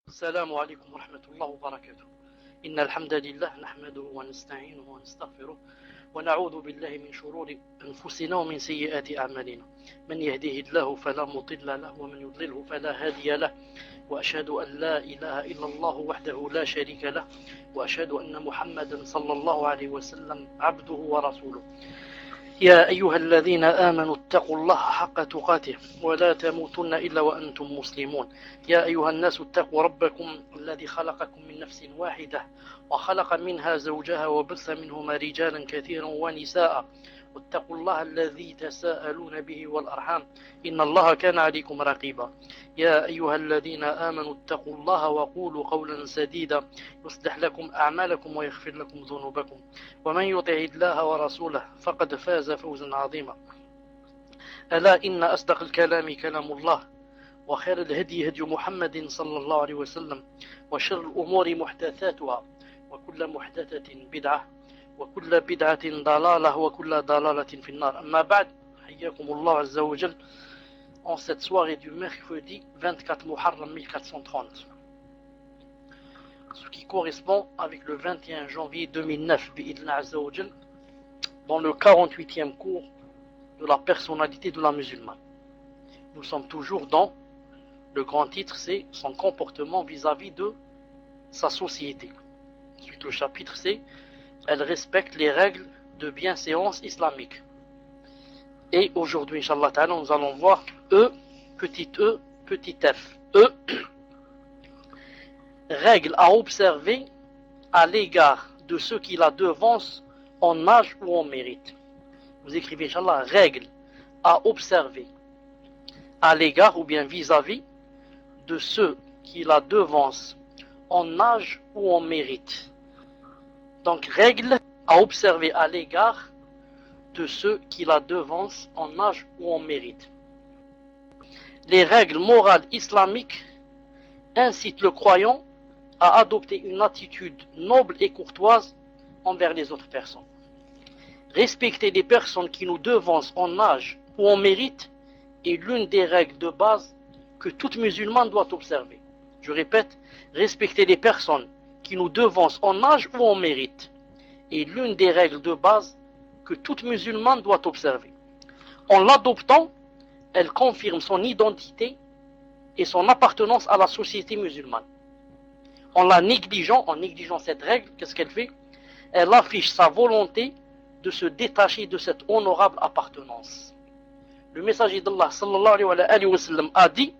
السلام عليكم ورحمة الله وبركاته. إن الحمد لله نحمده ونستعينه ونستغفره ونعوذ بالله من شرور أنفسنا ومن سيئات أعمالنا. من يهده الله فلا مضل له ومن يضلله فلا هادي له، وأشهد أن لا إله إلا الله وحده لا شريك له، وأشهد أن محمدا صلى الله عليه وسلم عبده ورسوله. يا أيها الذين آمنوا اتقوا الله حق تقاته ولا تموتن إلا وأنتم مسلمون. يا أيها الناس اتقوا ربكم الذي خلقكم من نفس واحدة وخلق منها زوجها وبث منهما رجالا كثيرا ونساء، واتقوا الله الذي تساءلون به والأرحام إن الله كان عليكم رقيبا. يا أيها الذين آمنوا اتقوا الله وقولوا قولا سديدا يصلح لكم أعمالكم ويغفر لكم ذنوبكم، ومن يطع الله ورسوله فقد فاز فوزا عظيما. ألا إن أصدق الكلام كلام الله، وخير الهدي هدي محمد صلى الله عليه وسلم، وشر الأمور محدثاتها، وكل محدثة بدعة، وكل بدعة ضلالة، وكل ضلالة في النار. أما بعد، حياكم الله عز وجل en cette soirée du mercredi 24 Muharram 1430, ce qui correspond avec le 21 janvier 2009 bi'idna azza wa jal, dans le 48e cours de la personnalité de la musulmane. Nous sommes toujours dans le grand titre, c'est son comportement vis-à-vis de sa société. Ensuite, le chapitre, c'est elle respecte les règles de bienséance islamique. Et aujourd'hui, Inch'Allah Ta'ala, nous allons voir E, petit f. E, règle à observer à l'égard de ceux qui la devancent en âge ou en mérite. Vous écrivez, Inch'Allah, règle à observer à l'égard ou bien vis-à-vis de ceux qui la devancent en âge ou en mérite. Donc, règle à observer à l'égard de ceux qui la devancent en âge ou en mérite. Les règles morales islamiques incitent le croyant à adopter une attitude noble et courtoise envers les autres personnes. Respecter les personnes qui nous devancent en âge ou en mérite est l'une des règles de base que tout musulman doit observer. Je répète, respecter les personnes qui nous devancent en âge ou en mérite est l'une des règles de base que tout musulman doit observer. En l'adoptant, elle confirme son identité et son appartenance à la société musulmane. En la négligeant, cette règle, qu'est-ce qu'elle fait? Elle affiche sa volonté de se détacher de cette honorable appartenance. Le messager d'Allah sallallahu alayhi wa sallam a dit: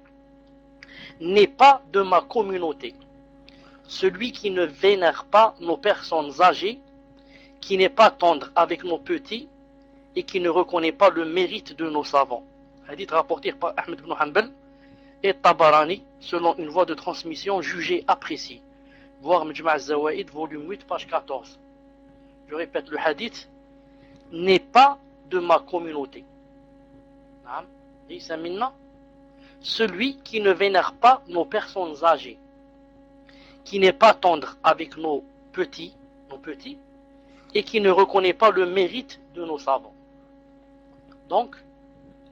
n'est pas de ma communauté celui qui ne vénère pas nos personnes âgées, qui n'est pas tendre avec nos petits et qui ne reconnaît pas le mérite de nos savants. Hadith rapporté par Ahmed ibn Hanbal et Tabarani selon une voie de transmission jugée appréciée. Voir Mujma' al-Zawaïd, volume 8, page 14. Je répète, le hadith n'est pas de ma communauté. Celui qui ne vénère pas nos personnes âgées, qui n'est pas tendre avec nos petits, et qui ne reconnaît pas le mérite de nos savants. Donc,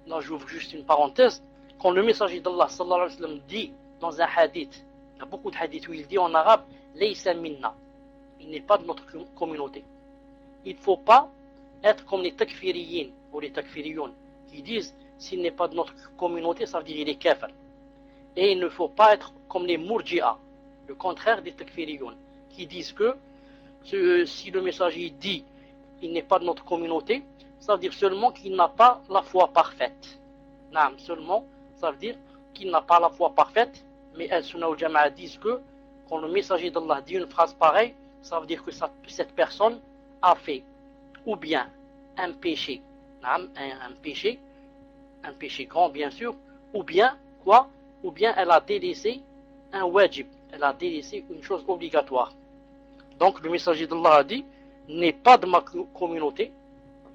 là j'ouvre juste une parenthèse, quand le messager d'Allah sallallahu alayhi wa sallam dit dans un hadith, il y a beaucoup de hadiths où il dit en arabe Laysa minna, il n'est pas de notre communauté. Il ne faut pas être comme les takfiriyin ou les takfiriyoun qui disent s'il n'est pas de notre communauté, ça veut dire il est kafir. Et il ne faut pas être comme les murji'a, le contraire des takfiriyoun, qui disent que si le messager dit il n'est pas de notre communauté, ça veut dire seulement qu'il n'a pas la foi parfaite. Seulement, ça veut dire qu'il n'a pas la foi parfaite, mais Al-Sunnah wal Jama'a disent que quand le messager d'Allah dit une phrase pareille, ça veut dire que cette personne a fait ou bien un péché, un péché grand bien sûr, ou bien quoi? Ou bien elle a délaissé un wajib, elle a délaissé une chose obligatoire. Donc le messager d'Allah a dit, n'est pas de ma communauté,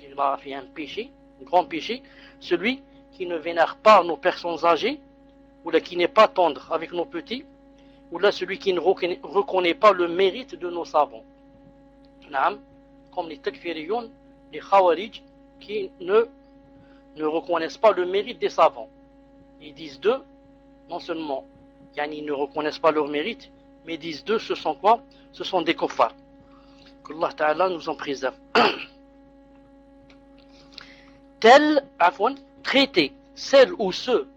il a fait un péché, un grand péché, celui qui ne vénère pas nos personnes âgées, ou là qui n'est pas tendre avec nos petits, ou là celui qui ne reconnaît pas le mérite de nos savants. Comme les takfiriyoun, les khawarij, qui ne reconnaissent pas le mérite des savants. Ils disent d'eux, non seulement ils ne reconnaissent pas leur mérite, mais disent d'eux, ce sont quoi? Ce sont des kuffars. Qu'Allah Ta'ala nous en préserve. Traiter celles ou ceux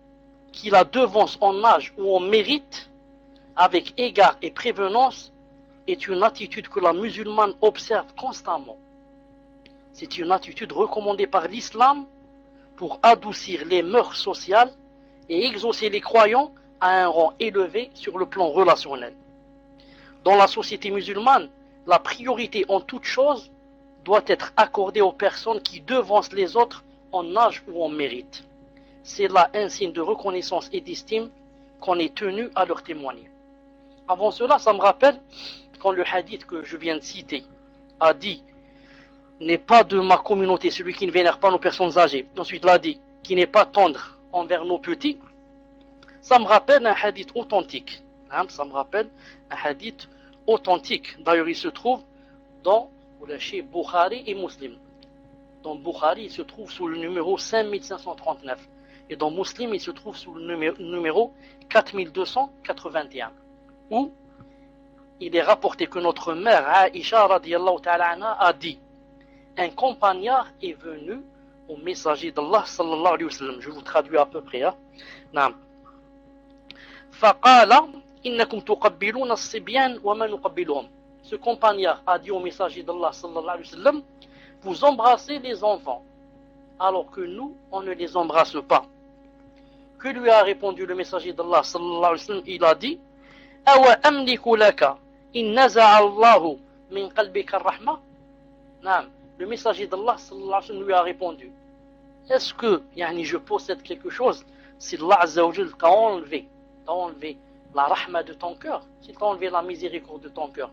qui la devancent en âge ou en mérite avec égard et prévenance est une attitude que la musulmane observe constamment. C'est une attitude recommandée par l'islam pour adoucir les mœurs sociales et exaucer les croyants à un rang élevé sur le plan relationnel. Dans la société musulmane, la priorité en toute chose doit être accordée aux personnes qui devancent les autres en âge ou en mérite. C'est là un signe de reconnaissance et d'estime qu'on est tenu à leur témoigner. Avant cela, ça me rappelle quand le hadith que je viens de citer a dit « N'est pas de ma communauté celui qui ne vénère pas nos personnes âgées ». Ensuite, il a dit « Qui n'est pas tendre envers nos petits ». Ça me rappelle un hadith authentique. Ça me rappelle un hadith authentique. D'ailleurs, il se trouve chez Bukhari et Muslim. Dans Bukhari, il se trouve sous le numéro 5539. Et dans Muslim, il se trouve sous le numéro 4281. Où il est rapporté que notre mère Aïcha radiyallahu ta'ala anha a dit: un compagnard est venu au messager d'Allah sallallahu alayhi wa sallam. Je vous traduis à peu près. Naam. Faqala innakum tuqabbiluna as-sibyan wa ma nuqabbiluhum. Ce compagnard a dit au messager d'Allah sallallahu alayhi wa sallam: vous embrassez les enfants alors que nous on ne les embrasse pas. Que lui a répondu le messager d'Allah sallallahu alayhi wa sallam? Il a dit: awa amliku laka in naza'a Allahu min qalbika ar-rahma. Naam. Le messager d'Allah sallallahu alayhi wa sallam lui a répondu: est-ce que je possède quelque chose si Allah azza wa jalla t'a enlevé la rahma de ton cœur, si t'a enlevé la miséricorde de ton cœur,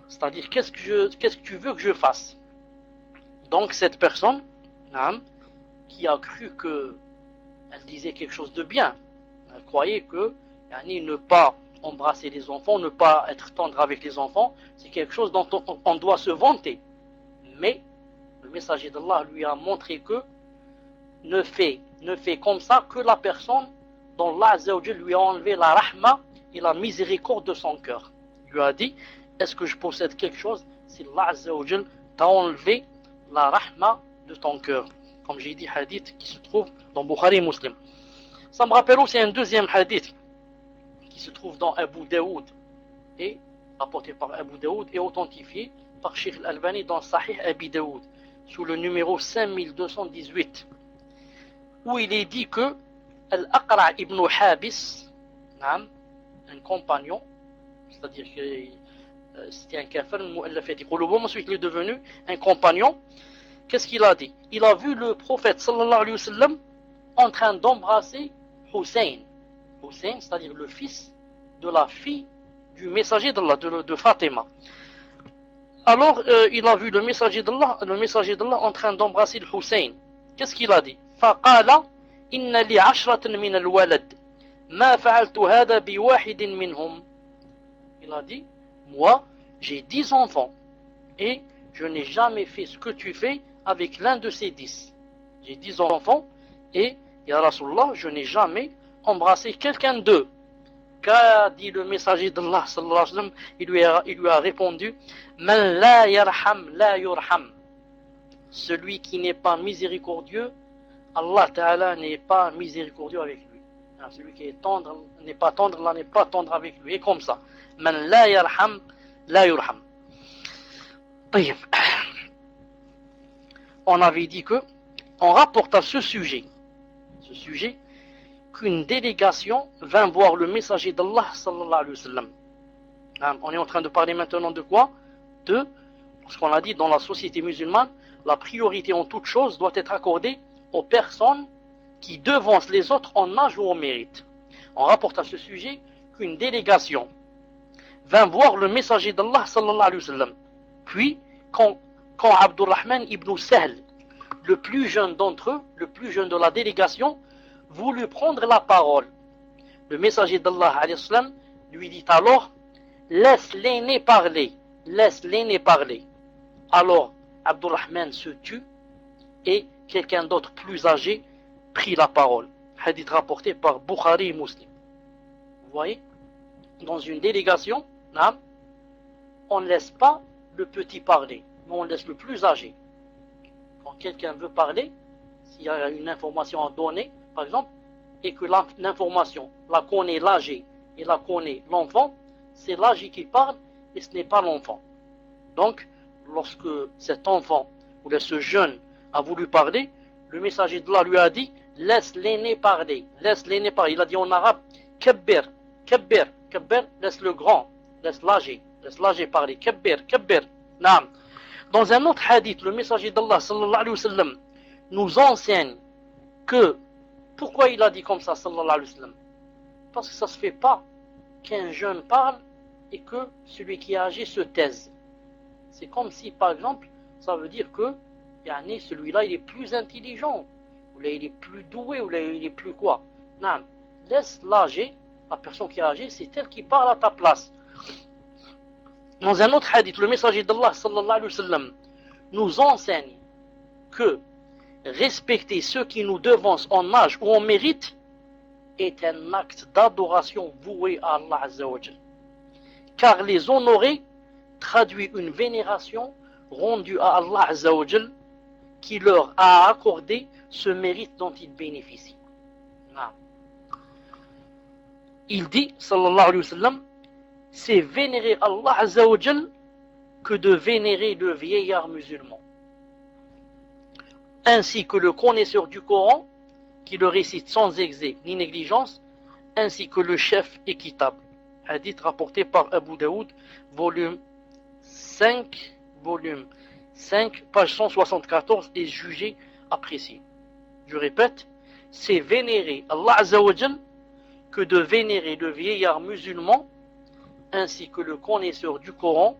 c'est-à-dire qu'est-ce que tu veux que je fasse? Donc cette personne qui a cru que elle disait quelque chose de bien, elle croyait que ne pas embrasser les enfants, ne pas être tendre avec les enfants, c'est quelque chose dont on doit se vanter. Mais le messager d'Allah lui a montré que ne fait comme ça que la personne dont Allah Azza wa Jalla lui a enlevé la rahma et la miséricorde de son cœur. Il lui a dit: est-ce que je possède quelque chose si Allah Azza wa Jalla t'a enlevé la rahma de ton cœur? Comme j'ai dit, hadith qui se trouve dans Bukhari et Muslim. Ça me rappelle aussi un deuxième hadith qui se trouve dans Abu Daoud et rapporté par Abu Daoud et authentifié par Sheikh Al-Albani dans Sahih Abi Daoud sous le numéro 5218, où il est dit que Al-Aqra' ibn Habis, un compagnon, c'est-à-dire que c'était un kafir, ensuite il est devenu un compagnon. Qu'est-ce qu'il a dit? Il a vu le prophète sallallahu alayhi wa sallam en train d'embrasser Hussein, c'est-à-dire le fils de la fille du messager d'Allah, de Fatima. Alors il a vu le messager d'Allah en train d'embrasser le Hussein. Qu'est-ce qu'il a dit? Faqala inna li 'ashratan min al-walad ma fa'altu hadha bi wahidin minhum. Il a dit: moi j'ai 10 enfants et je n'ai jamais fait ce que tu fais avec l'un de ces 10. J'ai 10 enfants et, ya Rasulallah, je n'ai jamais embrassé quelqu'un d'eux. Qu'a dit le messager d'Allah sallallahu alayhi wa sallam? Il lui a répondu: man la yarham la yurham. Celui qui n'est pas miséricordieux, Allah Ta'ala n'est pas miséricordieux avec lui. Celui qui est tendre n'est pas tendre, Allah n'est pas tendre avec lui. Et comme ça, man la yarham la yurham. On avait dit que on rapporte à ce sujet qu'une délégation vint voir le messager d'Allah sallallahu alayhi wa sallam. On est en train de parler maintenant de quoi? Parce qu'on a dit dans la société musulmane, la priorité en toute chose doit être accordée aux personnes qui devancent les autres en âge ou en mérite. On rapporte à ce sujet qu'une délégation vint voir le messager d'Allah sallallahu alayhi wa sallam. Puis, quand Abdurrahman ibn Sahl, le plus jeune d'entre eux, le plus jeune de la délégation, voulut prendre la parole, le messager d'Allah alayhi wa sallam lui dit alors: laisse l'aîné parler, laisse l'aîné parler. Alors Abdurrahman se tut et quelqu'un d'autre plus âgé prit la parole. Hadith rapporté par Bukhari et Muslim. Vous voyez, dans une délégation, on ne laisse pas le petit parler, mais on laisse le plus âgé. Quand quelqu'un veut parler, s'il y a une information à donner, par exemple, et que l'information la connaît l'âgé et la connaît l'enfant, c'est l'âgé qui parle et ce n'est pas l'enfant. Donc, lorsque cet enfant ou ce jeune a voulu parler, le messager d'Allah lui a dit, laisse l'aîné parler, laisse l'aîné parler. Il a dit en arabe, kabbir, kabbir, kabbir, laisse le grand, laisse l'âgé parler, kabbir, kabbir. Naam. Dans un autre hadith, le messager d'Allah sallallahu alayhi wa sallam nous enseigne que, pourquoi il a dit comme ça sallallahu alayhi wa sallam? Parce que ça ne se fait pas qu'un jeune parle et que celui qui est âgé se taise. C'est comme si, par exemple, ça veut dire que celui-là, il est plus intelligent, ou là, il est plus doué, ou là, il est plus quoi. Non, laisse l'âgé, la personne qui est âgée, c'est elle qui parle à ta place. Dans un autre hadith, le messager d'Allah, sallallahu alayhi wa sallam, nous enseigne que respecter ceux qui nous devancent en âge ou en mérite est un acte d'adoration voué à Allah Azza wa Jal. Car les honorer traduit une vénération rendue à Allah Azza wa Jal qui leur a accordé ce mérite dont ils bénéficient. Il dit, sallallahu alayhi wa sallam, c'est vénérer Allah Azza wa Jal que de vénérer le vieillard musulman, ainsi que le connaisseur du Coran qui le récite sans excès ni négligence, ainsi que le chef équitable. Hadith rapporté par Abu Daoud, volume 5, page 174, et jugé apprécié. Je répète, c'est vénérer Allah Azza wa Jal que de vénérer le vieillard musulman, ainsi que le connaisseur du Coran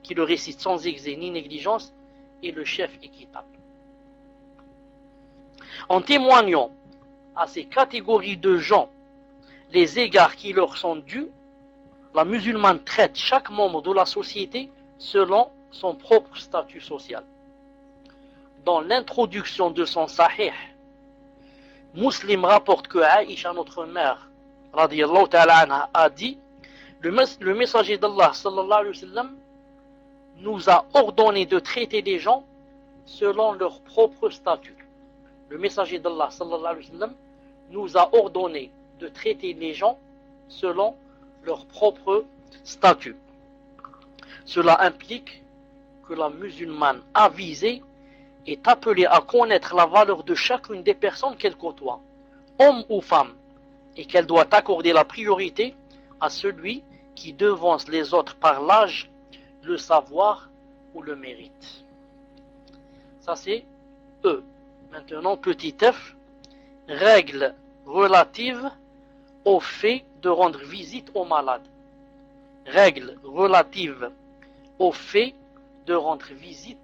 qui le récite sans excès ni négligence, et le chef équitable. En témoignant à ces catégories de gens les égards qui leur sont dus, la musulmane traite chaque membre de la société selon son propre statut social. Dans l'introduction de son Sahih, Muslim rapporte que Aïcha, notre mère, radiyallahu ta'ala anha, a dit, le messager d'Allah, sallallahu alayhi wa sallam, nous a ordonné de traiter les gens selon leur propre statut. Le messager d'Allah, sallallahu alayhi wa sallam, nous a ordonné de traiter les gens selon leur propre statut. Cela implique que la musulmane avisée est appelée à connaître la valeur de chacune des personnes qu'elle côtoie, homme ou femme, et qu'elle doit accorder la priorité à celui qui devance les autres par l'âge, le savoir ou le mérite. Ça c'est E. Maintenant, petit f, règle relative au fait de rendre visite aux malades. Règle relative au fait de rendre visite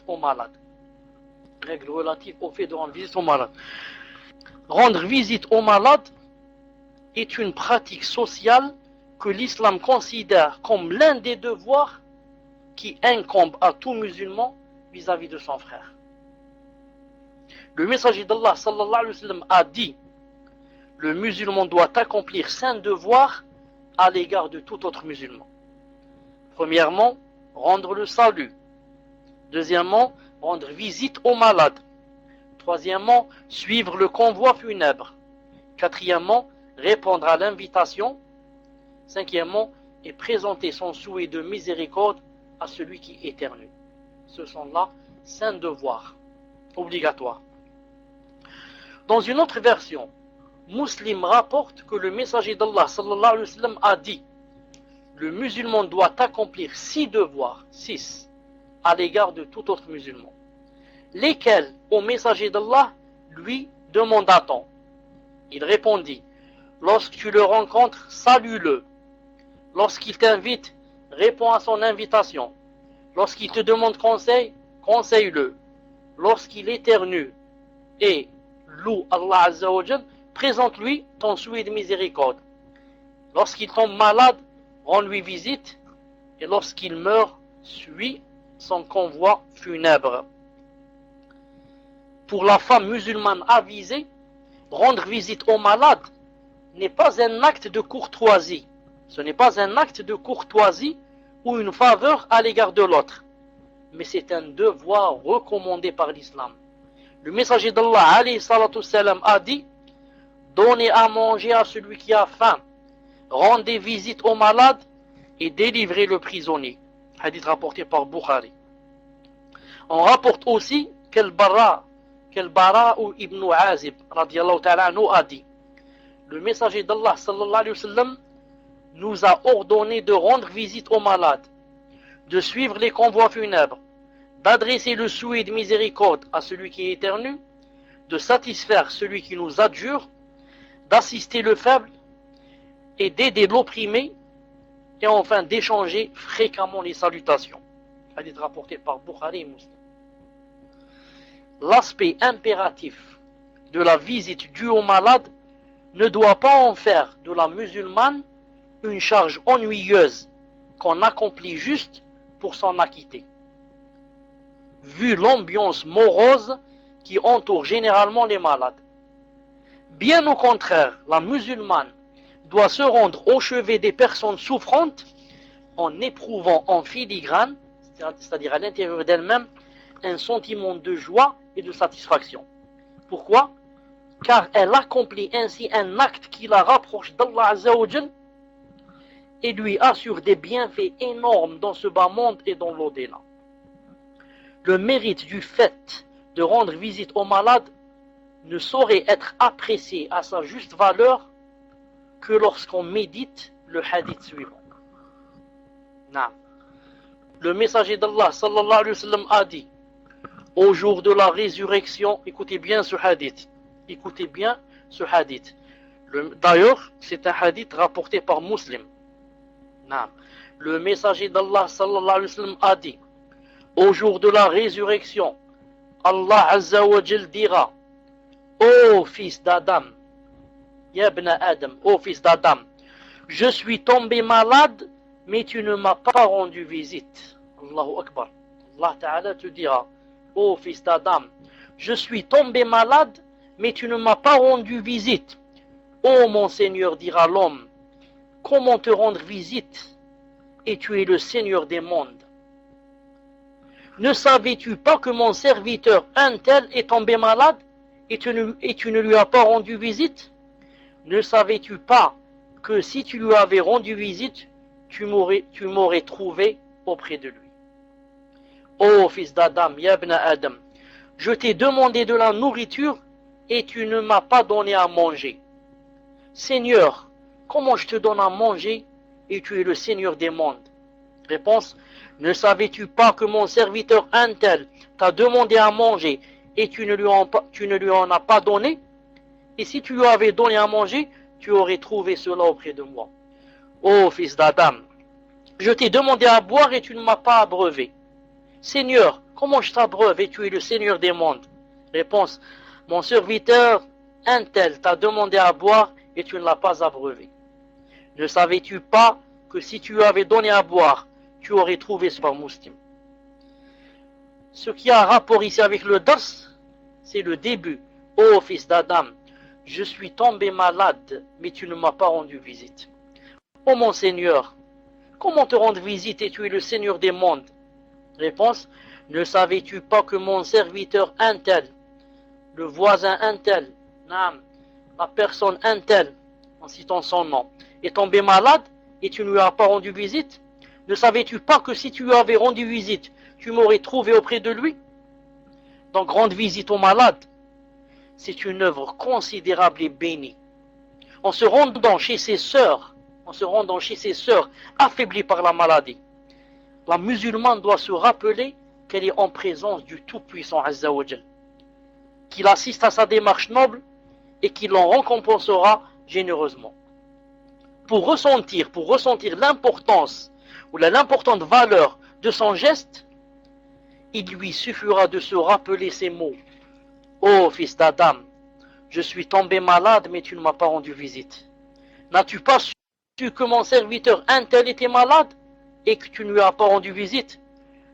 aux malades. Règle relative au fait de rendre visite aux malades. Rendre visite aux malades est une pratique sociale que l'islam considère comme l'un des devoirs qui incombe à tout musulman vis-à-vis de son frère. Le messager d'Allah sallallahu alayhi wa sallam a dit, le musulman doit accomplir 5 devoirs à l'égard de tout autre musulman. Premièrement, rendre le salut. Deuxièmement, rendre visite aux malades. Troisièmement, suivre le convoi funèbre. Quatrièmement, répondre à l'invitation. Cinquièmement, et présenter son souhait de miséricorde à celui qui éternue. Ce sont là 5 devoirs obligatoires. Dans une autre version, Muslim rapporte que le messager d'Allah sallallahu alayhi wa sallam a dit, le musulman doit accomplir 6 devoirs, 6, à l'égard de tout autre musulman, lesquels au messager d'Allah lui demanda-t-on. Il répondit, lorsque tu le rencontres, salue-le. Lorsqu'il t'invite, réponds à son invitation. Lorsqu'il te demande conseil, conseille-le. Lorsqu'il éternue et loue Allah Azza wa Jal, présente-lui ton souhait de miséricorde. Lorsqu'il tombe malade, rends-lui visite. Et lorsqu'il meurt, suis son convoi funèbre. Pour la femme musulmane avisée, rendre visite aux malades n'est pas un acte de courtoisie. Ce n'est pas un acte de courtoisie ou une faveur à l'égard de l'autre, mais c'est un devoir recommandé par l'islam. Le messager d'Allah alayhi salatu salam a dit: donnez à manger à celui qui a faim, rendez visite aux malades et délivrez le prisonnier. Hadith rapporté par Bukhari. On rapporte aussi qu'Al Bara ou Ibn Azib radiyallahu ta'ala anhu a dit: le messager d'Allah sallallahu alayhi wa sallam nous a ordonné de rendre visite aux malades, de suivre les convois funèbres, d'adresser le souhait de miséricorde à celui qui éternue, de satisfaire celui qui nous adjure, d'assister le faible et d'aider l'opprimé, et enfin d'échanger fréquemment les salutations. Hadith rapporté par Bukhari et Muslim. L'aspect impératif de la visite due aux malades ne doit pas en faire de la musulmane une charge ennuyeuse qu'on accomplit juste pour s'en acquitter, vu l'ambiance morose qui entoure généralement les malades. Bien au contraire, la musulmane doit se rendre au chevet des personnes souffrantes en éprouvant en filigrane, c'est-à-dire à l'intérieur d'elle-même, un sentiment de joie et de satisfaction. Pourquoi? Car elle accomplit ainsi un acte qui la rapproche d'Allah Azza wa Jal et lui assure des bienfaits énormes dans ce bas monde et dans l'au-delà. Le mérite du fait de rendre visite aux malades ne saurait être apprécié à sa juste valeur que lorsqu'on médite le hadith suivant. Le messager d'Allah sallallahu alayhi wa sallam a dit: au jour de la résurrection, écoutez bien ce hadith. Écoutez bien ce hadith. D'ailleurs, c'est un hadith rapporté par Muslim. Le messager d'Allah sallallahu alayhi wa sallam a dit: au jour de la résurrection, Allah Azza wa Jal dira: ô fils d'Adam, Ya ibn Adam, ô fils d'Adam, je suis tombé malade, mais tu ne m'as pas rendu visite. Allahu Akbar. Allah Ta'ala te dira: ô fils d'Adam, je suis tombé malade, mais tu ne m'as pas rendu visite. Ô mon Seigneur, dira l'homme, comment te rendre visite, et tu es le Seigneur des mondes. Ne savais-tu pas que mon serviteur un tel est tombé malade, et tu ne lui as pas rendu visite? Ne savais-tu pas que si tu lui avais rendu visite, tu m'aurais trouvé auprès de lui? Ô fils d'Adam, Ya ibn Adam, je t'ai demandé de la nourriture et tu ne m'as pas donné à manger. Seigneur, comment je te donne à manger et tu es le Seigneur des mondes? Réponse: ne savais-tu pas que mon serviteur un tel t'a demandé à manger et tu ne lui en as pas donné? Et si tu lui avais donné à manger, tu aurais trouvé cela auprès de moi. Ô fils d'Adam, je t'ai demandé à boire et tu ne m'as pas abreuvé. Seigneur, comment je t'abreuve et tu es le Seigneur des mondes? Réponse: mon serviteur un tel t'a demandé à boire et tu ne l'as pas abreuvé. Ne savais-tu pas que si tu lui avais donné à boire, tu aurais trouvé ce par Muslim? Ce qui a rapport ici avec le dars, c'est le début. Ô fils d'Adam, je suis tombé malade, mais tu ne m'as pas rendu visite. Ô mon Seigneur, comment te rendre visite et tu es le Seigneur des mondes? Réponse: ne savais-tu pas que mon serviteur un tel, le voisin un tel, la personne un tel, en citant son nom, est tombé malade et tu ne lui as pas rendu visite? Ne savais-tu pas que si tu lui avais rendu visite, tu m'aurais trouvé auprès de lui? Donc rendre visite aux malades, c'est une œuvre considérable et bénie. En se rendant chez ses sœurs, affaiblies par la maladie, la musulmane doit se rappeler qu'elle est en présence du Tout-Puissant Azza wa Jal, qu'il assiste à sa démarche noble et qu'il l'en récompensera généreusement. Pour ressentir l'importance ou l'importante valeur de son geste, il lui suffira de se rappeler ces mots: ô fils d'Adam, je suis tombé malade, mais tu ne m'as pas rendu visite. N'as-tu pas su que mon serviteur un tel était malade et que tu ne lui as pas rendu visite?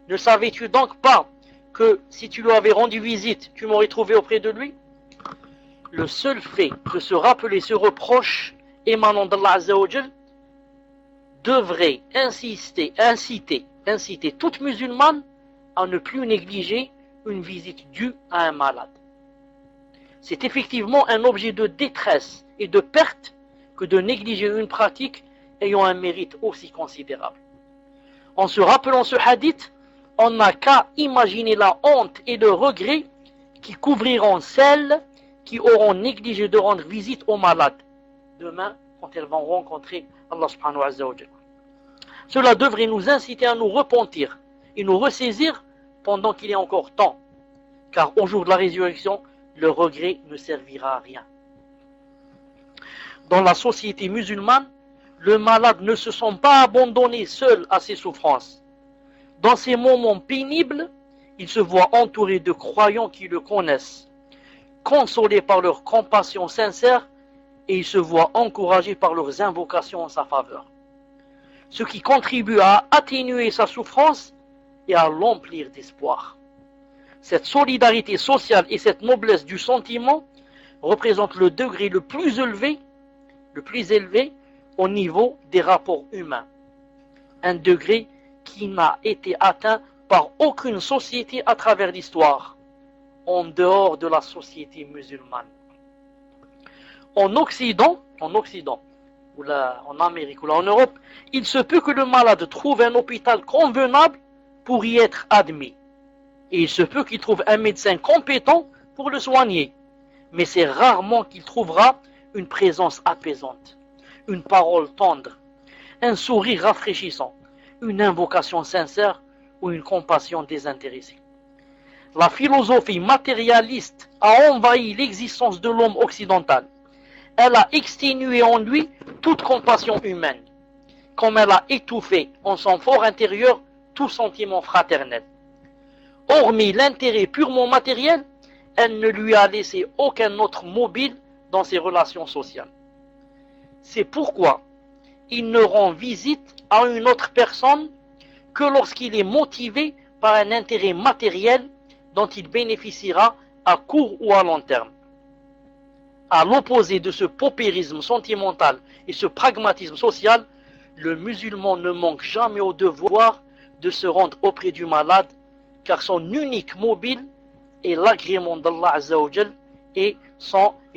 Ne savais-tu donc pas que si tu lui avais rendu visite, tu m'aurais trouvé auprès de lui? Le seul fait de se rappeler ce reproche émanant d'Allah Azza wa Jal devrait inciter toute musulmane à ne plus négliger une visite due à un malade. C'est effectivement un objet de détresse et de perte que de négliger une pratique ayant un mérite aussi considérable. En se rappelant ce hadith, on n'a qu'à imaginer la honte et le regret qui couvriront celles qui auront négligé de rendre visite aux malades demain quand elles vont rencontrer Allah subhanahu wa ta'ala. Cela devrait nous inciter à nous repentir et nous ressaisir pendant qu'il est encore temps, car au jour de la résurrection, le regret ne servira à rien. Dans la société musulmane, le malade ne se sent pas abandonné seul à ses souffrances. Dans ces moments pénibles, il se voit entouré de croyants qui le connaissent, consolé par leur compassion sincère, et il se voit encouragé par leurs invocations en sa faveur. Ce qui contribue à atténuer sa souffrance et à l'emplir d'espoir. Cette solidarité sociale et cette noblesse du sentiment représentent le degré le plus élevé au niveau des rapports humains. Un degré qui n'a été atteint par aucune société à travers l'histoire, en dehors de la société musulmane. En Occident, ou là, en Amérique ou là en Europe, il se peut que le malade trouve un hôpital convenable pour y être admis. Et il se peut qu'il trouve un médecin compétent pour le soigner. Mais c'est rarement qu'il trouvera une présence apaisante, une parole tendre, un sourire rafraîchissant, une invocation sincère ou une compassion désintéressée. La philosophie matérialiste a envahi l'existence de l'homme occidental. Elle a exténué en lui toute compassion humaine, comme elle a étouffé en son fort intérieur tout sentiment fraternel. Hormis l'intérêt purement matériel, elle ne lui a laissé aucun autre mobile dans ses relations sociales. C'est pourquoi il ne rend visite à une autre personne que lorsqu'il est motivé par un intérêt matériel dont il bénéficiera à court ou à long terme. À l'opposé de ce paupérisme sentimental et ce pragmatisme social, le musulman ne manque jamais au devoir de se rendre auprès du malade, car son unique mobile est l'agrément d'Allah Azza wa Jal et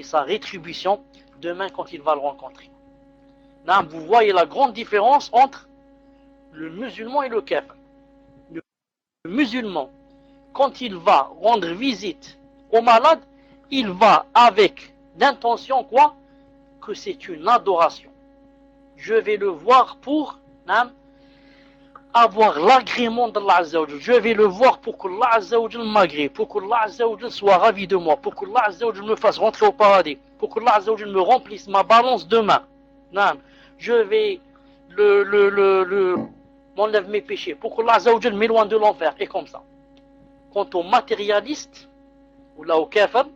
sa rétribution demain quand il va le rencontrer. Là, vous voyez la grande différence entre le musulman et le kafir. Le musulman, quand il va rendre visite au malade, il va avec l'intention quoi? Que c'est une adoration. Je vais le voir pour avoir l'agrément d'Allah Azza wa Jal. Je vais le voir pour que Allah Azza wa Jal m'agrée, pour que Allah Azza wa Jal soit ravi de moi, pour que Allah Azza wa Jal me fasse rentrer au paradis, pour que Allah Azza wa Jal me remplisse ma balance demain. Je vais m'enlève mes péchés, pour que Allah Azza wa Jal m'éloigne de l'enfer, et comme ça. Quant au matérialiste, ou là au kafir,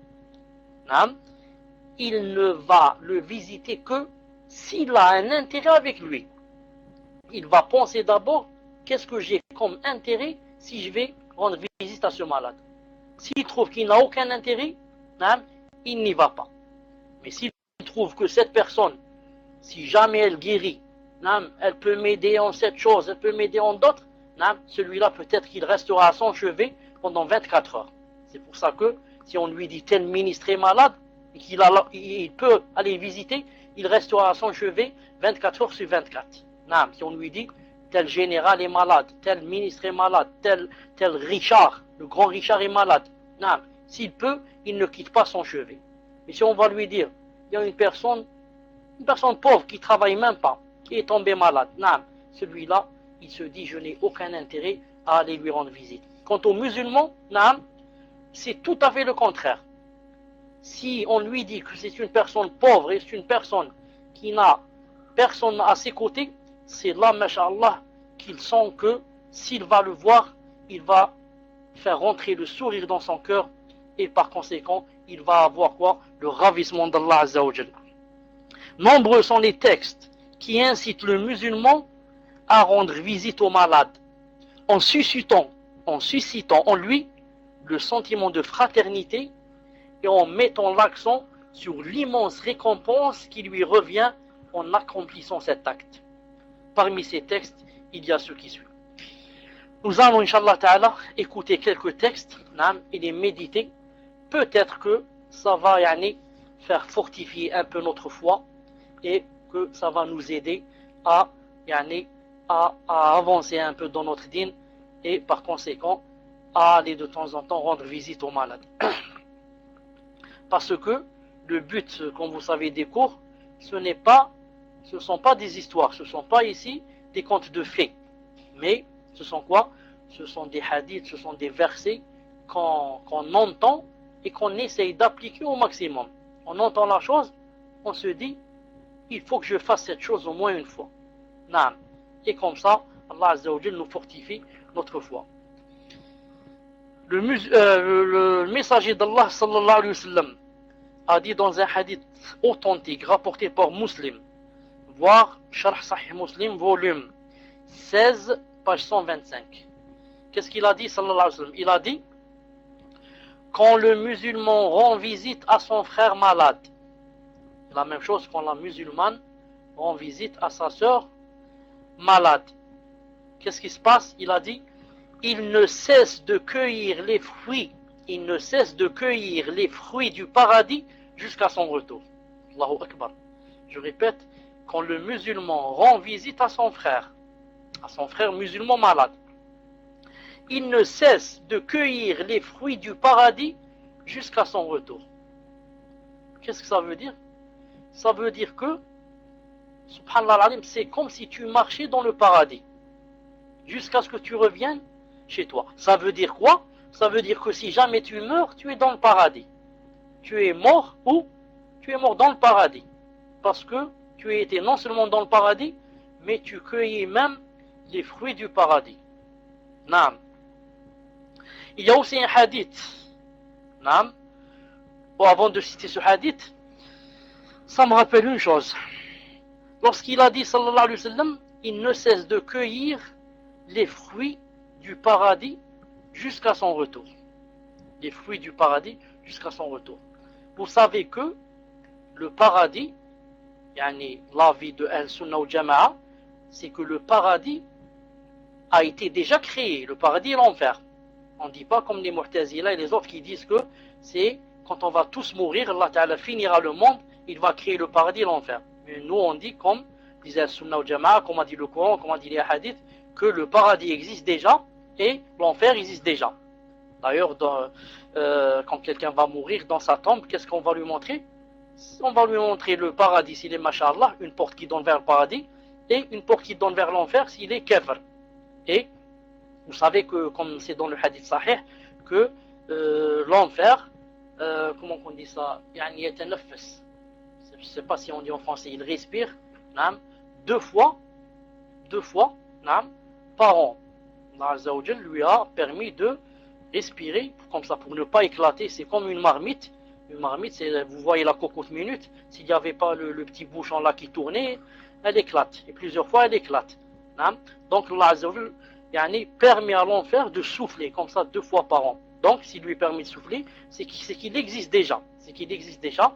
il ne va le visiter que s'il a un intérêt avec lui. Il va penser d'abord, qu'est-ce que j'ai comme intérêt si je vais rendre visite à ce malade. S'il trouve qu'il n'a aucun intérêt, il n'y va pas. Mais s'il trouve que cette personne, si jamais elle guérit, elle peut m'aider en cette chose, elle peut m'aider en d'autres, celui-là peut-être qu'il restera à son chevet pendant 24 heures. C'est pour ça que si on lui dit tel ministre est malade et qu'il peut aller visiter, il restera à son chevet 24 heures sur 24. Si on lui dit tel général est malade, tel ministre est malade, tel Richard, le grand Richard est malade, s'il peut, il ne quitte pas son chevet. Mais si on va lui dire, il y a une personne pauvre qui ne travaille même pas, qui est tombée malade, celui-là, il se dit, je n'ai aucun intérêt à aller lui rendre visite. Quant aux musulmans, c'est tout à fait le contraire. Si on lui dit que c'est une personne pauvre et c'est une personne qui n'a personne à ses côtés, c'est là, masha'Allah, qu'il sent que s'il va le voir, il va faire rentrer le sourire dans son cœur et par conséquent, il va avoir quoi? Le ravissement d'Allah Azza wa Jalla. Nombreux sont les textes qui incitent le musulman à rendre visite aux malades en suscitant en lui le sentiment de fraternité et en mettant l'accent sur l'immense récompense qui lui revient en accomplissant cet acte. Parmi ces textes, il y a ceux qui suivent. Nous allons, Inch'Allah Ta'ala, écouter quelques textes et les méditer. Peut-être que ça va faire fortifier un peu notre foi et que ça va nous aider à avancer un peu dans notre dîn et par conséquent à aller de temps en temps rendre visite aux malades. Parce que le but, comme vous savez, des cours, ce ne sont pas des histoires, ce ne sont pas ici des contes de fées, mais ce sont quoi? Ce sont des hadiths, ce sont des versets qu'on entend et qu'on essaye d'appliquer au maximum. On entend la chose, on se dit, il faut que je fasse cette chose au moins une fois. Naam. Et comme ça, Allah Azza wa Jalla nous fortifie notre foi. Le messager d'Allah sallallahu alayhi wa sallam a dit dans un hadith authentique rapporté par Muslim, voire Sharh Sahih Muslim, volume 16, page 125. Qu'est-ce qu'il a dit sallallahu alayhi wa sallam? Il a dit, quand le musulman rend visite à son frère malade, la même chose quand la musulmane rend visite à sa sœur malade. Qu'est-ce qui se passe? Il a dit, il ne cesse de cueillir les fruits, du paradis jusqu'à son retour. Allahu Akbar. Je répète, quand le musulman rend visite à son frère musulman malade, il ne cesse de cueillir les fruits du paradis jusqu'à son retour. Qu'est-ce que ça veut dire? Ça veut dire que, subhanallah, c'est comme si tu marchais dans le paradis jusqu'à ce que tu reviennes chez toi. Ça veut dire quoi? Ça veut dire que si jamais tu meurs, tu es dans le paradis. Tu es mort où? Tu es mort dans le paradis. Parce que tu étais non seulement dans le paradis, mais tu cueillais même les fruits du paradis. Naam. Il y a aussi un hadith. Naam. Avant de citer ce hadith, ça me rappelle une chose. Lorsqu'il a dit, sallallahu alayhi wa sallam, il ne cesse de cueillir les fruits du paradis jusqu'à son retour. Les fruits du paradis jusqu'à son retour. Vous savez que le paradis, l'avis de Al-Sunnah ou Jama'a, c'est que le paradis a été déjà créé, le paradis et l'enfer. On ne dit pas comme les Mu'tazila et les autres qui disent que c'est quand on va tous mourir, Allah Ta'ala finira le monde, il va créer le paradis et l'enfer. Mais nous on dit, comme disait Al-Sunnah ou Jama'a, comme a dit le Coran, comme a dit les hadiths, que le paradis existe déjà et l'enfer existe déjà. D'ailleurs, quand quelqu'un va mourir dans sa tombe, qu'est-ce qu'on va lui montrer? On va lui montrer le paradis s'il est masha'Allah, une porte qui donne vers le paradis, et une porte qui donne vers l'enfer s'il est kafir. Et vous savez que, comme c'est dans le hadith sahih, que l'enfer, comment on dit ça? Je ne sais pas si on dit en français, il respire deux fois par an. Allah Azza wa Jal lui a permis de respirer comme ça pour ne pas éclater. C'est comme une marmite. Une marmite, vous voyez la cocotte minute, s'il n'y avait pas le petit bouchon là qui tournait, elle éclate. Et plusieurs fois, elle éclate. Donc Allah Azza wa Jal permet à l'enfer de souffler comme ça 2 fois par an. Donc s'il lui permet de souffler, c'est qu'il existe déjà. C'est qu'il existe déjà.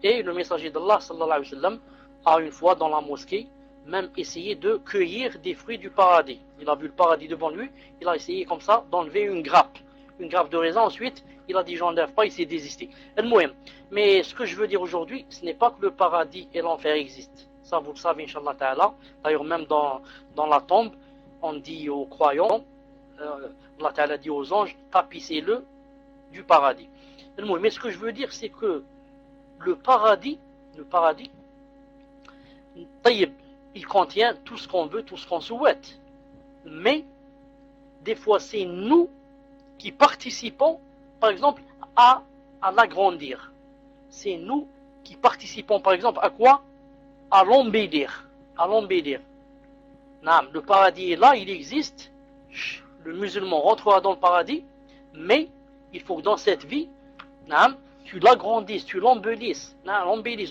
Et le messager d'Allah sallallahu alayhi wa sallam a une fois dans la mosquée même essayé de cueillir des fruits du paradis. Il a vu le paradis devant lui, il a essayé comme ça d'enlever une grappe de raisin. Ensuite, il a dit j'enlève pas, il s'est désisté. Mais ce que je veux dire aujourd'hui, ce n'est pas que le paradis et l'enfer existent. Ça, vous le savez, Inch'Allah Ta'ala. D'ailleurs, même dans la tombe, on dit aux croyants, Allah Ta'ala dit aux anges, tapissez-le du paradis. Mais ce que je veux dire, c'est que le paradis, il contient tout ce qu'on veut, tout ce qu'on souhaite. Mais, des fois, c'est nous qui participons, par exemple, à l'agrandir. C'est nous qui participons, par exemple, à quoi? À l'embellir. Le paradis est là, il existe. Le musulman rentrera dans le paradis, mais il faut que dans cette vie, tu l'agrandisses, tu l'embellisses.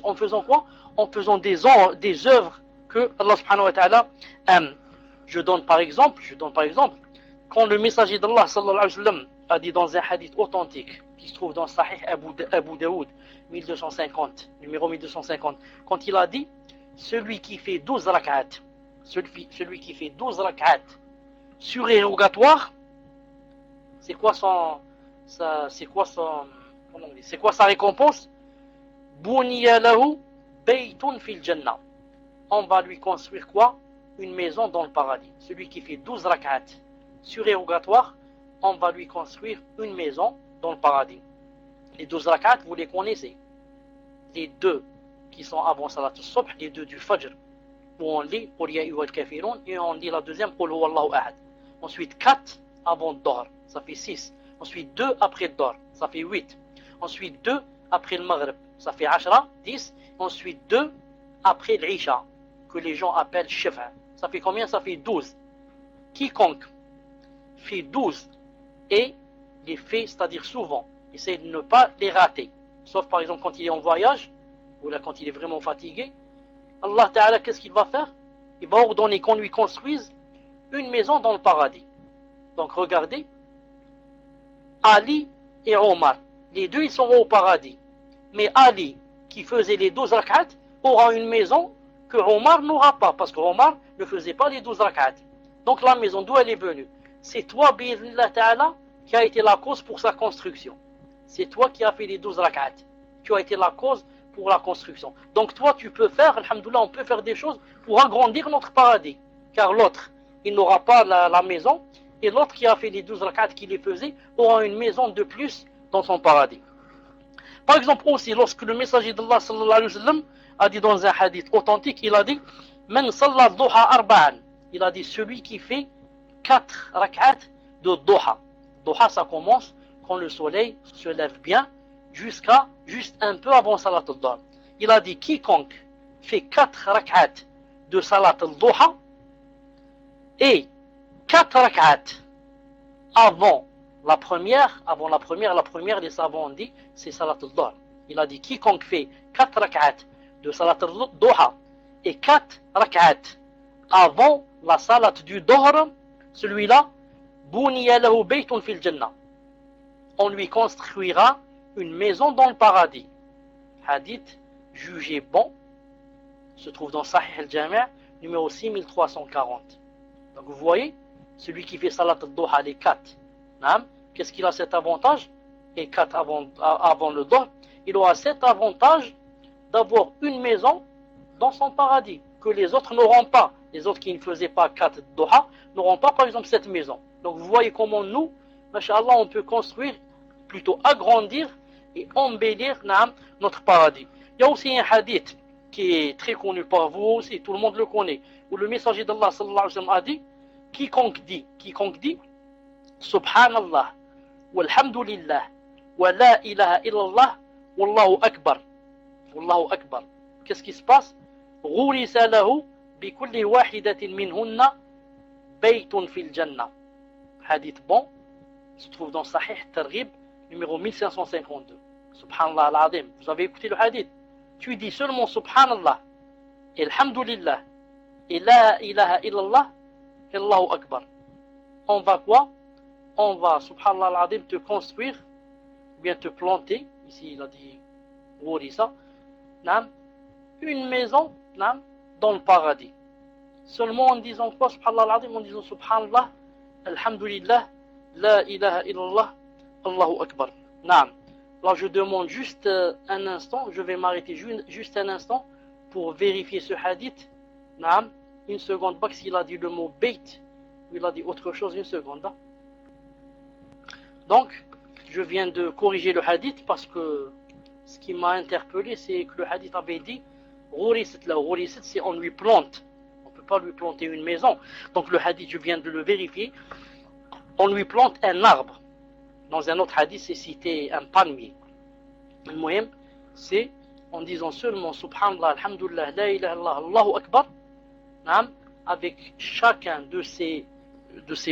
En faisant quoi? En faisant des œuvres que Allah subhanahu wa ta'ala aime. Je donne par exemple, quand le messager d'Allah sallallahu alayhi wa sallam a dit dans un hadith authentique qui se trouve dans Sahih Abu Daoud 1250, numéro 1250, quand il a dit celui qui fait 12 rak'at, celui qui fait 12 rak'at surérogatoire, c'est quoi sa récompense? Buniya lahu baytun fil jannah. On va lui construire quoi? Une maison dans le paradis. Celui qui fait 12 rak'at surérogatoire, on va lui construire une maison dans le paradis. Les 12 rak'at, vous les connaissez. Les deux qui sont avant salat al-subh, les deux du fajr, où on lit Qul ya ayyuhal kafirun, et on lit la deuxième Qul huwallahu ahad. Ensuite 4 avant Dohr, ça fait 6. Ensuite 2 après Dohr, ça fait 8. Ensuite 2 après le Maghrib, ça fait 10. Ensuite 2 après l'Isha, que les gens appellent Shaf'a. Ça fait combien? Ça fait 12. Quiconque fait 12 et les fait, c'est-à-dire souvent, essaie de ne pas les rater. Sauf par exemple quand il est en voyage, ou là quand il est vraiment fatigué, Allah Ta'ala, qu'est-ce qu'il va faire? Il va ordonner qu'on lui construise une maison dans le paradis. Donc regardez, Ali et Omar, les deux ils sont au paradis. Mais Ali, qui faisait les 12 rak'at, aura une maison que Omar n'aura pas, parce que Omar ne faisait pas les 12 rak'at. Donc la maison, d'où elle est venue? C'est toi, bi'idhnillah ta'ala, qui a été la cause pour sa construction. C'est toi qui as fait les 12 rak'at. Tu as été la cause pour la construction. Donc toi, tu peux faire, alhamdoulilah, on peut faire des choses pour agrandir notre paradis. Car l'autre, il n'aura pas la maison, et l'autre qui a fait les 12 rak'at qui les faisait, aura une maison de plus dans son paradis. Par exemple aussi, lorsque le messager d'Allah sallallahu alayhi wa sallam a dit dans un hadith authentique, il a dit Man salla duha arba'an. Il a dit celui qui fait 4 rak'at de duha. Duha, ça commence quand le soleil se lève bien jusqu'à juste un peu avant salat al-dhuhr. Il a dit quiconque fait 4 rak'at de salat al-dhuha et 4 rak'at avant la première, les savants ont dit, c'est salat al-dhuhr. Il a dit quiconque fait 4 rak'at de salat al-dhuha et 4 rak'at avant la salat du dhuhr, celui-là, buniya lahu baytun fil jannah. On lui construira une maison dans le paradis. Hadith jugé bon, se trouve dans Sahih al-Jami' numéro 6340. Donc vous voyez, celui qui fait salat al-dhuha les 4, qu'est-ce qu'il a cet avantage? Et 4 avant le dhuhr, il aura cet avantage d'avoir une maison dans son paradis, que les autres n'auront pas. Les autres qui ne faisaient pas 4 dhuha n'auront pas par exemple cette maison. Donc vous voyez comment nous, masha'Allah, on peut construire, plutôt agrandir et embellir notre paradis. Il y a aussi un hadith qui est très connu par vous aussi, tout le monde le connaît, où le messager d'Allah sallallahu alayhi wa sallam a dit, quiconque dit, Subhanallah, walhamdulillah, wa la ilaha illallah, wallahu akbar. Wallahu akbar. Qu'est-ce qui se passe? Ghurisa lahu bi kulli wahidatin minhunna baytun fil jannah. Hadith bon, se trouve dans Sahih Targhib, numéro 1552. Subhanallah al-Azim. Vous avez écouté le hadith? Tu dis seulement Subhanallah, et Alhamdulillah, et la ilaha illallah, et Allahu akbar. On va quoi? On va, Subhanallah al-Azim, te construire, ou bien te planter, ici il a dit Ghurisa, une maison dans le paradis. Seulement en disant quoi? Subhanallah al-Azim, en disant Subhanallah, Alhamdulillah, la ilaha illallah, Allahu akbar. Naam. Là, je demande juste un instant, je vais m'arrêter juste un instant pour vérifier ce hadith. Naam. Une seconde, parce qu'il a dit le mot bait, ou il a dit autre chose, une seconde. Donc, je viens de corriger le hadith parce que ce qui m'a interpellé, c'est que le hadith avait dit Ghurisit, la Ghurisit, c'est on lui plante. On ne peut pas lui planter une maison. Donc, le hadith, je viens de le vérifier. On lui plante un arbre. Dans un autre hadith, c'est cité un palmier. Le moyen, c'est en disant seulement Subhanallah, Alhamdulillah, la ilaha illallah, Allahu akbar, avec chacun de ces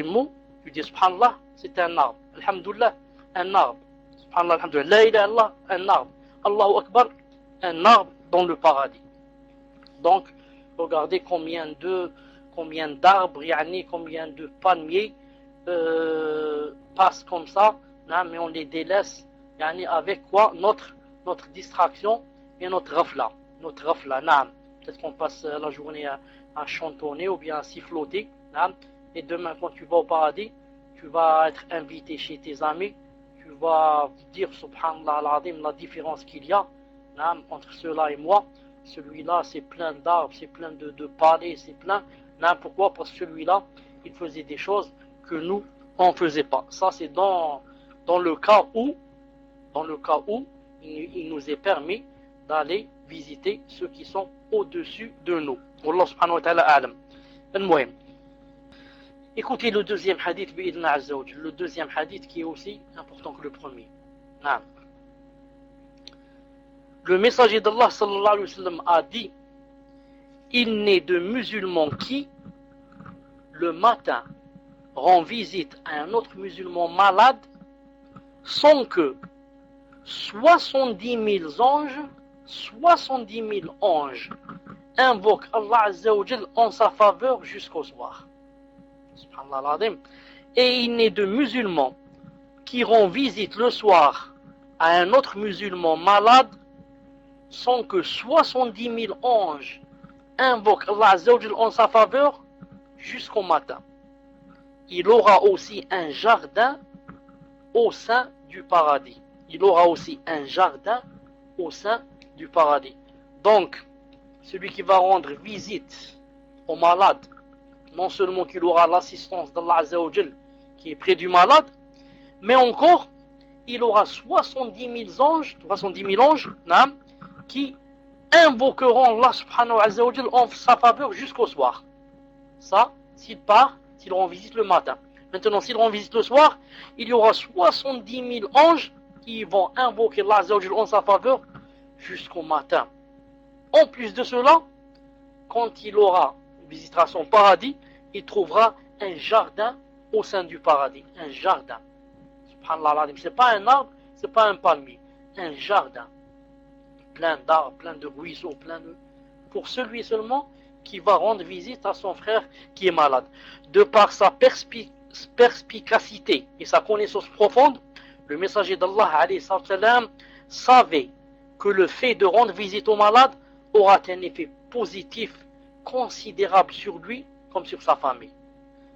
mots, tu dis Subhanallah, c'est un arbre. Alhamdulillah, un arbre. Subhanallah, Alhamdulillah, la ilaha illallah, un arbre. Allahu akbar, un arbre dans le paradis. Donc, regardez combien d'arbres, combien de palmiers passent comme ça, mais on les délaisse avec quoi? Notre distraction et notre rafla, naam. peut-être qu'on passe la journée à chantonner ou bien à siffloter. Et demain, quand tu vas au paradis, tu vas être invité chez tes amis. Tu vas dire, subhanallah al-azim, la différence qu'il y a entre ceux-là et moi. Celui-là, c'est plein d'arbres, c'est plein de palais, c'est plein. Pourquoi? Parce que celui-là, il faisait des choses que nous, on ne faisait pas. Ça, c'est dans le cas où il nous est permis d'aller visiter ceux qui sont au-dessus de nous. Allah subhanahu wa ta'ala a'lam. Al-Muhim. Écoutez le deuxième hadith, le deuxième hadith qui est aussi important que le premier. Le messager d'Allah sallallahu alayhi wa sallam a dit: il n'est de musulman qui, le matin, rend visite à un autre musulman malade sans que 70 000 anges invoquent Allah Azza wa Jal en sa faveur jusqu'au soir. Subhanallah. Et il n'est de musulman qui rend visite le soir à un autre musulman malade sans que 70 000 anges invoquent Allah Azza wa Jal en sa faveur jusqu'au matin. Il aura aussi un jardin au sein du paradis. Il aura aussi un jardin au sein du paradis. Donc, celui qui va rendre visite au malade, non seulement qu'il aura l'assistance d'Allah Azza wa Jal qui est près du malade, mais encore, il aura 70 000 anges qui invoqueront Allah subhanahu wa ta'ala en sa faveur jusqu'au soir. Ça, s'il rend visite le matin. Maintenant, s'il rend visite le soir, il y aura 70 000 anges qui vont invoquer Allah en sa faveur jusqu'au matin. En plus de cela, quand il visitera son paradis, il trouvera un jardin au sein du paradis. Un jardin. Subhanallah, c'est pas un arbre, c'est pas un palmier. Un jardin. Plein d'arbres, plein de ruisseaux, pour celui seulement qui va rendre visite à son frère qui est malade. De par sa perspicacité et sa connaissance profonde, le messager d'Allah savait que le fait de rendre visite au malade aura un effet positif considérable sur lui comme sur sa famille.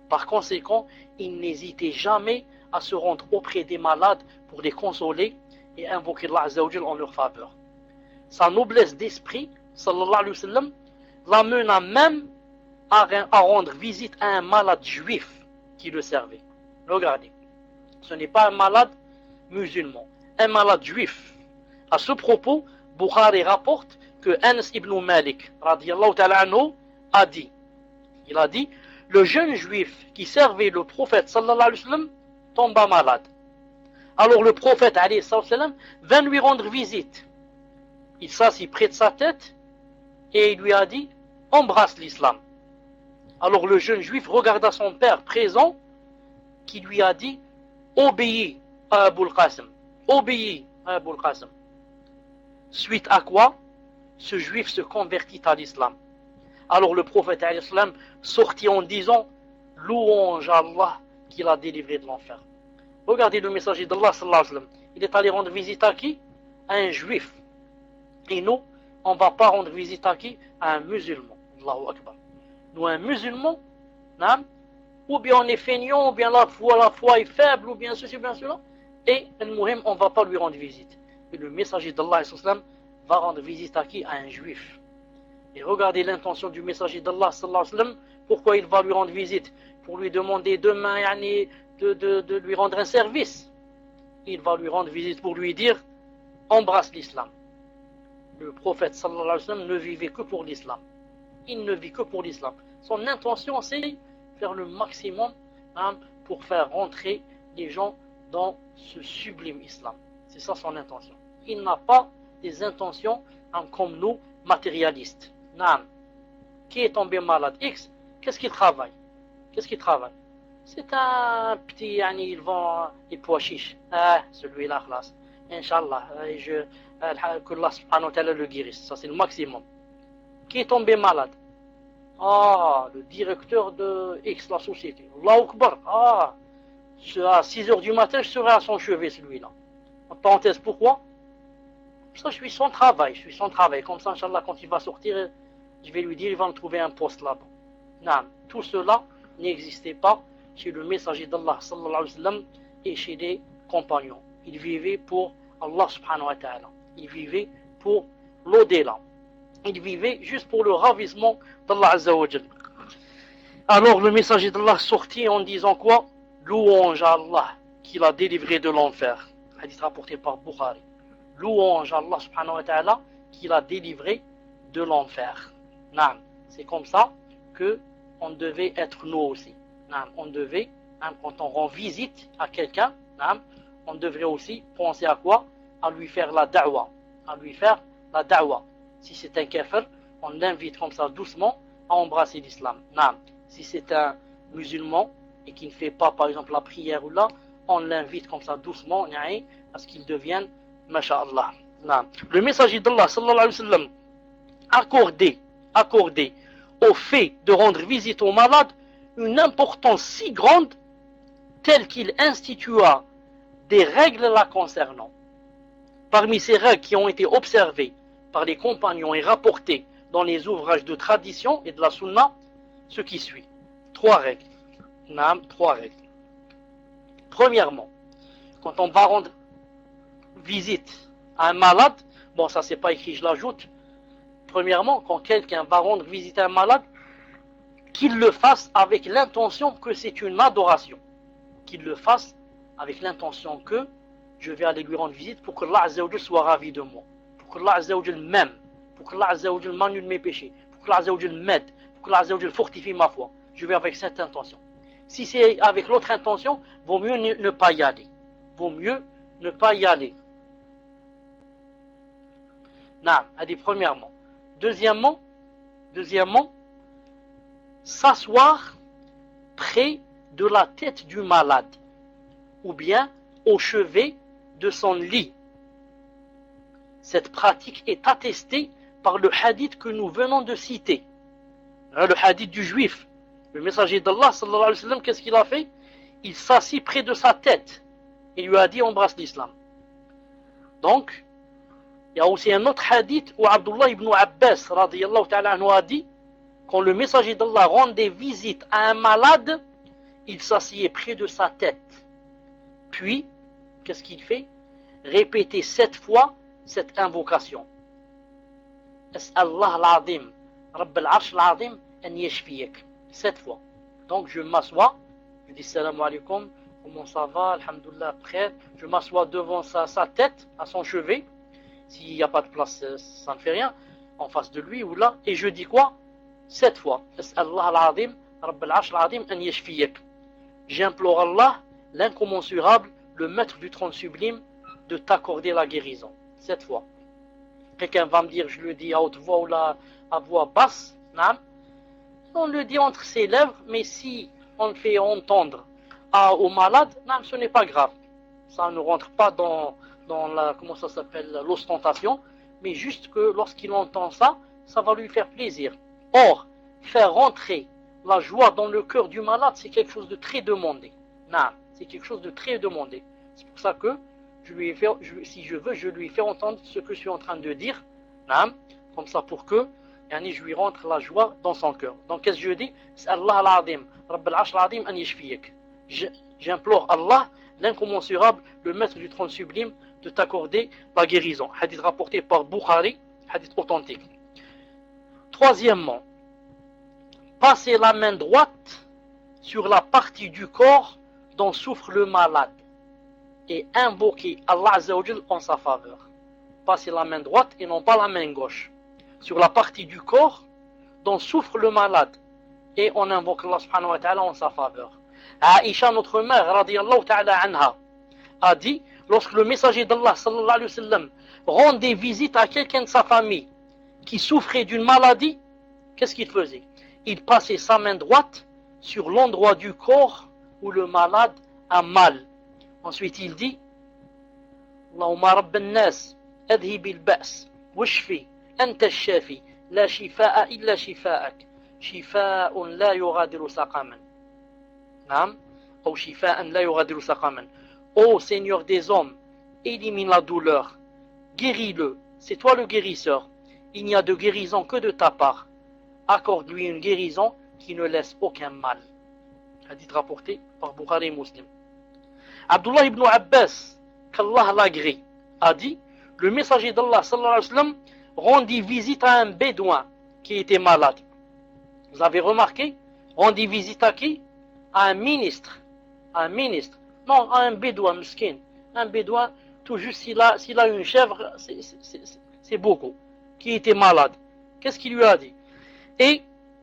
Par conséquent, il n'hésitait jamais à se rendre auprès des malades pour les consoler et invoquer Allah Azza wa Jal en leur faveur. Sa noblesse d'esprit, sallallahu alayhi wa sallam, l'amena même à rendre visite à un malade juif qui le servait. Regardez, ce n'est pas un malade musulman, un malade juif. À ce propos, Bukhari rapporte que Anas ibn Malik radiyallahu ta'ala anhu a dit, il a dit, le jeune juif qui servait le prophète sallallahu alayhi wa sallam tomba malade. Alors le prophète alayhi sallam vint lui rendre visite. Il s'assit près de sa tête et il lui a dit, embrasse l'islam. Alors le jeune juif regarda son père présent qui lui a dit, obéis à Abu al-Qasim. Obéis à Abu al-Qasim. Suite à quoi, ce juif se convertit à l'islam. Alors le prophète sortit en disant, louange à Allah qui l'a délivré de l'enfer. Regardez le messager d'Allah sallallahu alayhi wa sallam. Il est allé rendre visite à qui? À un juif. Et nous, on ne va pas rendre visite à qui? À un musulman. Allahu Akbar. Nous, un musulman, ou bien on est feignant, ou bien la foi est faible, ou bien ceci, ou bien cela. Et on ne va pas lui rendre visite. Et le messager d'Allah va rendre visite à qui? À un juif. Et regardez l'intention du messager d'Allah sallallahu alayhi wa sallam. Pourquoi il va lui rendre visite? Pour lui demander demain de lui rendre un service. Il va lui rendre visite pour lui dire, embrasse l'islam. Le prophète sallallahu alayhi wa sallam ne vivait que pour l'islam. Il ne vit que pour l'islam. Son intention, c'est faire le maximum pour faire rentrer les gens dans ce sublime islam. C'est ça son intention. Il n'a pas des intentions comme nous, matérialistes. Qui est tombé malade? X, qu'est-ce qu'il travaille? C'est un petit, il vend des pois chiches. Celui-là, classe. Inch'Allah, que Allah subhanahu wa ta'ala le guérisse. Ça, c'est le maximum. Qui est tombé malade? Le directeur de X, la société. Allahu Akbar. À 6h du matin, je serai à son chevet, celui-là. En parenthèse, pourquoi? Parce que je suis son travail. Comme ça, Inch'Allah, quand il va sortir, je vais lui dire, il va me trouver un poste là-bas. Non, tout cela n'existait pas chez le messager d'Allah sallallahu alayhi wa sallam et chez les compagnons. Ils vivaient pour Allah subhanahu wa ta'ala. Ils vivaient pour l'au-delà. Ils vivaient juste pour le ravissement d'Allah azza wa jal. Alors le messager d'Allah sortit en disant quoi? Louange à Allah qui l'a délivré de l'enfer. Hadith rapporté par Bukhari. Louange à Allah subhanahu wa ta'ala qui l'a délivré de l'enfer. Non, c'est comme ça que on devait être nous aussi. Non, on devait, quand on rend visite à quelqu'un, on devrait aussi penser à quoi? À lui faire la da'wa. À lui faire la da'wa. Si c'est un kafir, on l'invite comme ça doucement à embrasser l'islam. Non. Si c'est un musulman et qui ne fait pas par exemple la prière ou là, on l'invite comme ça doucement à ce qu'il devienne masha'Allah. Non. Le messager d'Allah sallallahu alayhi wa sallam accordé au fait de rendre visite aux malades une importance si grande telle qu'il institua des règles la concernant. Parmi ces règles qui ont été observées par les compagnons et rapportées dans les ouvrages de tradition et de la sunna, ce qui suit. Trois règles. Trois règles. Premièrement, quand on va rendre visite à un malade, bon ça c'est pas écrit, je l'ajoute. Premièrement, quand quelqu'un va rendre visite à un malade, qu'il le fasse avec l'intention que c'est une adoration. Qu'il le fasse avec l'intention que je vais aller lui rendre visite pour que Allah Azza wa Jal soit ravi de moi, pour que Allah Azza wa Jal m'aime, pour que Allah Azza wa Jal m'annule mes péchés, pour que Allah Azza wa Jal m'aide, pour que Allah Azza wa Jal fortifie ma foi. Je vais avec cette intention. Si c'est avec l'autre intention, vaut mieux ne pas y aller. Vaut mieux ne pas y aller. Non, allez, premièrement. Deuxièmement, s'asseoir près de la tête du malade ou bien au chevet de son lit. Cette pratique est attestée par le hadith que nous venons de citer. Le hadith du juif. Le messager d'Allah, sallallahu alayhi wa sallam, qu'est-ce qu'il a fait? Il s'assit près de sa tête et lui a dit embrasse l'islam. Donc, il y a aussi un autre hadith où Abdullah ibn Abbas radiyallahu ta'ala anhu a dit quand le messager d'Allah rendait visite à un malade, il s'asseyait près de sa tête. Puis, qu'est-ce qu'il fait? Répéter 7 fois cette invocation. As'Allah al-Azim, Rabb al-Arsh al-Azim, an yashfiyak. 7 fois. Donc je m'assois, je dis salam alaikum, comment ça va, alhamdoulilah, après, je m'assois devant sa tête, à son chevet. S'il n'y a pas de place, ça ne fait rien, en face de lui ou là, et je dis quoi? 7 fois. As'Allah al-Azim, Rabb al-Arsh al-Azim, an yashfiyak. J'implore Allah, l'incommensurable, le maître du trône sublime, de t'accorder la guérison. 7 fois. Quelqu'un va me dire, je le dis à haute voix ou là, à voix basse, on le dit entre ses lèvres, mais si on le fait entendre au malade, ce n'est pas grave. Ça ne rentre pas dans la, comment ça s'appelle, l'ostentation, mais juste que lorsqu'il entend ça, ça va lui faire plaisir. Or, faire rentrer la joie dans le cœur du malade, c'est quelque chose de très demandé. C'est quelque chose de très demandé. C'est pour ça que si je veux, je lui fais entendre ce que je suis en train de dire, comme ça pour que je lui rentre la joie dans son cœur. Donc qu'est-ce que je dis? Allah al-Azim, Rabb al-Arsh al-Azim, an yashfiyak. J'implore Allah, l'incommensurable, le maître du trône sublime, de t'accorder la guérison. Hadith rapporté par Bukhari, hadith authentique. Troisièmement, passer la main droite sur la partie du corps dont souffre le malade et invoquer Allah Azza wa Jal en sa faveur. Passer la main droite et non pas la main gauche sur la partie du corps dont souffre le malade et on invoque Allah subhanahu wa ta'ala en sa faveur. Aïcha, notre mère, radiyallahu ta'ala anha, a dit, lorsque le messager d'Allah sallallahu alayhi wa sallam rendait visite à quelqu'un de sa famille qui souffrait d'une maladie, qu'est-ce qu'il faisait? Il passait sa main droite sur l'endroit du corps où le malade a mal. Ensuite il dit, Allahumma rabban nas, adhib al-ba's, washfi, anta al-shafi, la shifaa illa shifaak, shifaa'un la yughadiru saqaman. Ou shifaa'an la yughadiru saqaman. Ô Seigneur des hommes, élimine la douleur, guéris-le, c'est toi le guérisseur. Il n'y a de guérison que de ta part. accorde-lui une guérison qui ne laisse aucun mal. Hadith rapporté par Bukhari et Muslim. Abdullah ibn Abbas, qu'Allah l'agrée, a dit, le messager d'Allah sallallahu alayhi wa sallam rendit visite à un bédouin qui était malade. Vous avez remarqué, rendit visite à qui? À un ministre. À un ministre. Non, à un bédouin, miskin. Un bédouin, tout juste s'il a une chèvre, c'est beaucoup. Qui était malade. Qu'est-ce qu'il lui a dit? Et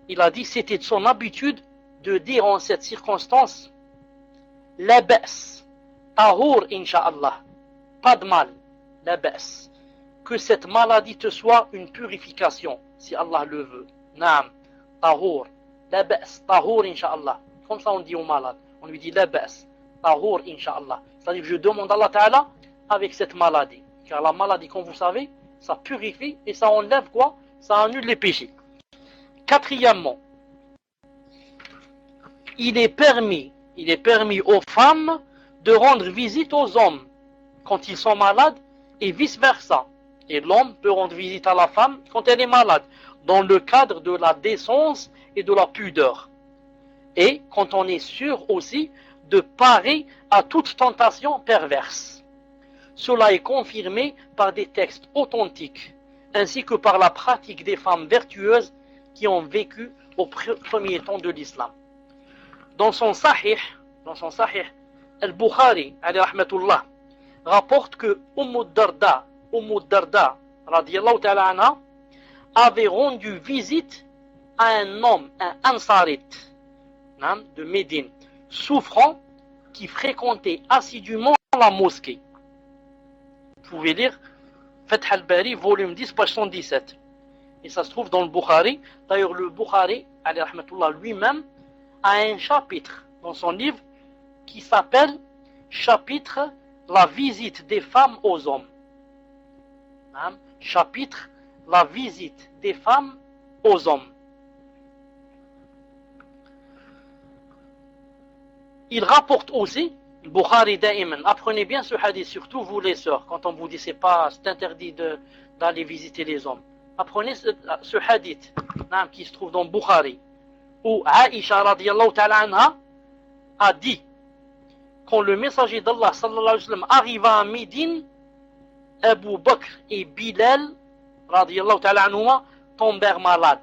il a dit, c'était de son habitude de dire en cette circonstance, la ba's, tahour insha'Allah, pas de mal, la ba's, que cette maladie te soit une purification, si Allah le veut. Naam, tahour, la ba's, tahour insha'Allah. Comme ça on dit au malade, on lui dit la ba's, tahour insha'Allah. C'est-à-dire que je demande à Allah Ta'ala avec cette maladie. Car la maladie, comme vous savez, ça purifie et ça enlève quoi? Ça annule les péchés. Quatrièmement, il est permis aux femmes de rendre visite aux hommes quand ils sont malades et vice-versa. Et l'homme peut rendre visite à la femme quand elle est malade, dans le cadre de la décence et de la pudeur. Et quand on est sûr aussi de parer à toute tentation perverse. Cela est confirmé par des textes authentiques, ainsi que par la pratique des femmes vertueuses qui ont vécu au premier temps de l'islam. Dans son Sahih, Al-Bukhari, alayhi rahmatullah, rapporte que Darda, radiyallahu ta'ala anha, avait rendu visite à un homme, un Ansarit, de Médine, souffrant, qui fréquentait assidûment la mosquée. Vous pouvez lire Fath al-Bari, volume 10, page 117. Et ça se trouve dans le Bukhari. D'ailleurs, le Bukhari, alayhi rahmatullah, lui-même, a un chapitre dans son livre qui s'appelle Chapitre La visite des femmes aux hommes. Chapitre La visite des femmes aux hommes. Il rapporte aussi, le Bukhari da'iman, apprenez bien ce hadith, surtout vous les sœurs, quand on vous dit c'est interdit d'aller visiter les hommes. Apprenez ce hadith qui se trouve dans le Bukhari, où Aïcha radiyallahu ta'ala anha a dit, quand le messager d'Allah sallallahu alayhi wa sallam arriva à Médine, Abu Bakr et Bilal radiyallahu ta'ala anhuma tombèrent malades.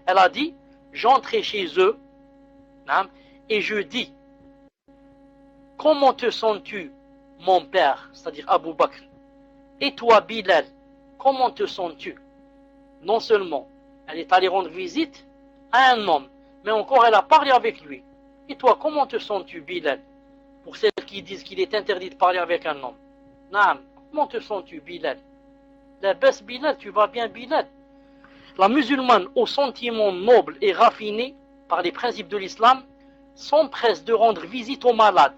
Elle a dit, j'entrai chez eux et je dis, comment te sens-tu, mon père, c'est-à-dire Abu Bakr, et toi Bilal, comment te sens-tu? Non seulement elle est allée rendre visite à un homme, mais encore elle a parlé avec lui. Et toi, comment te sens-tu, Bilal? Pour celles qui disent qu'il est interdit de parler avec un homme. Naam, comment te sens-tu, Bilal? La baisse, Bilal, tu vas bien, Bilal? La musulmane, aux sentiments nobles et raffinés par les principes de l'islam, s'empresse de rendre visite aux malades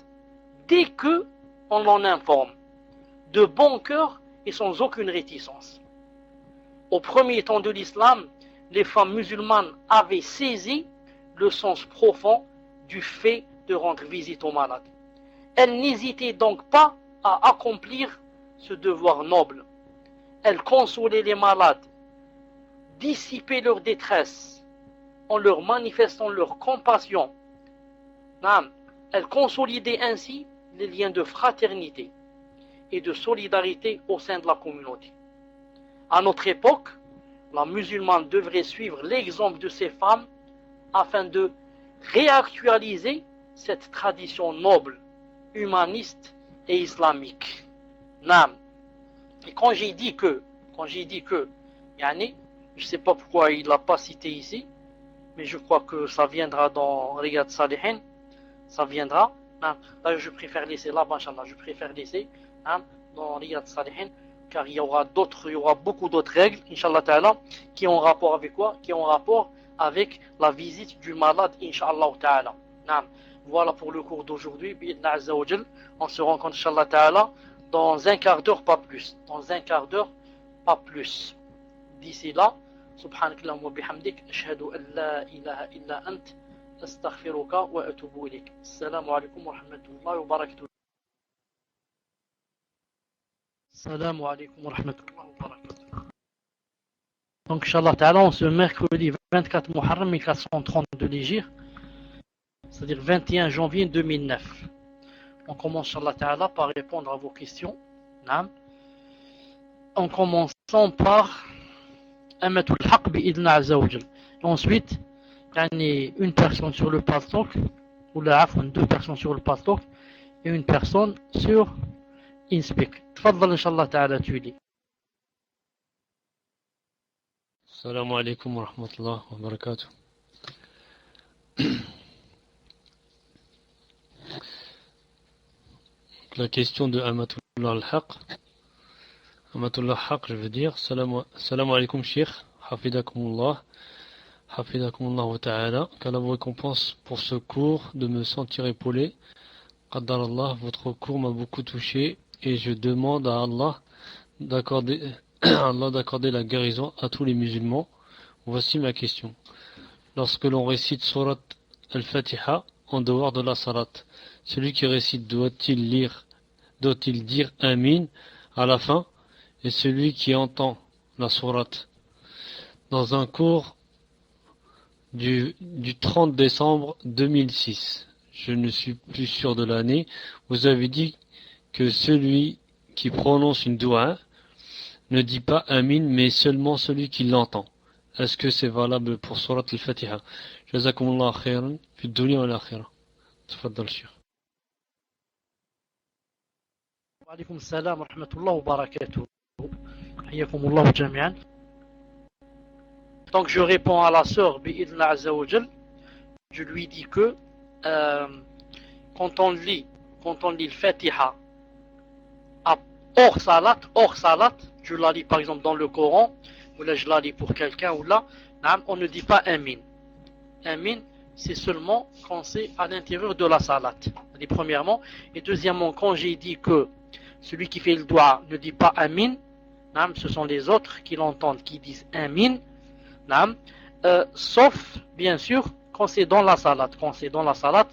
dès que on l'en informe, de bon cœur et sans aucune réticence. Au premier temps de l'islam, les femmes musulmanes avaient saisi le sens profond du fait de rendre visite aux malades. Elles n'hésitaient donc pas à accomplir ce devoir noble. Elles consolaient les malades, dissipaient leur détresse en leur manifestant leur compassion. Elles consolidaient ainsi les liens de fraternité et de solidarité au sein de la communauté. À notre époque, la musulmane devrait suivre l'exemple de ces femmes afin de réactualiser cette tradition noble, humaniste et islamique. Et quand j'ai dit que, yani, je ne sais pas pourquoi il ne l'a pas cité ici, mais je crois que ça viendra dans Riyad Salihin, ça viendra. Là, je préfère laisser là-bas, Inch'Allah, je préfère laisser dans Riyad Salihin, car il y aura beaucoup d'autres règles, Inch'Allah Ta'ala, qui ont rapport avec quoi? Qui ont rapport avec la visite du malade, Inch'Allah Ta'ala. Voilà pour le cours d'aujourd'hui, bi'idna azza wa jal. On se rencontre, Inch'Allah Ta'ala, dans un quart d'heure, pas plus. D'ici là, subhanakallahumma wa bihamdik, ashhadu an la ilaha illa ant, astaghfiruka wa atubu ilayk. Assalamu alaikum wa rahmatullahi wa barakatuh. Assalamu alaikum wa rahmatullahi wa barakatuh. Donc, Inch'Allah Ta'ala, on se mercredi 24 Muharram 1430 de l'Hégire, c'est-à-dire 21 janvier 2009. On commence, Inch'Allah Ta'ala, par répondre à vos questions. En commençant par Amatul Haq bi'idna Azza wa Jal. Et ensuite, une personne sur le pastok, ou là, deux personnes sur le pastok, et une personne sur InSpeak. Tfaddal, Inch'Allah Ta'ala, tu lis. Salam alaikum wa rahmatullah wa barakatuh. La question de Amatullah al-Haq. Amatullah al-Haq, je veux dire. Salam alaikum, Sheikh. Hafidakumullah. Hafidakumullah wa ta'ala. Qu'Allah vous récompense pour ce cours, de me sentir épaulé. Qaddarallah, votre cours m'a beaucoup touché et je demande à Allah d'accorder la guérison à tous les musulmans. Voici ma question. Lorsque l'on récite Surat Al-Fatiha en dehors de la salat, celui qui récite doit-il dire Amin à la fin, et celui qui entend la sourate dans un cours du 30 décembre 2006, je ne suis plus sûr de l'année, vous avez dit que celui qui prononce une doua ne dit pas Amin, mais seulement celui qui l'entend. Est-ce que c'est valable pour Surat Al-Fatiha? Jazakumullah khairan, fi dunya wal akhirah. Tafaddal, Cheikh. Wa alaykum salam wa rahmatullah wa barakatuh. Hayyakumullah jami'an. Donc je réponds à la sœur bi'idna Azza wa Jal. Je lui dis que quand on lit le Fatiha hors salat, je la lis par exemple dans le Coran, ou là je la lis pour quelqu'un, ou là, on ne dit pas Amin. Amin, c'est seulement quand c'est à l'intérieur de la salat. Premièrement. Et deuxièmement, quand j'ai dit que celui qui fait le doigt ne dit pas Amin, ce sont les autres qui l'entendent, qui disent Amin, sauf, bien sûr, quand c'est dans la salat. Quand c'est dans la salat,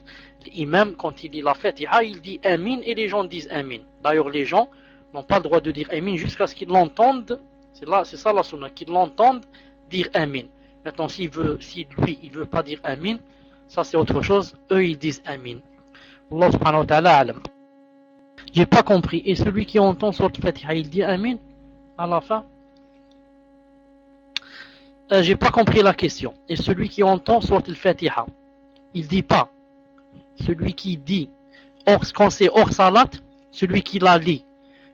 l'imam, quand il dit la Fatiha, il dit Amin et les gens disent Amin. D'ailleurs, les gens n'ont pas le droit de dire Amin jusqu'à ce qu'ils l'entendent. C'est ça la sunna, qu'ils l'entendent dire Amin. Maintenant, si lui, il ne veut pas dire Amin, ça c'est autre chose. Eux, ils disent Amin. Allah subhanahu wa ta'ala alam. J'ai pas compris. Et celui qui entend sur le Fatiha, il dit Amin à la fin? J'ai pas compris la question. Et celui qui entend sur le Fatiha, il dit pas. Celui qui dit, quand c'est hors salat, celui qui la lit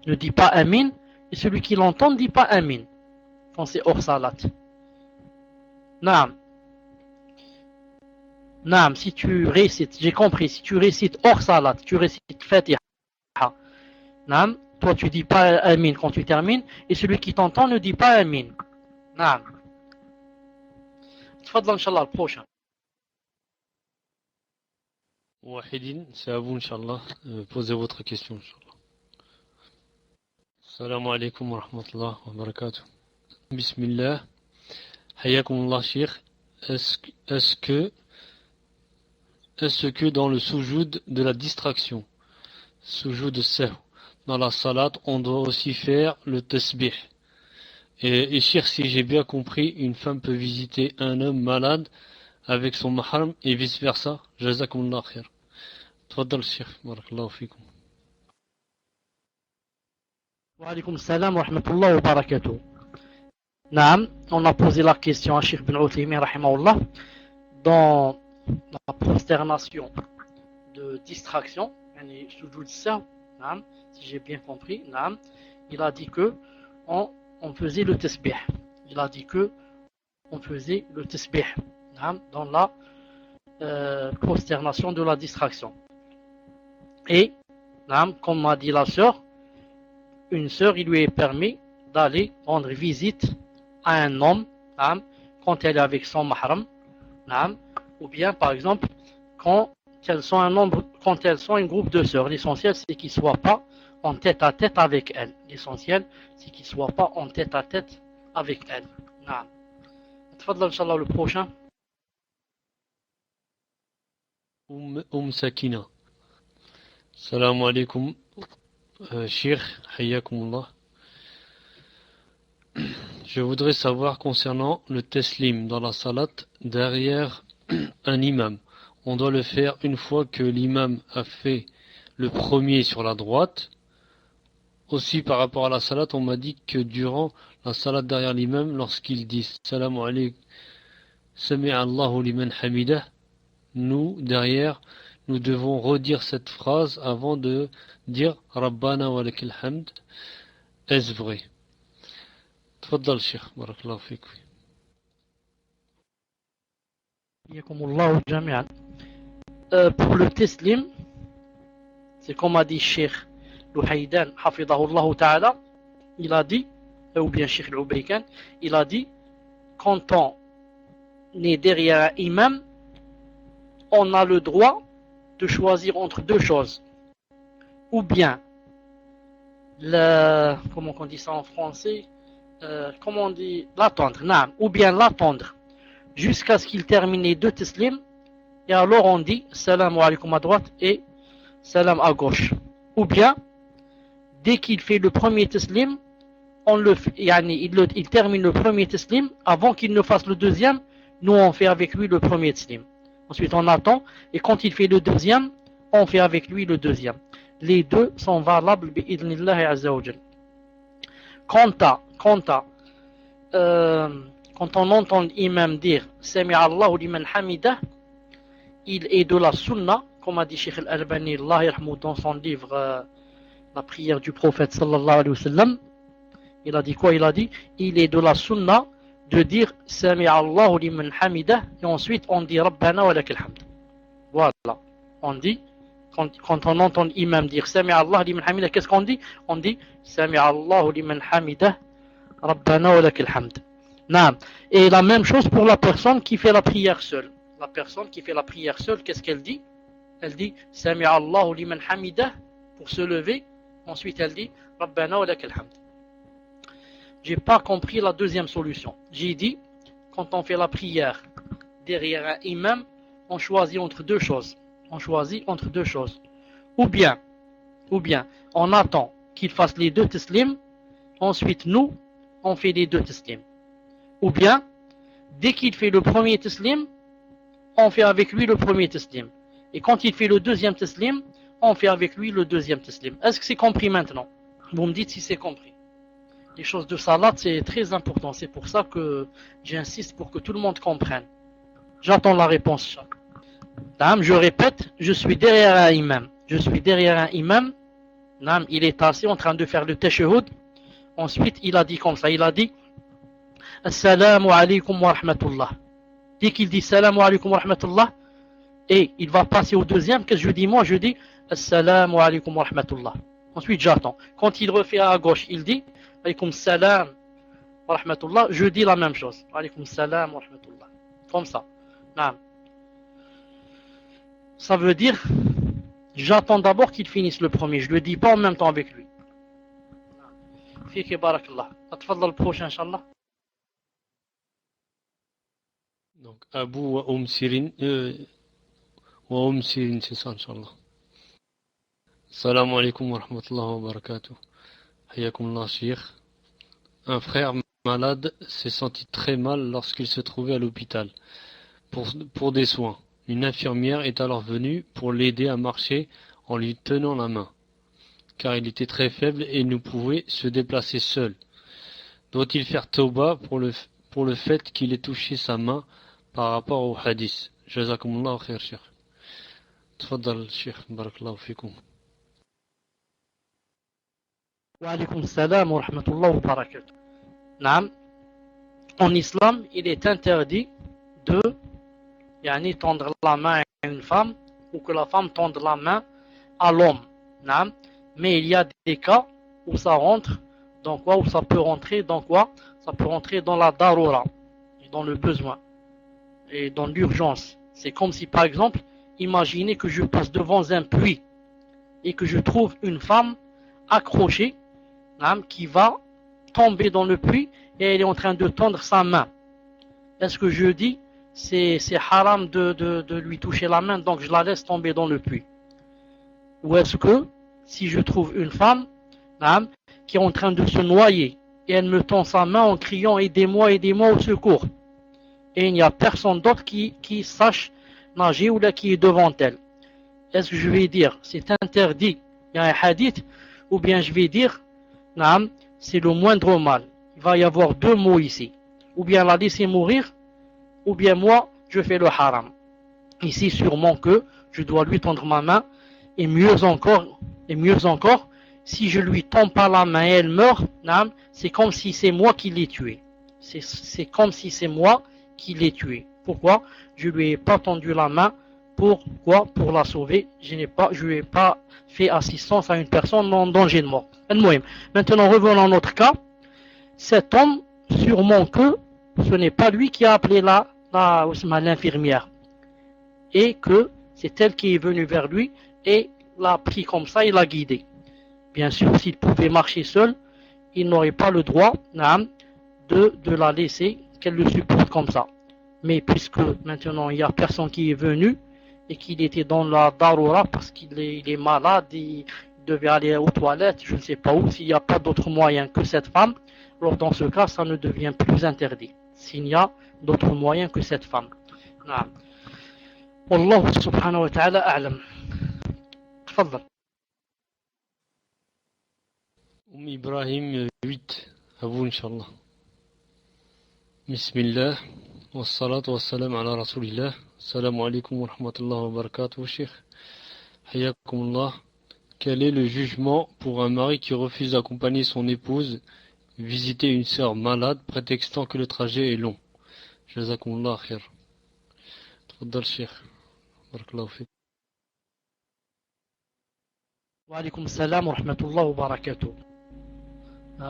ne dit pas Amin. Et celui qui l'entend ne dit pas Amin. Quand c'est hors salat. Naam, si tu récites, j'ai compris, si tu récites hors salat, tu récites Fatiha. Naam, toi tu dis pas Amin quand tu termines, et celui qui t'entend ne dit pas Amin. Naam. Tfadl, Inch'Allah, le prochain. Wahidin, c'est à vous, Inch'Allah. Posez votre question, Inch'Allah. Salam alaikum wa rahmatullah wa barakatuh. Bismillah. Hayyakumullah, Cheikh. Est-ce que dans le soujoud de la distraction, soujoud de sahw, dans la salat, on doit aussi faire le tasbih? Et Cheikh, si j'ai bien compris, une femme peut visiter un homme malade avec son mahram et vice versa. Jazakumullah khair. Tfaddal, Cheikh. Barakallahu fikum. Wa alaykum salam wa rahmatullah wa barakatuh. Naam, on a posé la question à Cheikh bin Uthaymin rahimahullah dans la prosternation de distraction, soujoud sahw, si j'ai bien compris, il a dit que on faisait le tasbih. Il a dit que on faisait le tasbih dans la prosternation de la distraction. Et, comme m'a dit la sœur, une sœur, il lui est permis d'aller rendre visite à un homme quand elle est avec son mahram, ou bien par exemple quand elles sont un groupe de sœurs. L'essentiel c'est qu'ils ne soient pas en tête à tête avec elles. L'essentiel c'est qu'ils ne soient pas en tête à tête avec elles. Tfadl, Inch'Allah, le prochain. Sakina. Salam alaikum, Cheikh. Hayyakumullah. Je voudrais savoir concernant le teslim dans la salat derrière un imam. On doit le faire une fois que l'imam a fait le premier sur la droite. Aussi par rapport à la salat, on m'a dit que durant la salat derrière l'imam, lorsqu'il dit Salam alaykum, Sami'a Allahu liman hamidah, nous, derrière, nous devons redire cette phrase avant de dire Rabbana wa lakal hamd. Est-ce vrai? تفضل شيخ بارك الله فيك. Yakumullahu jami'an. Pour le teslim, c'est comme a dit Cheikh Louhaydan, hafidahullah ta'ala, il a dit, ou bien Cheikh Loubaykan, il a dit, quand on est derrière un imam, on a le droit de choisir entre deux choses. Ou bien, comment on dit ça en français, comment on dit, l'attendre, naam, ou bien l'attendre jusqu'à ce qu'il termine les deux teslim, et alors on dit salam alaykum à droite et salam à gauche. Ou bien, dès qu'il fait le premier teslim, il termine le premier teslim, avant qu'il ne fasse le deuxième, nous on fait avec lui le premier teslim. Ensuite on attend, et quand il fait le deuxième, on fait avec lui le deuxième. Les deux sont valables bi'idhnillahi azza wa jal. Quand on entend l'imam dire Sami'a Allahu liman hamidah, il est de la sunna, comme a dit Cheikh Al-Albani dans son livre La prière du prophète sallallahu alayhi wa sallam. Il a dit quoi? Il a dit il est de la sunna de dire Sami'a Allahu liman hamidah, et ensuite on dit Rabbana wa lakal hamd. Voilà, on dit quand on entend l'imam dire Sami'a Allahu liman hamidah, qu'est-ce qu'on dit? On dit Sami'a Allahu liman hamidah, Rabbana wa lakal hamd. Non. Et la même chose pour la personne qui fait la prière seule. La personne qui fait la prière seule, qu'est-ce qu'elle dit? Elle dit Sami'a Allahu liman hamidah pour se lever. Ensuite elle dit Rabbana wa lakal hamd. J'ai pas compris la deuxième solution. J'ai dit quand on fait la prière derrière un imam, on choisit entre deux choses. On choisit entre deux choses. Ou bien on attend qu'il fasse les deux teslim. Ensuite nous on fait les deux teslim. Ou bien, dès qu'il fait le premier teslim, on fait avec lui le premier teslim. Et quand il fait le deuxième teslim, on fait avec lui le deuxième teslim. Est-ce que c'est compris maintenant? Vous me dites si c'est compris. Les choses de salat, c'est très important. C'est pour ça que j'insiste pour que tout le monde comprenne. J'attends la réponse. Je répète, je suis derrière un imam. Il est assis en train de faire le tashahhud. Ensuite, il a dit comme ça, il a dit Assalamu alaykum wa rahmatullah. Dès qu'il dit Assalamu alaykum wa rahmatullah, et il va passer au deuxième, qu'est-ce que je dis? Moi, je dis Assalamu alaykum wa rahmatullah. Ensuite, j'attends. Quand il refait à gauche, il dit Alaykum salam wa rahmatullah. Je dis la même chose. Alaykum salam wa rahmatullah. Comme ça. Ça veut dire, j'attends d'abord qu'il finisse le premier. Je ne le dis pas en même temps avec lui. Fiki barakallah. Atfadla le prochain, inshallah. Donc, Abu wa Sirin, c'est ça, Inch'Allah. Salam alaikum wa rahmatullahi wa barakatuh. Hayakumullah, Sheikh. Un frère malade s'est senti très mal lorsqu'il se trouvait à l'hôpital pour des soins. Une infirmière est alors venue pour l'aider à marcher en lui tenant la main, car il était très faible et ne pouvait se déplacer seul. Doit-il faire tauba pour le fait qu'il ait touché sa main par rapport au hadith? Jazakumullah khair, Cheikh. Tfaddal, Cheikh. Barakallahu fikum. Wa alaykum salam wa rahmatullahi wa barakatuh. Naam. En islam, il est interdit de tendre la main à une femme ou que la femme tende la main à l'homme. Naam. Mais il y a des cas où ça rentre dans quoi? Où ça peut rentrer dans quoi? Ça peut rentrer dans la darura, dans le besoin et dans l'urgence. C'est comme si par exemple, imaginez que je passe devant un puits et que je trouve une femme accrochée qui va tomber dans le puits et elle est en train de tendre sa main. Est-ce que je dis c'est haram de lui toucher la main, donc je la laisse tomber dans le puits? Ou est-ce que si je trouve une femme qui est en train de se noyer et elle me tend sa main en criant aidez-moi, aidez-moi au secours. Et il n'y a personne d'autre qui sache nager ou là qui est devant elle. Est-ce que je vais dire c'est interdit, il y a un hadith, ou bien je vais dire naam, c'est le moindre mal. Il va y avoir deux mots ici. Ou bien la laisser mourir, ou bien moi, je fais le haram. Ici, sûrement que je dois lui tendre ma main, et mieux encore, si je lui tends pas la main et elle meurt, c'est comme si c'est moi qui l'ai tué. C'est comme si c'est moi qui l'ai tué. Pourquoi? Je lui ai pas tendu la main. Pourquoi? Pour la sauver. Je lui ai pas fait assistance à une personne en danger de mort. Maintenant, revenons à notre cas. Cet homme, sûrement que ce n'est pas lui qui a appelé l'infirmière. Et que c'est elle qui est venue vers lui et l'a pris comme ça et l'a guidé. Bien sûr, s'il pouvait marcher seul, il n'aurait pas le droit de la laisser, qu'elle le supporte comme ça. Mais puisque maintenant il n'y a personne qui est venu et qu'il était dans la darura parce qu'il est malade, il devait aller aux toilettes, je ne sais pas où, s'il n'y a pas d'autre moyen que cette femme, alors dans ce cas, ça ne devient plus interdit. S'il y a d'autres moyens que cette femme. والله سبحانه وتعالى أعلم. تفضل. Ibrahim 8, à vous Inch'Allah. Bismillah, wassalatu wassalam ala rasulillah. Assalamu alaikum wa rahmatullahi wa barakatuh, Cheikh. Hayakumullah. Quel est le jugement pour un mari qui refuse d'accompagner son épouse visiter une sœur malade, prétextant que le trajet est long? Jazakumullah khair. Tfaddal, Cheikh. Barakallahu fik. Wa alaykum salam wa rahmatullahi wa barakatuh.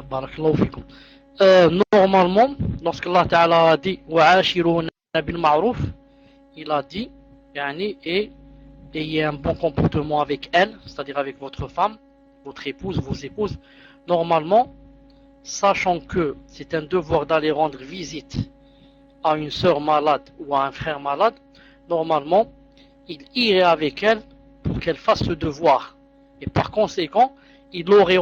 Barakallahu fikum. Normalement, lorsque Allah Ta'ala a dit وَعَاشِرُهُنَّ بِالْمَعْرُوفِ, il a dit et ayez un bon comportement avec elle, c'est-à-dire avec votre femme, votre épouse, vos épouses. Normalement, sachant que c'est un devoir d'aller rendre visite à une sœur malade ou à un frère malade, normalement, il irait avec elle pour qu'elle fasse ce devoir. Et par conséquent, il aurait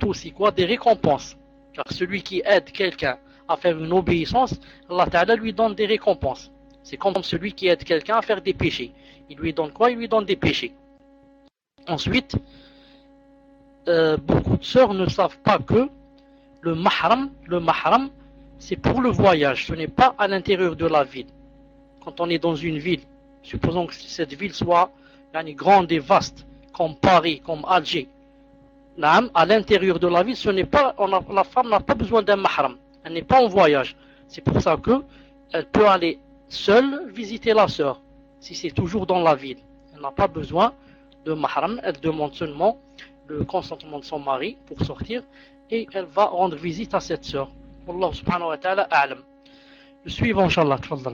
aussi des récompenses. Car celui qui aide quelqu'un à faire une obéissance, Allah Ta'ala lui donne des récompenses. C'est comme celui qui aide quelqu'un à faire des péchés. Il lui donne quoi? Il lui donne des péchés. Ensuite, beaucoup de sœurs ne savent pas que le mahram, c'est pour le voyage. Ce n'est pas à l'intérieur de la ville. Quand on est dans une ville, supposons que cette ville soit grande et vaste, comme Paris, comme Alger. À l'intérieur de la ville, la femme n'a pas besoin d'un mahram. Elle n'est pas en voyage. C'est pour ça qu'elle peut aller seule visiter la sœur, si c'est toujours dans la ville. Elle n'a pas besoin de mahram. Elle demande seulement le consentement de son mari pour sortir et elle va rendre visite à cette sœur. Wallahu subhanahu wa ta'ala a'lam. Le suivant, Inch'Allah. Tfadal.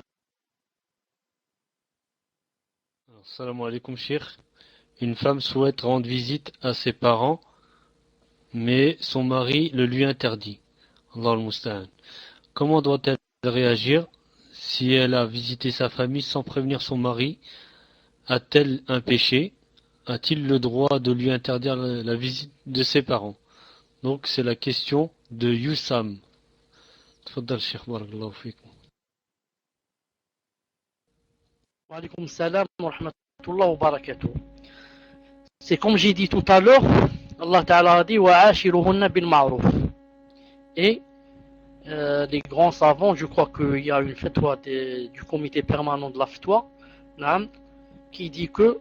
Assalamu alaikum, Cheikh. Une femme souhaite rendre visite à ses parents, mais son mari le lui interdit. Allah al-Musta'an. Comment doit-elle réagir si elle a visité sa famille sans prévenir son mari? A-t-elle un péché? A-t-il le droit de lui interdire la visite de ses parents? Donc c'est la question de Youssam. Tfaddal, Cheikh, barakallahu fikum. Wa alaykum salam wa rahmatullahi wa barakatuh. C'est comme j'ai dit tout à l'heure, Allah Ta'ala a dit وَعَاشِرُهُنَّ بِالْمَعْرُوفِ. Et les grands savants, je crois qu'il y a une fatwa du comité permanent de la fatwa, qui dit que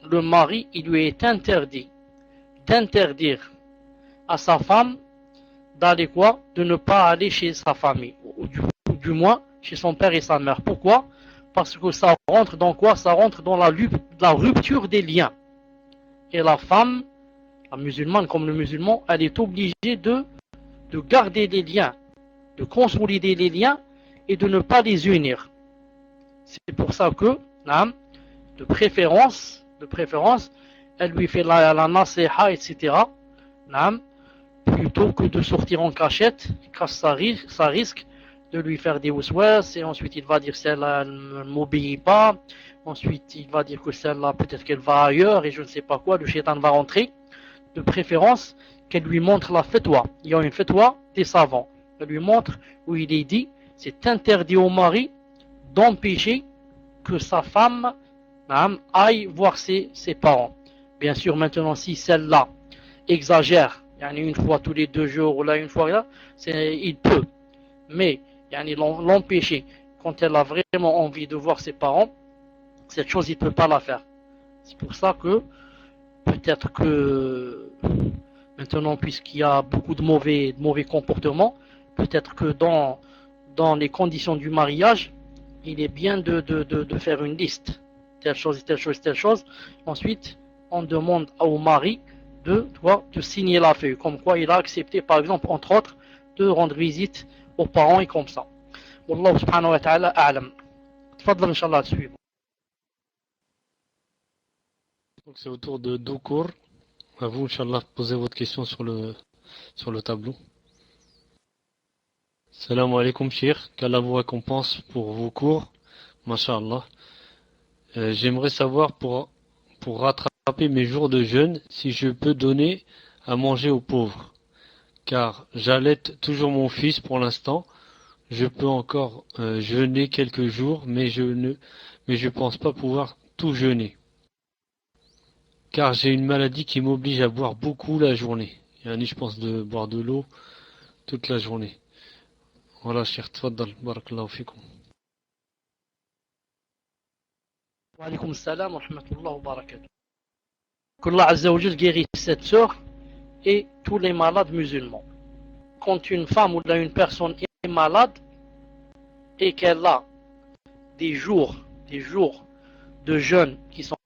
le mari, il lui est interdit d'interdire à sa femme d'aller de ne pas aller chez sa famille, ou du moins chez son père et sa mère. Pourquoi? Parce que ça rentre dans quoi? Ça rentre dans la rupture des liens. Et la femme, la musulmane comme le musulman, elle est obligée de garder les liens, de consolider les liens et de ne pas les unir. C'est pour ça que, de préférence, elle lui fait la nasiha, etc. Plutôt que de sortir en cachette, car ça risque de lui faire des waswas, et ensuite il va dire celle-là ne m'obéit pas, ensuite il va dire que celle-là peut-être qu'elle va ailleurs, et je ne sais pas quoi, le shaitan va rentrer. De préférence qu'elle lui montre la fatwa. Il y a une fatwa des savants. Elle lui montre où il est dit, c'est interdit au mari d'empêcher que sa femme aille voir ses parents. Bien sûr, maintenant, si celle-là exagère, une fois tous les 2 jours ou là une fois là, il peut. Mais l'empêcher quand elle a vraiment envie de voir ses parents, cette chose, il ne peut pas la faire. C'est pour ça que peut-être que maintenant, puisqu'il y a beaucoup de mauvais comportements, peut-être que dans les conditions du mariage, il est bien de faire une liste. Telle chose, telle chose, telle chose. Ensuite, on demande au mari de signer la feuille, comme quoi il a accepté, par exemple, entre autres, de rendre visite aux parents et comme ça. Wallahu subhanahu wa ta'ala a'lam. Tfadl inshallah suivant. Donc c'est au tour de Doukour. À vous, Inch'Allah, posez votre question sur le tableau. Salam alaikum, Cheikh. Qu'Allah vous récompense pour vos cours. Masha'Allah. J'aimerais savoir pour rattraper mes jours de jeûne, si je peux donner à manger aux pauvres. Car j'allaite toujours mon fils pour l'instant. Je peux encore jeûner quelques jours, mais je pense pas pouvoir tout jeûner. Car j'ai une maladie qui m'oblige à boire beaucoup la journée. Je pense de boire de l'eau toute la journée. Voilà, Cheikh, tfaddal, barakallahu fikum. Wa alaykoum salam wa rahmatullahi wa barakatuh. Qu'Allah Azza wa Jal guérisse cette sœur et tous les malades musulmans. Quand une femme ou une personne est malade et qu'elle a des jours de jeûne qui sont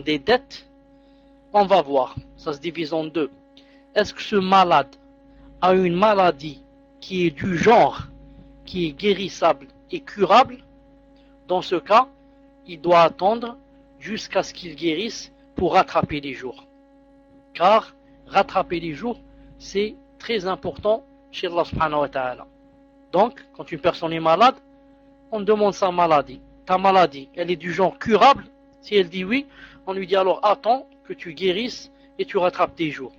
des dettes, on va voir, ça se divise en deux. Est-ce que ce malade a une maladie qui est du genre, qui est guérissable et curable? Dans ce cas, il doit attendre jusqu'à ce qu'il guérisse pour rattraper les jours. Car rattraper les jours, c'est très important chez Allah subhanahu wa ta'ala. Donc, quand une personne est malade, on demande sa maladie. Ta maladie, elle est du genre curable? Si elle dit oui, on lui dit alors attends que tu guérisses et tu rattrapes tes jours.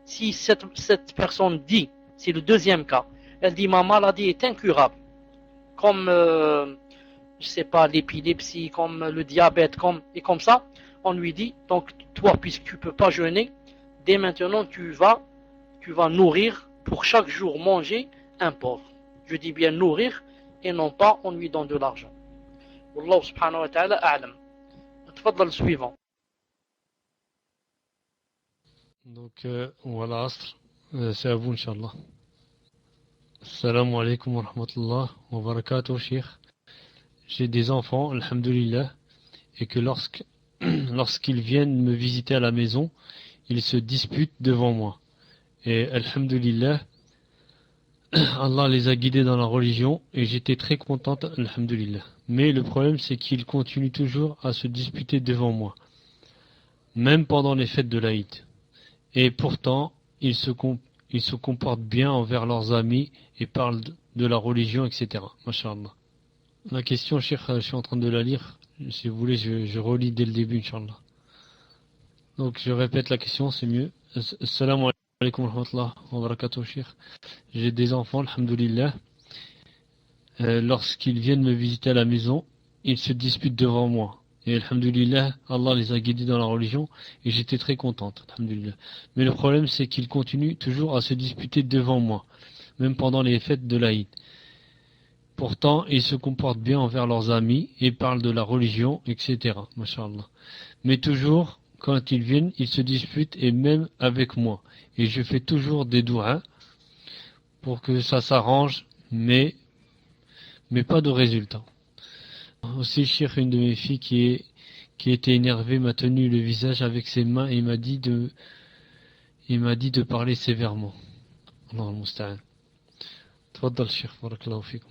Si cette personne dit, c'est le deuxième cas, elle dit ma maladie est incurable, comme je sais pas, l'épilepsie, comme le diabète, et comme ça, on lui dit donc toi, puisque tu peux pas jeûner, dès maintenant tu vas nourrir, pour chaque jour manger un pauvre. Je dis bien nourrir et non pas on lui donne de l'argent. Wallahu subhanahu wa ta'ala a'lam. Tfaddal suivant. Donc voilà, Asr, c'est à vous, Inch'Allah. Assalamu alaikum wa rahmatullah wa barakatuh, Cheikh. J'ai des enfants, alhamdulillah, et que lorsqu'ils viennent me visiter à la maison, ils se disputent devant moi. Et alhamdulillah, Allah les a guidés dans la religion et j'étais très contente, alhamdulillah. Mais le problème, c'est qu'ils continuent toujours à se disputer devant moi, même pendant les fêtes de l'Aïd. Et pourtant, ils se comportent bien envers leurs amis et parlent de la religion, etc. Masha'Allah. La question, Cheikh, je suis en train de la lire. Si vous voulez, je relis dès le début, Inch'Allah. Donc, je répète la question, c'est mieux. Assalamu alaikum wa rahmatullah wa barakatuh, Cheikh. J'ai des enfants, alhamdulillah. Lorsqu'ils viennent me visiter à la maison, ils se disputent devant moi. Et alhamdulillah, Allah les a guidés dans la religion et j'étais très contente, alhamdulillah. Mais le problème, c'est qu'ils continuent toujours à se disputer devant moi, même pendant les fêtes de l'Aïd. Pourtant, ils se comportent bien envers leurs amis et parlent de la religion, etc. Masha'Allah. Mais toujours, quand ils viennent, ils se disputent et même avec moi. Et je fais toujours des douas pour que ça s'arrange, mais pas de résultat. Aussi, Cheikh, une de mes filles qui était énervée m'a tenu le visage avec ses mains et m'a dit de parler sévèrement. Allah al-Musta'an. Tfaddal, Cheikh, barakallahu fikum.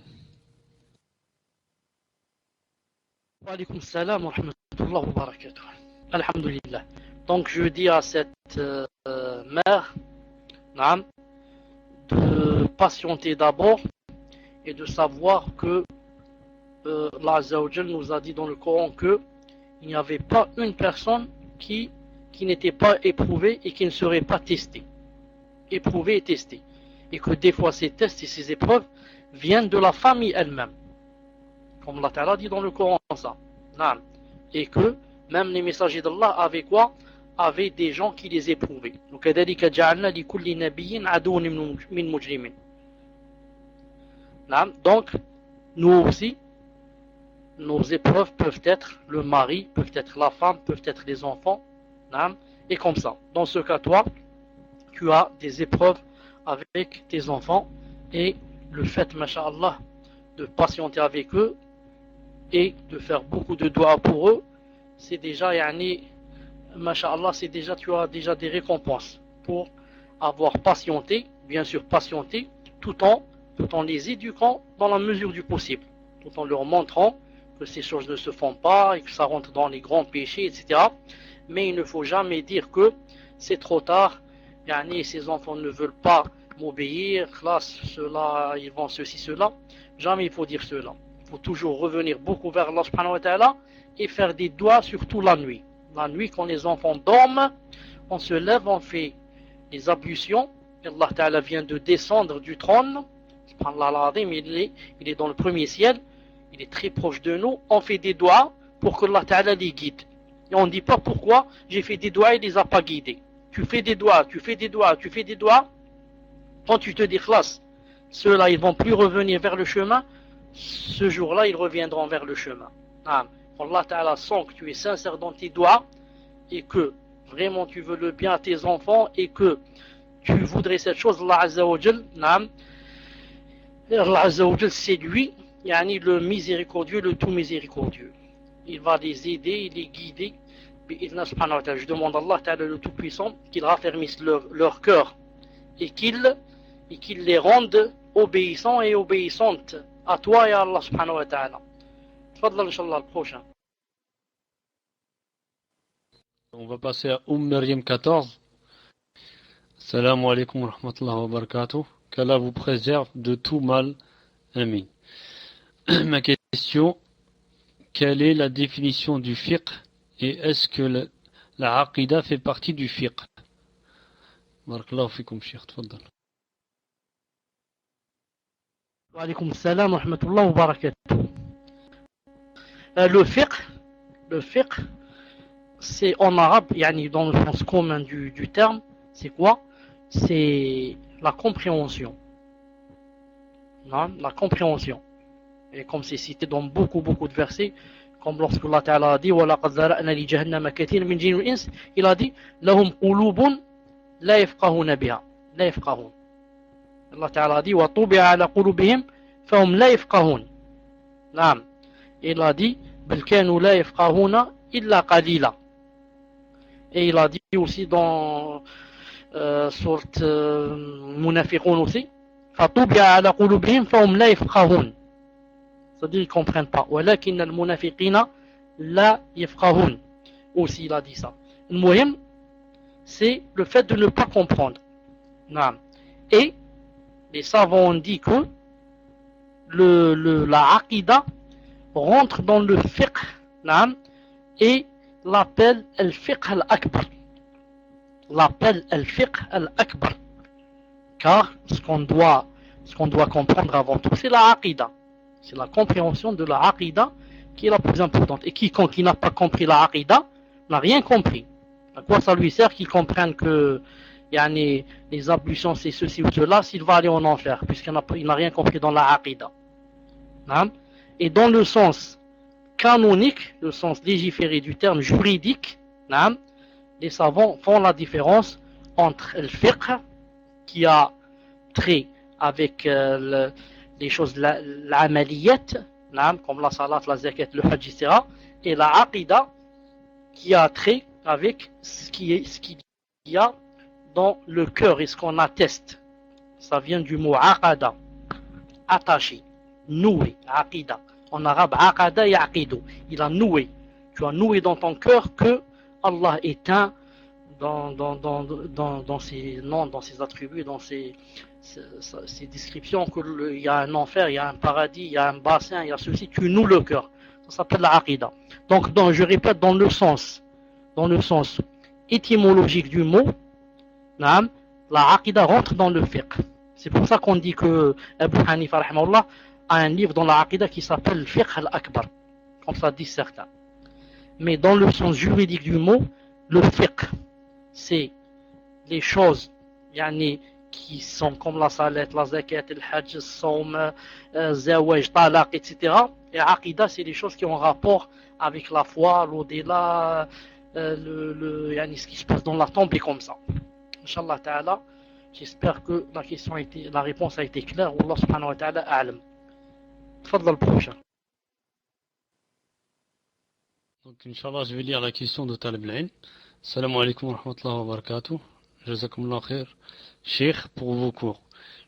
Wa alaykoum salam wa rahmatullahi wa barakatuh. Alhamdulillah. Donc je dis à cette mère de patienter d'abord et de savoir que Allah Azza wa Jal nous a dit dans le Coran que il n'y avait pas une personne qui n'était pas éprouvée et qui ne serait pas testée. éprouvés et testés. Et que des fois ces tests et ces épreuves viennent de la famille elle-même. Comme Allah Ta'ala dit dans le Coran ça. Et que même les messagers d'Allah avaient quoi? Avaient des gens qui les éprouvaient. Donc, nous aussi, nos épreuves peuvent être le mari, peuvent être la femme, peuvent être les enfants. Et comme ça. Dans ce cas, toi, tu as des épreuves avec tes enfants et le fait, masha'Allah, de patienter avec eux et de faire beaucoup de doigts pour eux, c'est déjà, masha'Allah, c'est déjà, tu as déjà des récompenses pour avoir patienté, bien sûr patienté, tout en les éduquant dans la mesure du possible, tout en leur montrant que ces choses ne se font pas et que ça rentre dans les grands péchés, etc. Mais il ne faut jamais dire que c'est trop tard, ces enfants ne veulent pas m'obéir, là, cela, ils vont ceci, cela. Jamais il faut dire cela. Il faut toujours revenir beaucoup vers Allah subhanahu wa ta'ala et faire des doigts, surtout la nuit. La nuit, quand les enfants dorment, on se lève, on fait des ablutions. Et Allah ta'ala vient de descendre du trône. Subhanallah al-Azim, il est dans le premier ciel. Il est très proche de nous. On fait des doigts pour que Allah ta'ala les guide. Et on ne dit pas pourquoi j'ai fait des doigts et il ne les a pas guidés. Tu fais des doigts, tu fais des doigts, tu fais des doigts. Quand tu te déclasses, ceux-là, ils ne vont plus revenir vers le chemin. Ce jour-là, ils reviendront vers le chemin. Allah Ta'ala sent que tu es sincère dans tes doigts et que vraiment tu veux le bien à tes enfants et que tu voudrais cette chose, Allah Azza wa Jal, Allah Azza wa Jal, c'est lui, le miséricordieux, le tout miséricordieux. Il va les aider, les guider. Je demande à Allah Ta'ala le Tout-Puissant qu'il raffermisse leur cœur et qu'il les rende obéissants et obéissantes à toi et à Allah subhanahu wa ta'ala. Tfadlal inshallah le prochain. On va passer à Maryam 14. Salam alaikum wa rahmatullahi wa barakatuh. Qu'Allah vous préserve de tout mal. Amin. Ma question, quelle est la définition du fiqh et est-ce que la aqida fait partie du fiqh? Barakallahu fikum, Cheikh, tfaddal. Wa alaykum salam wa rahmatullahi wa barakatuh. Le fiqh, c'est en arabe, dans le sens commun du terme, c'est quoi? C'est la compréhension. La compréhension. Et comme c'est cité dans beaucoup de versets, comme lorsque Allah Ta'ala a dit وَلَقَدْ ذَرَأْنَا لِجَهَنَّمَ كَثِيرًا مِنَ الْجِنِّ وَالْإِنسِ, il a dit لَهُمْ قُلُوبٌ لَا يَفْقَهُونَ بِهَا, لا يفقهون. Allah Ta'ala a dit وَطُبِعَ عَلَى قُلُوبِهِمْ فَهُمْ لَا يَفْقَهُونَ. نعم. Il a dit بَلْ كَانُوا لَا يَفْقَهُونَ إِلَّا قَلِيلًا. Et il a dit aussi dans sourate Munafiqun aussi فَطُبِعَ عَلَى قُلُوبِهِمْ فَهُمْ لَا يَفْقَهُونَ. C'est-à-dire qu'ils ne comprennent pas. وَلَكِنَّ الْمُنَافِقِينَ لَا يَفْقَهُونَ. Aussi, il a dit ça. Le muhim, c'est le fait de ne pas comprendre. Et les savants ont dit que la aqida rentre dans le fiqh et l'appelle al-fiqh al-akbar. L'appelle al-fiqh al-akbar. Car ce qu'on doit comprendre avant tout, c'est la aqida. C'est la compréhension de la aqida qui est la plus importante. Et quiconque qui n'a pas compris la aqida n'a rien compris. À quoi ça lui sert qu'il comprenne que les ablutions c'est ceci ou cela s'il va aller en enfer, puisqu'il n'a rien compris dans la aqida. Et dans le sens canonique, le sens légiféré du terme juridique, les savants font la différence entre le fiqh qui a trait avec les choses l'amaliyat, comme la salat, la zakat, le hajj, etc. et la aqida qui a trait avec ce qu'il y a dans le cœur et ce qu'on atteste. Ça vient du mot aqada, attaché, noué, aqida. En arabe, aqada et aqidu. Il a noué. Tu as noué dans ton cœur que Allah est un dans ses noms, dans ses attributs, dans ses descriptions, qu'il y a un enfer, il y a un paradis, il y a un bassin, il y a ceci, tu noues le cœur. Ça s'appelle la aqida. Donc, je répète, dans le sens étymologique du mot, la la aqida rentre dans le fiqh. C'est pour ça qu'on dit que Abu Hanifa rahimahullah a un livre dans la aqida qui s'appelle Fiqh al-Akbar, comme ça disent certains. Mais dans le sens juridique du mot, le fiqh, c'est les choses yani, qui sont comme la salat, la zakat, le hajj, le sawm, zawaj, talaq, etc. Et aqida, c'est les choses qui ont rapport avec la foi, l'au-delà, yani, ce qui se passe dans la tombe et comme ça. Inch'Allah ta'ala, j'espère que la réponse a été claire. Allah subhanahu wa ta'ala a'lam. Tfadal prochain. Donc, Inch'Allah, je vais lire la question de Talib Lain. Salam alaikum wa rahmatullahi wa barakatuh. Jazakumullah khair. Cheikh, pour vos cours.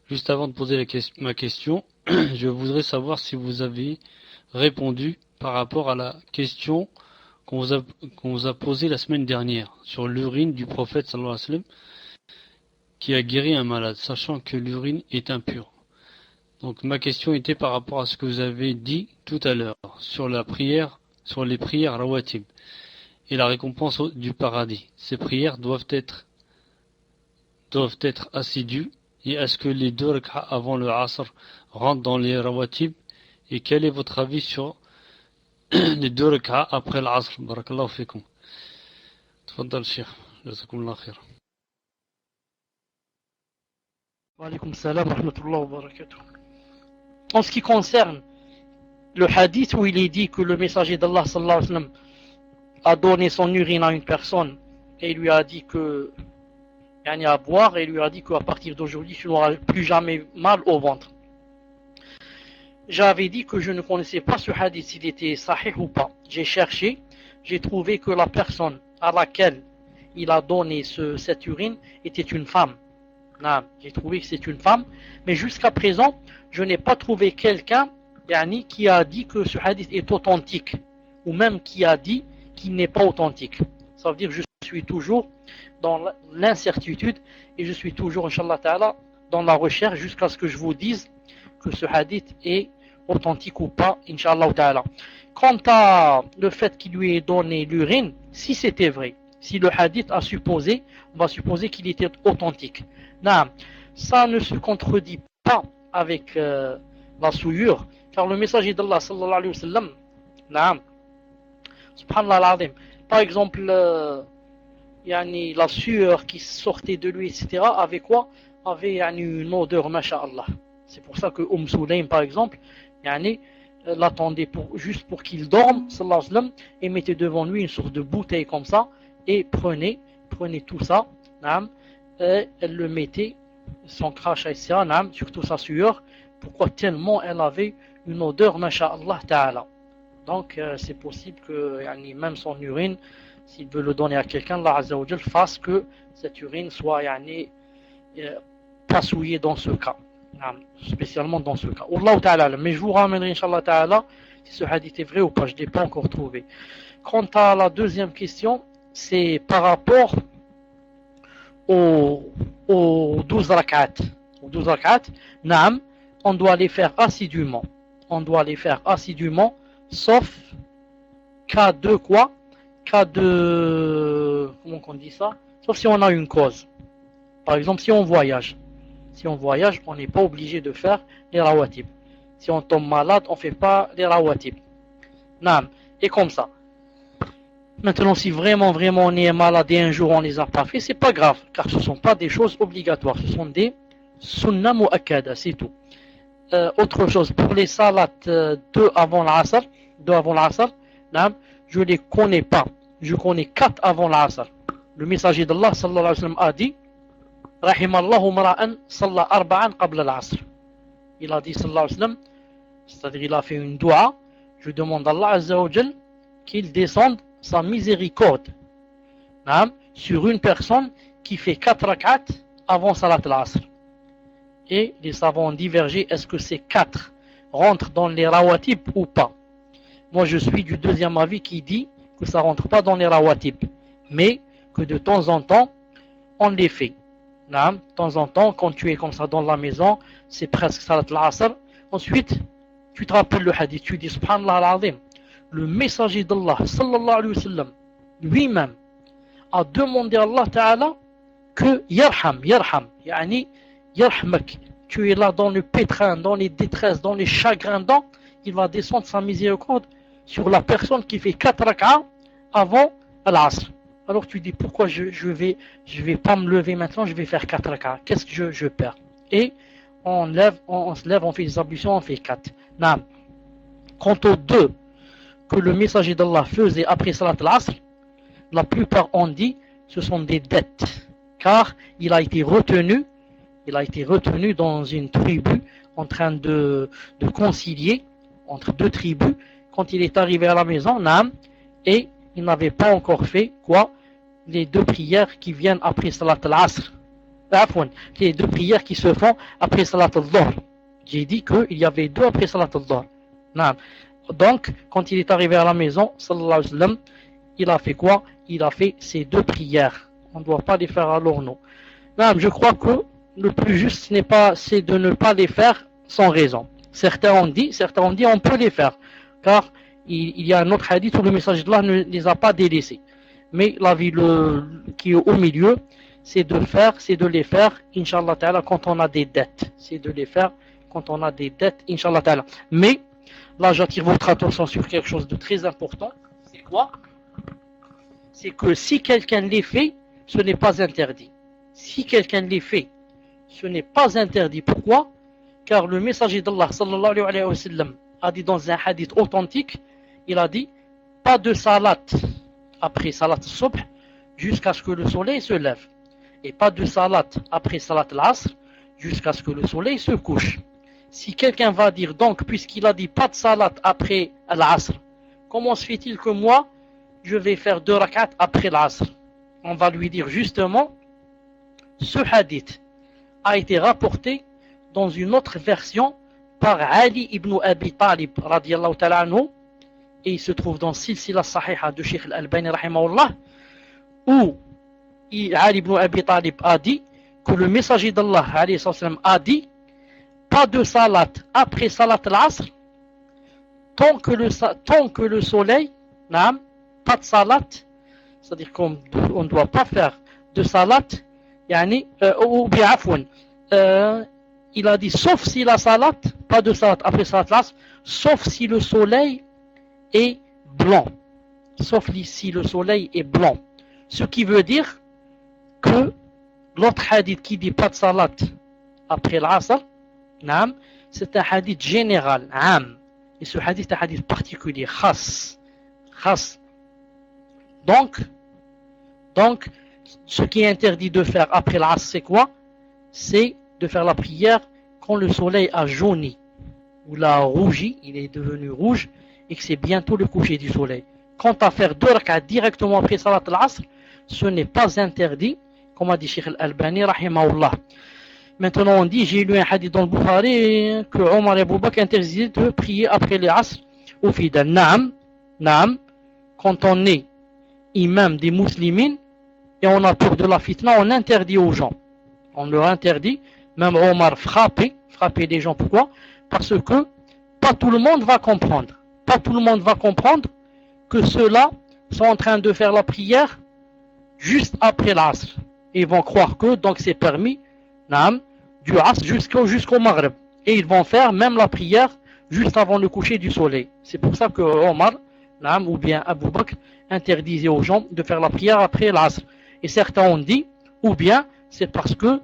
Juste avant de poser ma question, je voudrais savoir si vous avez répondu par rapport à la question qu'on vous a posée la semaine dernière sur l'urine du prophète sallallahu alayhi wa sallam qui a guéri un malade, sachant que l'urine est impure. Donc ma question était par rapport à ce que vous avez dit tout à l'heure sur la prière, sur les prières rawatib et la récompense du paradis. Ces prières doivent être assidues. Et est-ce que les 2 rak'a avant le asr rentrent dans les rawatib? Et quel est votre avis sur les 2 rak'a après l'asr? Barakallahu fikum. Tfaddal Cheikh. Jazakumullah khair. Wa alaykum salam wa rahmatullahi wa barakatuh. En ce qui concerne le hadith où il est dit que le messager d'Allah sallallahu alayhi wa sallam a donné son urine à une personne et il lui a dit que à boire et il lui a dit qu'à partir d'aujourd'hui tu n'auras plus jamais mal au ventre. J'avais dit que je ne connaissais pas ce hadith s'il était sahih ou pas. J'ai cherché, j'ai trouvé que la personne à laquelle il a donné cette urine était une femme. J'ai trouvé que c'est une femme, mais jusqu'à présent je n'ai pas trouvé quelqu'un qui a dit que ce hadith est authentique ou même qui a dit qu'il n'est pas authentique. Ça veut dire que je suis toujours dans l'incertitude et je suis toujours, Inch'Allah Ta'ala, dans la recherche jusqu'à ce que je vous dise que ce hadith est authentique ou pas, Inch'Allah Ta'ala. Quant à le fait qu'il lui ait donné l'urine, si c'était vrai, si le hadith a supposé, on va supposer qu'il était authentique. Non, ça ne se contredit pas avec la souillure, car le messager d'Allah sallallahu alayhi wa sallam, non, subhanallah al-azim, par exemple, la sueur qui sortait de lui, etc., avec quoi? Avait une odeur, masha'Allah. C'est pour ça que Sulaym, par exemple, l'attendait juste pour qu'il dorme, sallallahu alayhi wa sallam, et mettait devant lui une sorte de bouteille comme ça, et prenait tout ça, et elle le mettait, son crachat, etc., surtout sa sueur. Pourquoi? Tellement elle avait une odeur, masha'Allah ta'ala. Donc c'est possible que même son urine, s'il veut le donner à quelqu'un, Allah Azza wa Jal fasse que cette urine soit pas souillée dans ce cas, spécialement dans ce cas. Allah ta'ala, mais je vous ramènerai Inch'Allah ta'ala si ce hadith est vrai ou pas, je ne l'ai pas encore trouvé. Quant à la deuxième question, c'est par rapport aux 12 rak'at. Aux 12 rak'at, naam, on doit les faire assidûment. On doit les faire assidûment, sauf cas de quoi? Cas de... Comment on dit ça? Sauf si on a une cause. Par exemple, si on voyage. Si on voyage, on n'est pas obligé de faire les rawatib. Si on tombe malade, on ne fait pas les rawatib. Naam. Et comme ça. Maintenant, si vraiment on est malade et un jour on ne les a pas fait, c'est pas grave, car ce ne sont pas des choses obligatoires, ce sont des sunnah mu'akkada, c'est tout. Autre chose, pour les salats 2 avant l'asr, je ne les connais pas. Je connais 4 avant l'asr. Le messager d'Allah sallallahu alayhi wa sallam a dit Rahimallahu mara'an salla arba'an qabla l'asr. Il a dit sallallahu alayhi wa sallam, c'est-à-dire il a fait une dua. Je demande à Allah Azza wa Jal qu'il descende sa miséricorde sur une personne qui fait 4 rak'at avant salat l'asr. Et les savants ont divergé, est-ce que ces 4 rentrent dans les rawatib ou pas? Moi je suis du deuxième avis qui dit que ça rentre pas dans les rawatib, mais que de temps en temps on les fait. De temps en temps, quand tu es comme ça dans la maison, c'est presque salat l'asr, ensuite tu te rappelles le hadith, tu dis subhanallah al-azim, le messager d'Allah sallallahu alayhi wa sallam lui-même a demandé à Allah ta'ala que yarham, yani yarhamak, tu es là dans le pétrin, dans les détresses, dans les chagrins, il va descendre sa miséricorde sur la personne qui fait 4 rak'ah avant l'asr. Alors tu dis pourquoi je vais pas me lever maintenant, je vais faire 4 rak'ah. Qu'est-ce que je perds? Et on se lève, on fait des ablutions, on fait 4. Naam. Quant aux 2 que le messager d'Allah faisait après Salat al-Asr, la plupart ont dit ce sont des dettes, car il a été retenu dans une tribu en train de concilier entre 2 tribus quand il est arrivé à la maison, naam, et il n'avait pas encore fait quoi? Les 2 prières qui viennent après Salat al-Asr. Les 2 prières qui se font après Salat al-Dhuhr. J'ai dit qu'il y avait 2 après Salat al-Dhuhr. Donc, quand il est arrivé à la maison, sallallahu alayhi wa sallam, il a fait quoi? Il a fait ces 2 prières. On ne doit pas les faire à l'orno. Je crois que le plus juste, c'est de ne pas les faire sans raison. Certains ont dit on peut les faire. Car il y a un autre hadith où le message d'Allah ne les a pas délaissés. Mais l'avis qui est au milieu, c'est de les faire, Inch'Allah Ta'ala, quand on a des dettes. C'est de les faire quand on a des dettes, Inch'Allah Ta'ala. Mais, là, j'attire votre attention sur quelque chose de très important. C'est quoi? C'est que si quelqu'un les fait, ce n'est pas interdit. Si quelqu'un les fait, ce n'est pas interdit. Pourquoi? Car le messager d'Allah, sallallahu alayhi wa sallam, a dit dans un hadith authentique, il a dit, pas de salat après salat al-subh jusqu'à ce que le soleil se lève. Et pas de salat après salat al-asr jusqu'à ce que le soleil se couche. Si quelqu'un va dire donc, puisqu'il a dit pas de salat après l'asr, comment se fait-il que moi, je vais faire 2 rak'at après l'asr? On va lui dire justement, ce hadith a été rapporté dans une autre version par Ali ibn Abi Talib radiyallahu ta'ala anhu, et il se trouve dans Silsila Sahiha de Sheikh Al-Albani rahimahullah, où Ali ibn Abi Talib a dit que le messager d'Allah a dit pas de salat après salat al-asr tant que le soleil, pas de salat, c'est-à-dire qu'on ne doit pas faire de salat, ou bien afwan, il a dit sauf si la salat, pas de salat après salat al-asr, sauf si le soleil est blanc, sauf si le soleil est blanc, ce qui veut dire que l'autre hadith qui dit pas de salat après l'asr, c'est un hadith général, et ce hadith est un hadith particulier, khas. Donc, ce qui est interdit de faire après l'asr, c'est quoi? C'est de faire la prière quand le soleil a jauni, ou l'a rougi, il est devenu rouge, et que c'est bientôt le coucher du soleil. Quant à faire 2 rak'at directement après salat al-asr, ce n'est pas interdit, comme a dit Sheikh Al-Albani rahimahullah. Maintenant on dit, j'ai lu un hadith dans le Bukhari que Omar et Abu Bakr interdisaient de prier après les asr au fidèles. Naam, quand on est imam des musulmans et on a peur de la fitna, on interdit aux gens. On leur interdit, même Omar frapper les gens. Pourquoi? Parce que pas tout le monde va comprendre. Pas tout le monde va comprendre que ceux-là sont en train de faire la prière juste après l'asr. Ils vont croire que donc c'est permis, du asr jusqu'au maghrib. Et ils vont faire même la prière juste avant le coucher du soleil. C'est pour ça que Omar, ou bien Abu Bakr, interdisait aux gens de faire la prière après l'asr. Et certains ont dit, ou bien c'est parce que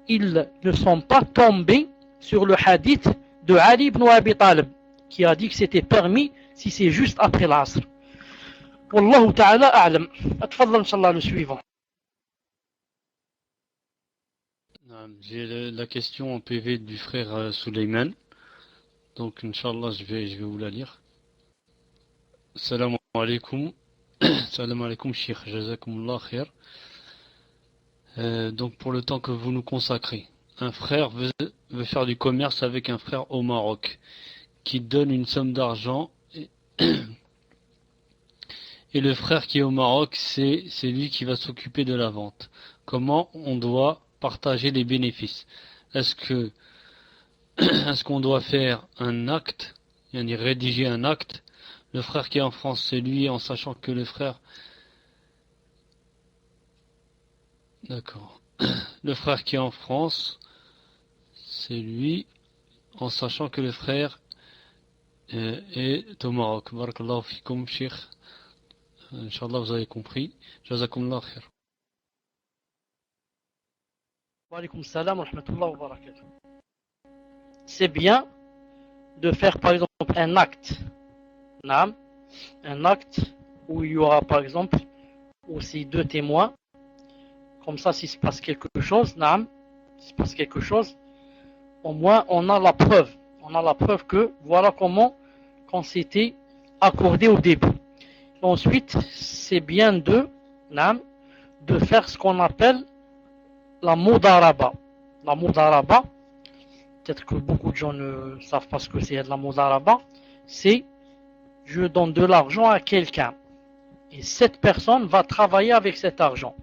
ils ne sont pas tombés sur le hadith de Ali ibn Abi Talib, qui a dit que c'était permis si c'est juste après l'asr. Wallahu ta'ala a'lam. Atfadhal inshallah le suivant. J'ai la question en PV du frère Suleiman. Donc, Inch'Allah, je vais vous la lire. Salam alaikum. Salam alaikum, Cheikh. Jazakumullah khair. Donc, pour le temps que vous nous consacrez, un frère veut faire du commerce avec un frère au Maroc qui donne une somme d'argent et le frère qui est au Maroc, c'est lui qui va s'occuper de la vente. Comment on doit partager les bénéfices? Est-ce qu'on doit faire un acte, rédiger un acte? Le frère qui est en France, c'est lui, en sachant que le frère... D'accord. le frère qui est en France, c'est lui, en sachant que le frère est au Maroc. Barakallahu fikum, Cheikh. Inch'Allah, vous avez compris. Jazakumullah khair. Wa alaykoum salam wa rahmatullahi wa barakatuh. C'est bien de faire par exemple un acte. Naam. Un acte où il y aura par exemple aussi deux témoins. Comme ça, s'il se passe quelque chose, naam, s'il se passe quelque chose, au moins on a la preuve. On a la preuve que voilà comment qu'on s'était accordé au début. Ensuite, c'est bien naam, de faire ce qu'on appelle la mudaraba. La mudaraba, peut-être que beaucoup de gens ne savent pas ce que c'est la mudaraba, c'est je donne de l'argent à quelqu'un et cette personne va travailler avec cet argent.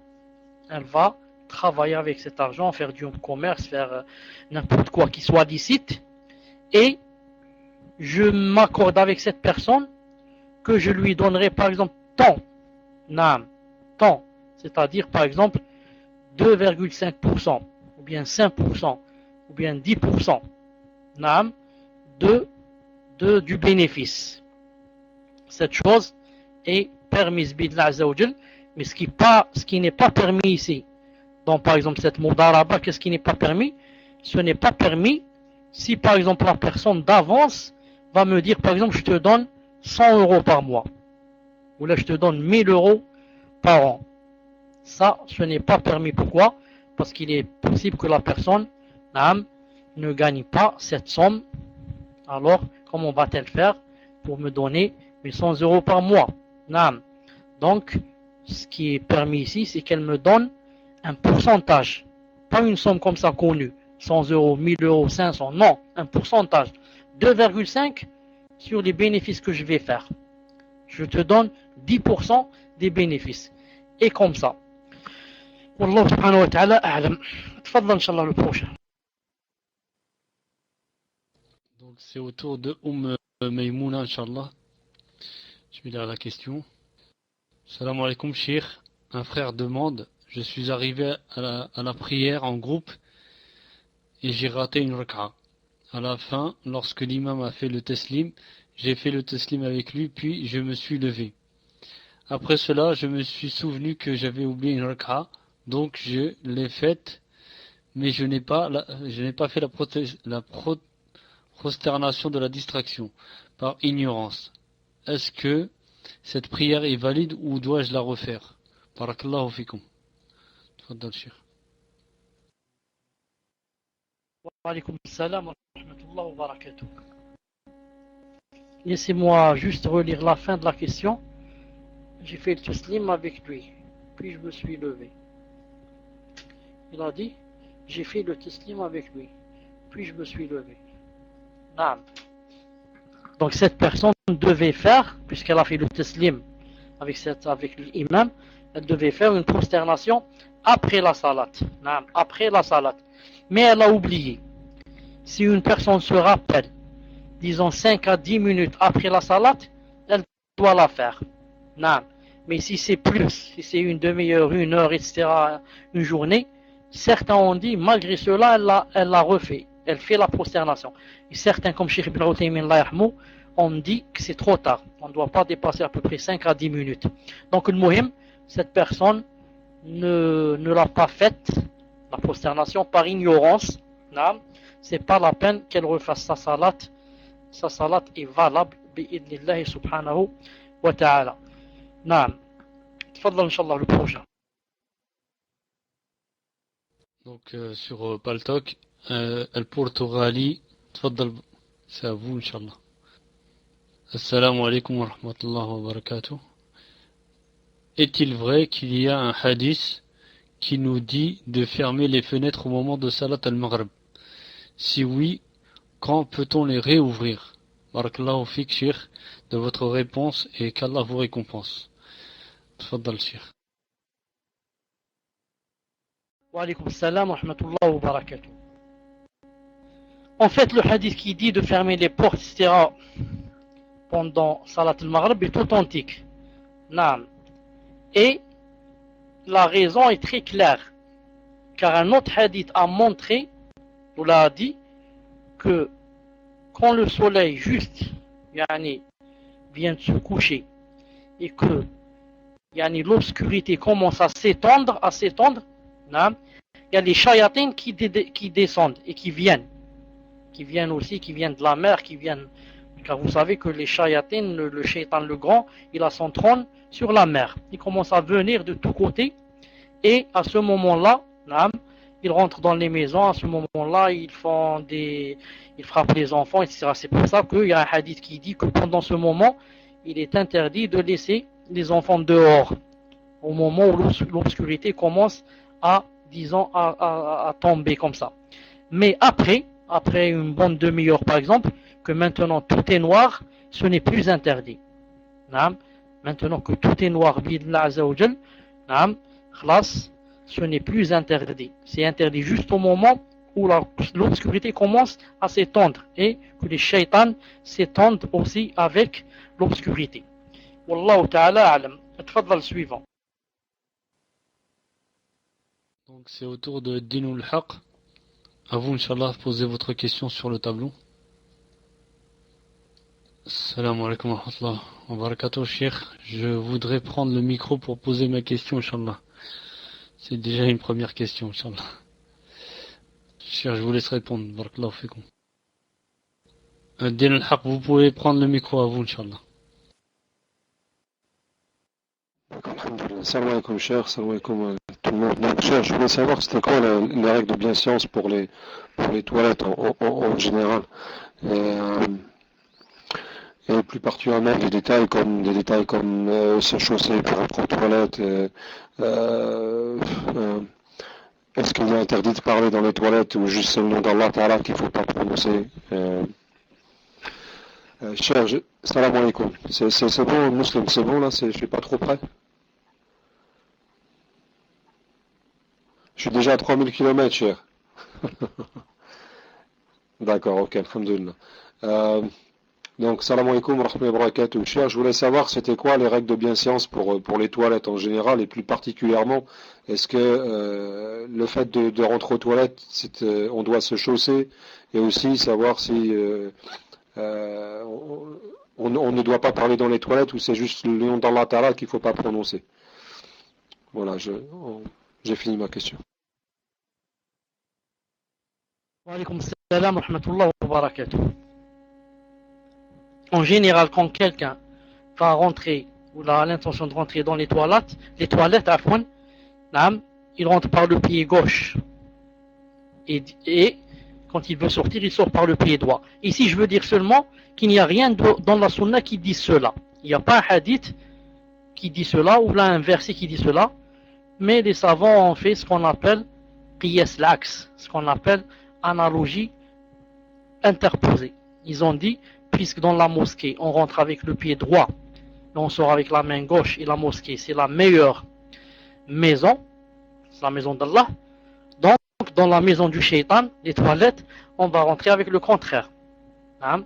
Elle va travailler avec cet argent, faire du commerce, faire n'importe quoi qui soit licite, et je m'accorde avec cette personne que je lui donnerai par exemple tant, naam, tant, c'est-à-dire par exemple 2,5% ou bien 5% ou bien 10% naam, du bénéfice. Cette chose est permise bid'Allah Azza wa Jal, mais ce qui n'est pas permis ici, donc par exemple cette mudaraba, qu'est-ce qui n'est pas permis? Ce n'est pas permis si par exemple la personne d'avance va me dire par exemple je te donne 100 euros par mois, ou là je te donne 1000 euros par an. Ça, ce n'est pas permis. Pourquoi? Parce qu'il est possible que la personne ne gagne pas cette somme. Alors, comment va-t-elle faire pour me donner 100 euros par mois? Donc, ce qui est permis ici, c'est qu'elle me donne un pourcentage. Pas une somme comme ça connue. 100 euros, 1000 euros, 500. Non, un pourcentage. 2,5 sur les bénéfices que je vais faire. Je te donne 10% des bénéfices. Et comme ça. Wallahu subhanahu wa ta'ala a'lam. Tfadhal inshallah le prochain. Donc c'est au tour de Maymouna, Inch'Allah. Je vais lire la question. Salam alaikum, Cheikh. Un frère demande, je suis arrivé à la prière en groupe et j'ai raté une rak'a. À la fin, lorsque l'imam a fait le teslim, j'ai fait le teslim avec lui, puis je me suis levé. Après cela, je me suis souvenu que j'avais oublié une rak'a, donc je l'ai faite, mais je n'ai pas fait la prosternation de la distraction, par ignorance. Est-ce que cette prière est valide ou dois-je la refaire? Barakallahu fikum. Tfaddal, Cheikh. Wa alaykoum salam wa rahmatullahi wa barakatuh. Laissez-moi juste relire la fin de la question. J'ai fait le teslim avec lui, puis je me suis levé. Il a dit, j'ai fait le teslim avec lui, puis je me suis levé. Naam. Donc cette personne devait faire, puisqu'elle a fait le teslim avec l'imam, elle devait faire une prosternation après la salat. Naam, après la salat. Mais elle a oublié. Si une personne se rappelle, disons 5 à 10 minutes après la salat, elle doit la faire. Naam. Mais si c'est plus, si c'est une demi-heure, une heure, etc., une journée, certains ont dit, malgré cela, elle l'a refait. Elle fait la prosternation. Et certains, comme Cheikh Ibn Uthaymin, on dit que c'est trop tard. On ne doit pas dépasser à peu près 5 à 10 minutes. Donc, le muhim, cette personne ne l'a pas faite, la prosternation, par ignorance. C'est pas la peine qu'elle refasse sa salat. Sa salat est valable, bi'idnillahi subhanahu wa ta'ala. Naam. Tfadhal, Inch'Allah, le prochain. Donc sur Paltalk, Al-Portugali, tfaddal, c'est à vous, Inch'Allah. Assalamu alaikum wa rahmatullahi wa barakatuh. Est-il vrai qu'il y a un hadith qui nous dit de fermer les fenêtres au moment de Salat al-Maghrib? Si oui, quand peut-on les réouvrir? Barakallahu fik, Cheikh, de votre réponse et qu'Allah vous récompense. Tfaddal, Cheikh. Wa alaykoum salam wa rahmatullahi wa barakatuh. En fait, le hadith qui dit de fermer les portes, etc., pendant Salat al-Maghrib est authentique. Naam. Et la raison est très claire. car un autre hadith a montré, ou l'a dit, que quand le soleil juste vient de se coucher et que l'obscurité commence à s'étendre, il y a les shayatines qui descendent et qui viennent aussi, qui viennent de la mer, car vous savez que les shayatines, le shaitan le grand, il a son trône sur la mer. Il commence à venir de tous côtés et à ce moment-là, ils rentrent dans les maisons, à ce moment-là, ils frappent les enfants, etc. C'est pour ça qu'il y a un hadith qui dit que pendant ce moment, il est interdit de laisser les enfants dehors, au moment où l'obscurité commence à tomber comme ça. Mais après une bonne demi-heure par exemple, que maintenant tout est noir, ce n'est plus interdit. Maintenant que tout est noir, ce n'est plus interdit. C'est interdit juste au moment où l'obscurité commence à s'étendre et que les shaitans s'étendent aussi avec l'obscurité. Wallahu ta'ala a'lam. Tfadhal suivant. Donc c'est au tour de Dinul Haq. À vous, Inch'Allah, posez votre question sur le tableau. Salam alaikum wa rahmatullah wa barakatuh, Cheikh. Je voudrais prendre le micro pour poser ma question, Inch'Allah. C'est déjà une première question, Inch'Allah. Cheikh, je vous laisse répondre. Barakallahu fikum. Din al-Haq, vous pouvez prendre le micro à vous, Inch'Allah. Salam alaikum, Cheikh. Salam alaikum tout le monde. Donc, Cheikh, je voulais savoir c'était quoi les règles de bienséance pour les toilettes en général. Et plus particulièrement des détails comme se chausser pour rentrer aux toilettes. Est-ce qu'il est interdit de parler dans les toilettes ou juste c'est le nom d'Allah Ta'ala qu'il ne faut pas prononcer? Cher, salam alaikum. C'est bon, musulman, c'est bon là, je suis pas trop près. Je suis déjà à 3000 km, cher. D'accord, ok, alhamdulillah. Donc, salam alaikum, rahmatullahi wa barakatuh. Cher, je voulais savoir c'était quoi les règles de bienséance pour les toilettes en général et plus particulièrement, est-ce que le fait de rentrer aux toilettes, on doit se chausser et aussi savoir si on ne doit pas parler dans les toilettes ou c'est juste le nom d'Allah Ta'ala qu'il ne faut pas prononcer. Voilà, j'ai fini ma question. Wa alaykum salam wa rahmatullah wa barakatuh. En général, quand quelqu'un va rentrer ou a l'intention de rentrer dans les toilettes, il rentre par le pied gauche. Et quand il veut sortir, il sort par le pied droit. Ici, je veux dire seulement qu'il n'y a rien dans la sunna qui dit cela. Il n'y a pas un hadith qui dit cela, ou là un verset qui dit cela, mais les savants ont fait ce qu'on appelle qiyas l'axe, ce qu'on appelle analogie interposée. Ils ont dit, puisque dans la mosquée, on rentre avec le pied droit, et on sort avec la main gauche, et la mosquée, c'est la meilleure maison, c'est la maison d'Allah, donc dans la maison du shaitan, les toilettes, on va rentrer avec le contraire.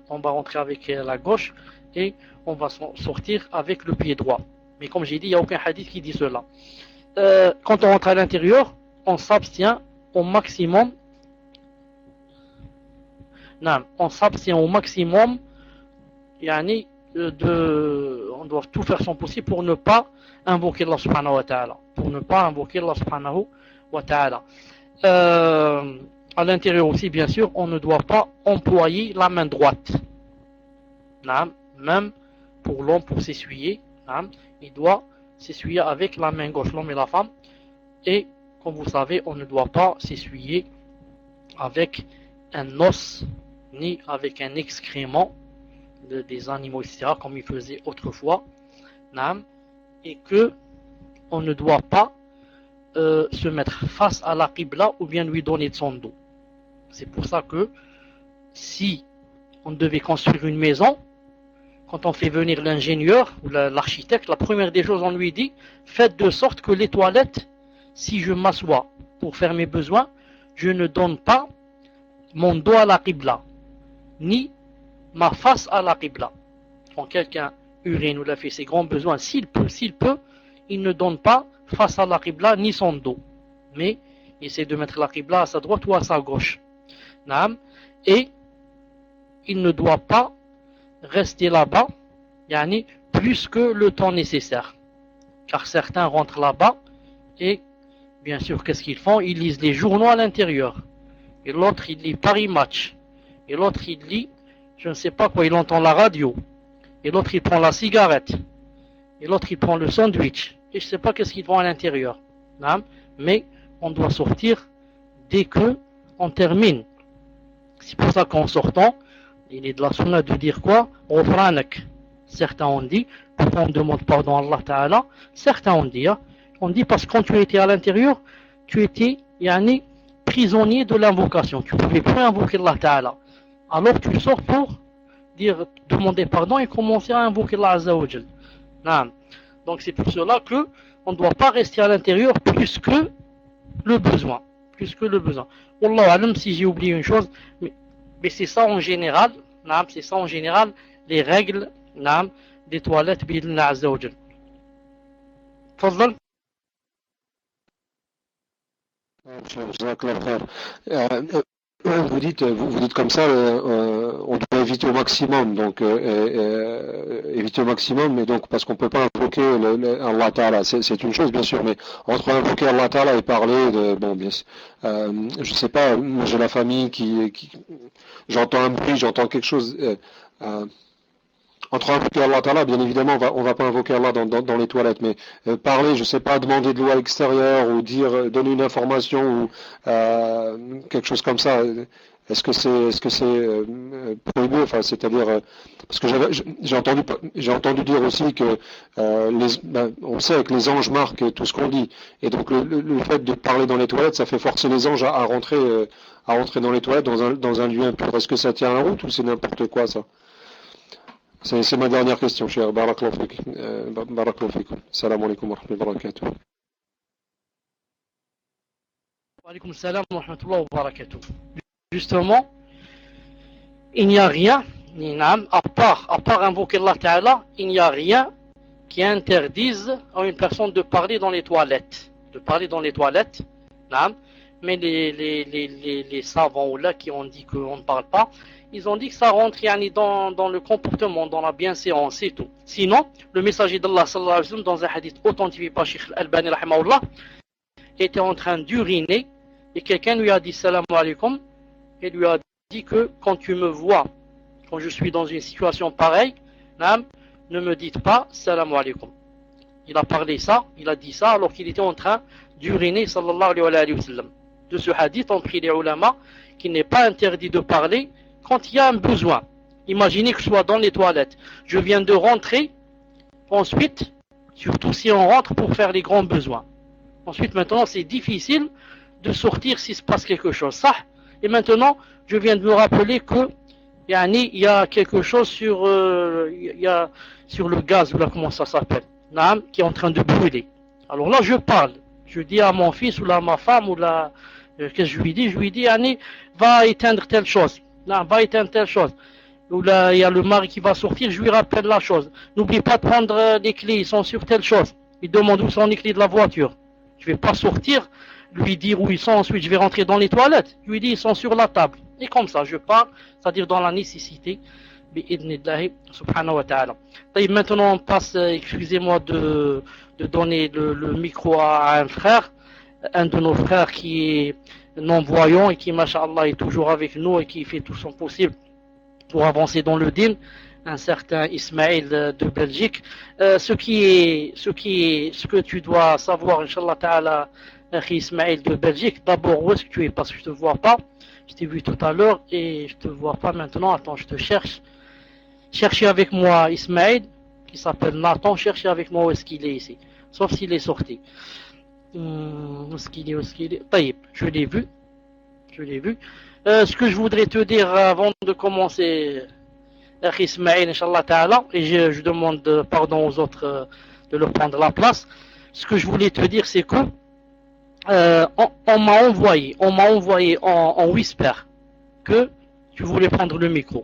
On va rentrer avec la gauche, et on va sortir avec le pied droit. Mais comme j'ai dit, il n'y a aucun hadith qui dit cela. Quand on rentre à l'intérieur, on s'abstient au maximum. On s'abstient au maximum. On doit tout faire son possible pour ne pas invoquer Allah subhanahu wa ta'ala. Pour ne pas invoquer Allah subhanahu wa ta'ala. À l'intérieur aussi, bien sûr, on ne doit pas employer la main droite. Même pour l'homme, pour s'essuyer, il doit s'essuyer avec la main gauche, l'homme et la femme. Et comme vous savez, on ne doit pas s'essuyer avec un os, ni avec un excrément des animaux, etc., comme il faisait autrefois. Et que on ne doit pas se mettre face à la qibla ou bien lui donner de son dos. C'est pour ça que si on devait construire une maison, quand on fait venir l'ingénieur ou l'architecte, la première des choses on lui dit, faites de sorte que les toilettes, si je m'assois pour faire mes besoins, je ne donne pas mon dos à la qibla, ni ma face à la qibla. Quand quelqu'un urine ou a fait ses grands besoins, s'il peut, il ne donne pas face à la qibla ni son dos, mais Il essaie de mettre la qibla à sa droite ou à sa gauche. Naam. Et il ne doit pas rester là-bas yani, plus que le temps nécessaire. Car certains rentrent là-bas et bien sûr, qu'est-ce qu'ils font? Ils lisent les journaux à l'intérieur. Et l'autre, il lit Paris Match. Et l'autre, il lit, je ne sais pas quoi, il entend la radio. Et l'autre, il prend la cigarette. Et l'autre, il prend le sandwich. Et je ne sais pas qu'est-ce qu'ils font à l'intérieur. Mais on doit sortir dès que on termine. C'est pour ça qu'en sortant, il est de la sunna de dire quoi? Ghufranak. Certains ont dit, pourquoi on demande pardon à Allah Ta'ala? Certains ont dit, on dit parce que quand tu étais à l'intérieur, tu étais yani, prisonnier de l'invocation. Tu ne pouvais plus invoquer Allah Ta'ala. Alors tu sors pour dire, demander pardon et commencer à invoquer Allah Azza wa Jal. Donc c'est pour cela que on ne doit pas rester à l'intérieur plus que le besoin. Plus que le besoin. Wallahu alam si j'ai oublié une chose, mais c'est ça en général, c'est ça en général les règles des toilettes بإذن عز وجل. تفضل. Vous dites comme ça, on doit éviter au maximum, donc éviter au maximum, mais donc parce qu'on peut pas invoquer Allah Ta'ala, c'est une chose bien sûr, mais entre invoquer Allah Ta'ala et parler de, bon bien, je sais pas, moi j'ai la famille qui j'entends un bruit, j'entends quelque chose. Entre invoquer Allah Ta'ala, bien évidemment, on va pas invoquer Allah dans les toilettes, mais parler, je sais pas, demander de l'eau à l'extérieur ou dire, donner une information ou quelque chose comme ça. Est-ce que c'est prohibé? Enfin, c'est-à-dire parce que j'ai entendu dire aussi que on sait que les anges marquent tout ce qu'on dit, et donc le fait de parler dans les toilettes, ça fait forcer les anges à rentrer dans les toilettes dans un lieu impur. Est-ce que ça tient la route ou c'est n'importe quoi ça? C'est ma dernière question, cher. Barakallahu fik. Barakallahu fikum. Salam alaikum wa rahmatullahi wa barakatuh. Wa alaikum salam wa rahmatullahi wa barakatuh. Justement, il n'y a rien, à part invoquer Allah Ta'ala, il n'y a rien qui interdise à une personne de parler dans les toilettes. Mais les savants ou là qui ont dit qu'on ne parle pas, ils ont dit que ça rentre dans le comportement, dans la bienséance et tout. Sinon, le messager d'Allah sallallahu alayhi wa sallam, dans un hadith authentifié par Sheikh Al-Albani rahimahullah, était en train d'uriner et quelqu'un lui a dit salam alaykum et lui a dit que quand tu me vois, quand je suis dans une situation pareille, ne me dites pas salam alaykum. Il a parlé ça, il a dit ça alors qu'il était en train d'uriner sallallahu alayhi wa sallam. De ce hadith, on prie les ulama qu'il n'est pas interdit de parler quand il y a un besoin. Imaginez que je sois dans les toilettes. Je viens de rentrer. Ensuite, surtout si on rentre pour faire les grands besoins. Ensuite, maintenant, c'est difficile de sortir s'il se passe quelque chose. Ça. Et maintenant, je viens de me rappeler que il y a quelque chose sur le gaz, ou là, comment ça s'appelle, qui est en train de brûler. Alors là, je parle. Je dis à mon fils ou à ma femme ou là, qu'est-ce que je lui dis? Je lui dis, va éteindre telle chose. Va éteindre telle chose. Ou là, il y a le mari qui va sortir, je lui rappelle la chose. N'oublie pas de prendre les clés, ils sont sur telle chose. Il demande où sont les clés de la voiture. Je ne vais pas sortir, lui dire où ils sont, ensuite je vais rentrer dans les toilettes. Je lui dis, ils sont sur la table. Et comme ça, je parle, c'est-à-dire dans la nécessité. Bi'idnillahi subhanahu wa ta'ala. Maintenant, on passe, excusez-moi de donner le micro à un frère, un de nos frères qui est non-voyant et qui, masha'Allah, est toujours avec nous et qui fait tout son possible pour avancer dans le din, un certain Ismaël de Belgique. Ce que tu dois savoir, Inch'Allah Ta'ala, Ismaël de Belgique, d'abord où est-ce que tu es? Parce que je te vois pas. Je t'ai vu tout à l'heure et je te vois pas maintenant. Attends, je te cherche. Cherchez avec moi Ismaël, qui s'appelle Nathan. Cherchez avec moi où est-ce qu'il est ici. Sauf s'il est sorti. Où est-ce qu'il est? Taïb, je l'ai vu. Ce que je voudrais te dire avant de commencer, Ismaël, Inch'Allah Ta'ala, et je demande pardon aux autres de leur prendre la place. Ce que je voulais te dire, c'est que on m'a envoyé en whisper que tu voulais prendre le micro.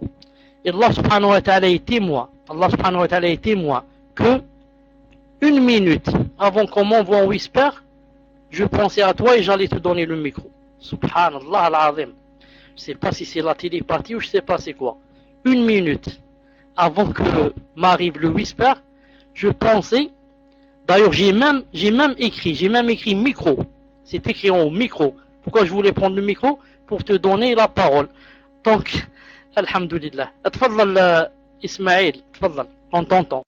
Et Allah subhanahu wa ta'ala est témoin. Que une minute avant qu'on m'envoie en whisper, je pensais à toi et j'allais te donner le micro. Subhanallah al-Azim. Je sais pas si c'est la télépathie ou je sais pas c'est quoi. 1 minute avant que m'arrive le whisper, je pensais, d'ailleurs j'ai même écrit micro. C'est écrit en haut, micro. Pourquoi je voulais prendre le micro? Pour te donner la parole. Donc, alhamdulillah. Tfadlal Ismaël, tfadlal, on t'entend.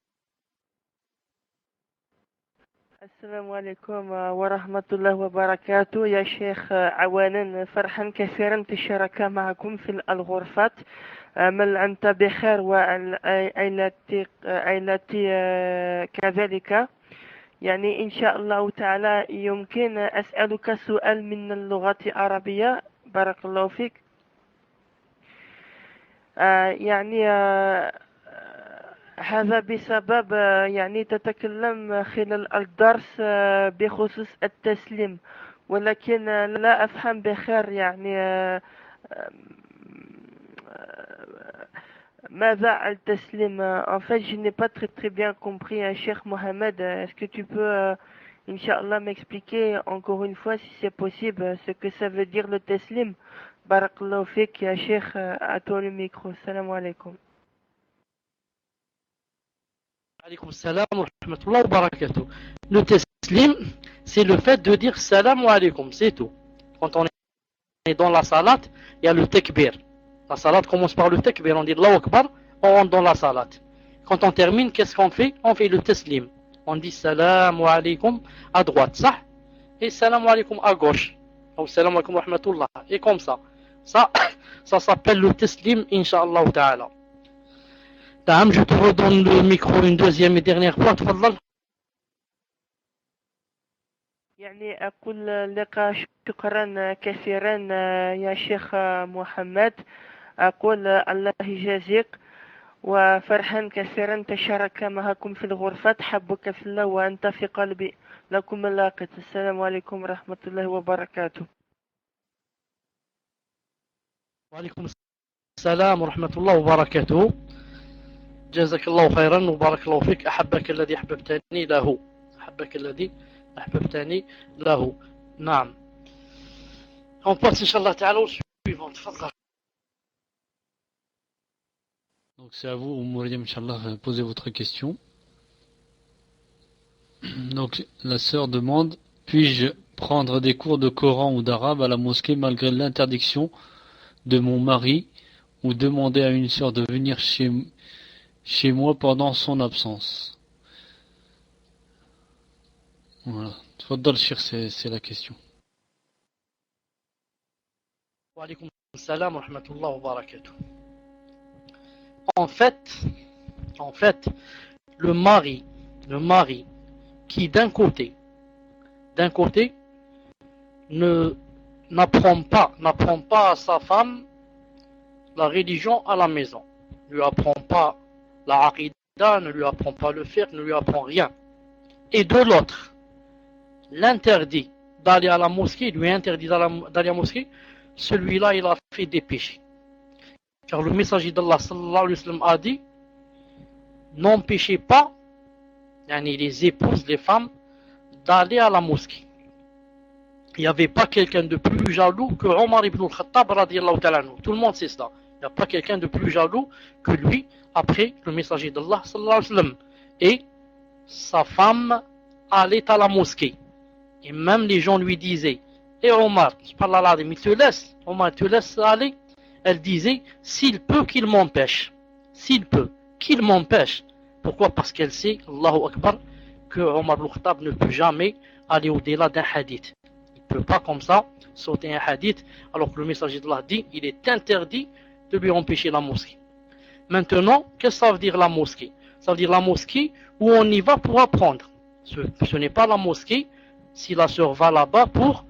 السلام عليكم ورحمة الله وبركاته يا شيخ عوانا فرحا كثيرا تشارك معكم في الغرفات من أنت بخير وعائلتي كذلك يعني إن شاء الله تعالى يمكن أسألك سؤال من اللغة العربية بارك الله فيك يعني هذا بسبب يعني تتكلم خلال الدرس بخصوص التسليم ولكن لا أفهم بخير يعني ماذا التسليم en fait je n'ai pas très bien compris Cheikh Mohamed est-ce que tu peux Inch'Allah m'expliquer encore une fois si c'est possible ce que ça veut dire le teslim barakallahu fik ya Cheikh à toi le micro salam alaikum. Alaykoum salam wa rahmatullahi wa barakatuh. Le teslim, c'est le fait de dire salam wa alaykoum, c'est tout. Quand on est dans la salat, il y a le takbir. La salat commence par le takbir, on dit Allahu Akbar, on rentre dans la salat. Quand on termine, qu'est-ce qu'on fait? On fait le teslim. On dit salam wa alaykoum à droite, ça, et salam wa alaykoum à gauche. Ou salam wa alaykoum wa rahmatullah. Et comme ça. Ça s'appelle le teslim, incha'Allah ta'ala. Dame, je te redonne le micro une deuxième et dernière fois, تفضل. يعني أقول لك شكرا كثيرا يا شيخ محمد أقول الله يجازيك وفرحا كثيرا تشارك معكم في الغرفة حبك في الله وأنت في قلبي لكم اللاقط السلام عليكم ورحمة الله وبركاته. وعليكم السلام ورحمة الله وبركاته. جزاك الله خيرا وبارك الله فيك. أحبك الذي أحببتني له. أحبك الذي أحببتني له. نعم. On passe Inch'Allah ta'ala au suivant. تفضل. Donc c'est à vous, Mourim, Inch'Allah, posez votre question. Donc la sœur demande, puis-je prendre des cours de Coran ou d'arabe à la mosquée malgré l'interdiction de mon mari ou demander à une sœur de venir chez moi pendant son absence? Voilà. Tfaddal, Cheikh, c'est la question. Wa alaykoum salam wa rahmatullah wa barakatuh. En fait, le mari qui d'un côté n'apprend pas à sa femme la religion à la maison, ne lui apprend pas la aqidah, ne lui apprend pas le fiqh, ne lui apprend rien. Et de l'autre, l'interdit d'aller à la mosquée, lui interdit d'aller à la mosquée, celui-là il a fait des péchés. Car le messager d'Allah sallallahu alayhi wa sallam a dit, n'empêchez pas les épouses, les femmes, d'aller à la mosquée. Il n'y avait pas quelqu'un de plus jaloux que Omar ibn al-Khattab radiyallahu ta'ala anhu. Tout le monde sait cela. Il n'y a pas quelqu'un de plus jaloux que lui après le messager d'Allah sallallahu alayhi wa sallam. Et sa femme allait à la mosquée. Et même les gens lui disaient, et Omar, subhanallah, il te laisse, Omar te laisse aller. Elle disait, s'il peut qu'il m'empêche. S'il peut qu'il m'empêche. Pourquoi? Parce qu'elle sait, Allahu Akbar, que Omar al-Khattab ne peut jamais aller au-delà d'un hadith. Il ne peut pas comme ça sauter un hadith, alors que le messager d'Allah dit, il est interdit de lui empêcher la mosquée. Maintenant, qu'est-ce que ça veut dire la mosquée? Ça veut dire la mosquée où on y va pour apprendre. Ce n'est pas la mosquée si la sœur va là-bas pour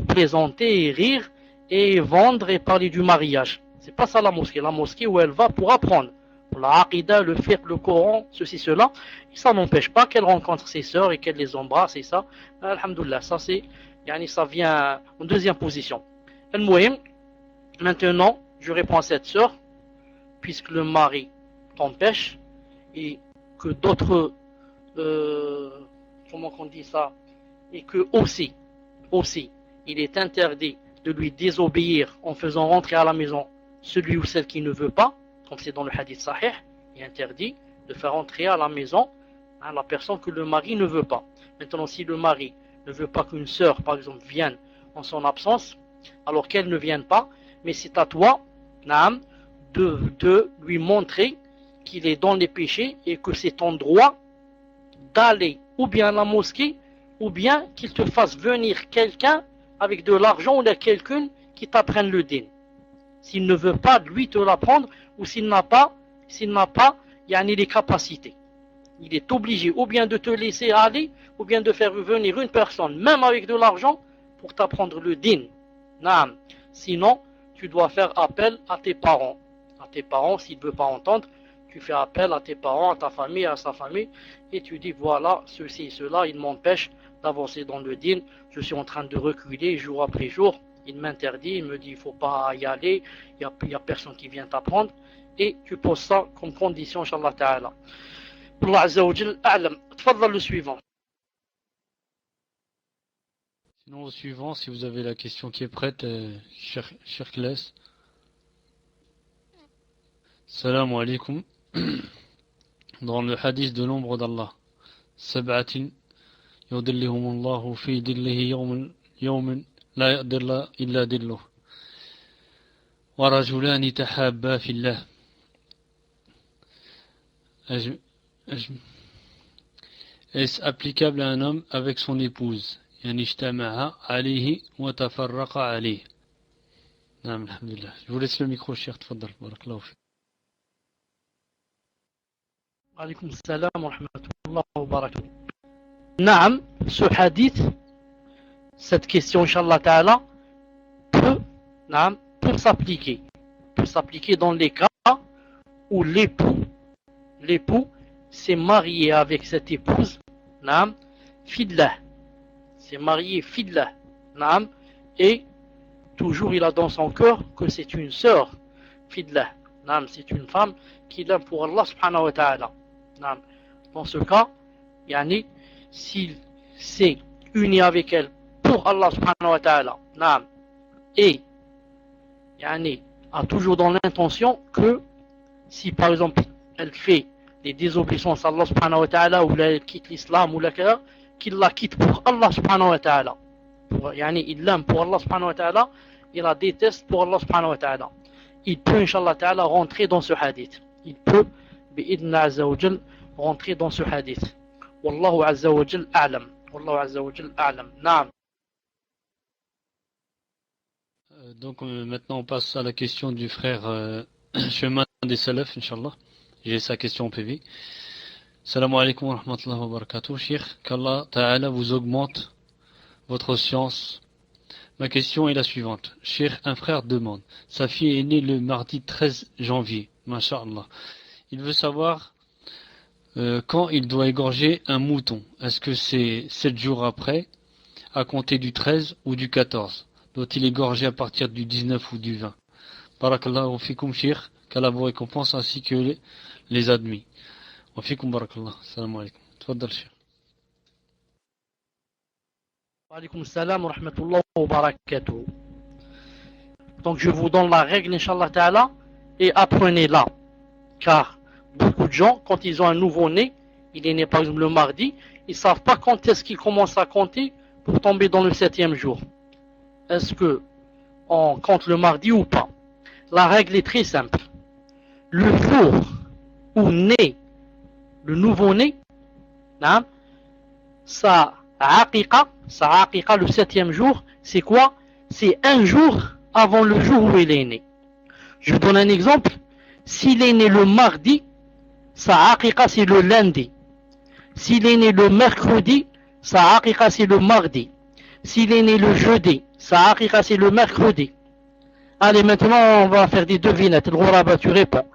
plaisanter et rire et vendre et parler du mariage. C'est pas ça la mosquée où elle va pour apprendre. Pour la aqidah, le fiqh, le Coran, ceci, cela. Et ça n'empêche pas qu'elle rencontre ses sœurs et qu'elle les embrasse et ça. Alhamdoulilah, ça c'est, ça vient en deuxième position. Maintenant, je réponds à cette sœur, puisque le mari t'empêche et que d'autres, comment on dit ça, et que aussi, aussi, il est interdit de lui désobéir en faisant rentrer à la maison celui ou celle qui ne veut pas, comme c'est dans le hadith sahih, il est interdit de faire rentrer à la maison la personne que le mari ne veut pas. Maintenant, si le mari ne veut pas qu'une sœur, par exemple, vienne en son absence, alors qu'elle ne vienne pas, mais c'est à toi, naam, de lui montrer qu'il est dans les péchés et que c'est ton droit d'aller ou bien à la mosquée, ou bien qu'il te fasse venir quelqu'un avec de l'argent ou quelqu'un qui t'apprenne le din. S'il ne veut pas lui te l'apprendre, ou s'il n'a pas, les capacités. Il est obligé ou bien de te laisser aller, ou bien de faire venir une personne, même avec de l'argent, pour t'apprendre le din. Naam. Sinon, tu dois faire appel à tes parents. À tes parents, s'il ne veut pas entendre, tu fais appel à tes parents, à ta famille, à sa famille, et tu dis voilà, ceci et cela, il m'empêche d'avancer dans le din, je suis en train de reculer jour après jour, il m'interdit, il me dit il ne faut pas y aller, il n'y a personne qui vient t'apprendre, et tu poses ça comme condition, Inch'Allah Ta'ala. Allah Azza wa Jal, a'lam. Tfaddal le suivant. Sinon, au suivant, si vous avez la question qui est prête, cher classe. Salam alaikum. Dans le hadith de l'ombre d'Allah, Sab'atin yudillihumullahu fi dillihi yawmin la yadilla illa dilluh. Wa rajulani tahabba fillah. Est-ce applicable à un homme avec son épouse? يعني اجتمع عليه وتفرق عليه. نعم الحمد لله. Je vous laisse le micro, cher. تفضل. بارك الله فيك. Alaykoum salam wa rahmatullahi wa barakatuh. Naam, ce hadith, cette question, Inch'Allah Ta'ala, peut s'appliquer. Peut s'appliquer dans les cas où l'époux s'est marié avec cette épouse, naam, fillah. C'est marié fillah, naam, et toujours il a dans son cœur que c'est une sœur, fillah, naam, c'est une femme qu'il aime pour Allah subhanahu wa ta'ala. Naam. Dans ce cas, yani, s'il s'est uni avec elle pour Allah subhanahu wa ta'ala, naam, et yani, a toujours dans l'intention que si par exemple elle fait des désobéissances à Allah subhanahu wa ta'ala ou elle quitte l'islam ou qu'il la quitte pour Allah subhanahu wa ta'ala. Il l'aime pour Allah subhanahu wa ta'ala, il la déteste pour Allah subhanahu wa ta'ala. Il peut, Inch'Allah ta'ala, rentrer dans ce hadith. Il peut, bi'idna azza wa jal, rentrer dans ce hadith. Wallahu azza wa jal a'lam. Wallahu azza wa jal a'lam. Naam. Donc maintenant on passe à la question du frère chemin des salafs, Inch'Allah. J'ai sa question en PV. Salam alaikum wa rahmatullahi wa barakatuh. Cheikh, qu'Allah Ta'ala vous augmente votre science. Ma question est la suivante. Cheikh, un frère demande. Sa fille est née le mardi 13 janvier. Masha'Allah. Il veut savoir quand il doit égorger un mouton. Est-ce que c'est 7 jours après, à compter du 13 ou du 14? Doit-il égorger à partir du 19 ou du 20? Barakallahu fikum, Cheikh, qu'Allah vous récompense ainsi que les admis. Wa fikum barakallah. Salam alaikum. Tfaddal, Cheikh. Wa alaykoum salam wa rahmatullahi wa barakatuh. Donc je vous donne la règle, Inch'Allah Ta'ala, et apprenez-la. Car beaucoup de gens, quand ils ont un nouveau-né, il est né par exemple le mardi, ils ne savent pas quand est-ce qu'ils commencent à compter pour tomber dans le 7e jour. Est-ce que on compte le mardi ou pas? La règle est très simple. Le jour où naît le nouveau-né, sa aqiqa, le 7e jour, c'est quoi? C'est un jour avant le jour où il est né. Je donne un exemple. S'il est né le mardi, sa aqiqa c'est le lundi. S'il est né le mercredi, sa aqiqa c'est le mardi. S'il est né le jeudi, sa aqiqa c'est le mercredi. Allez, maintenant on va faire des devinettes. Le Ghuraba, tu réponds.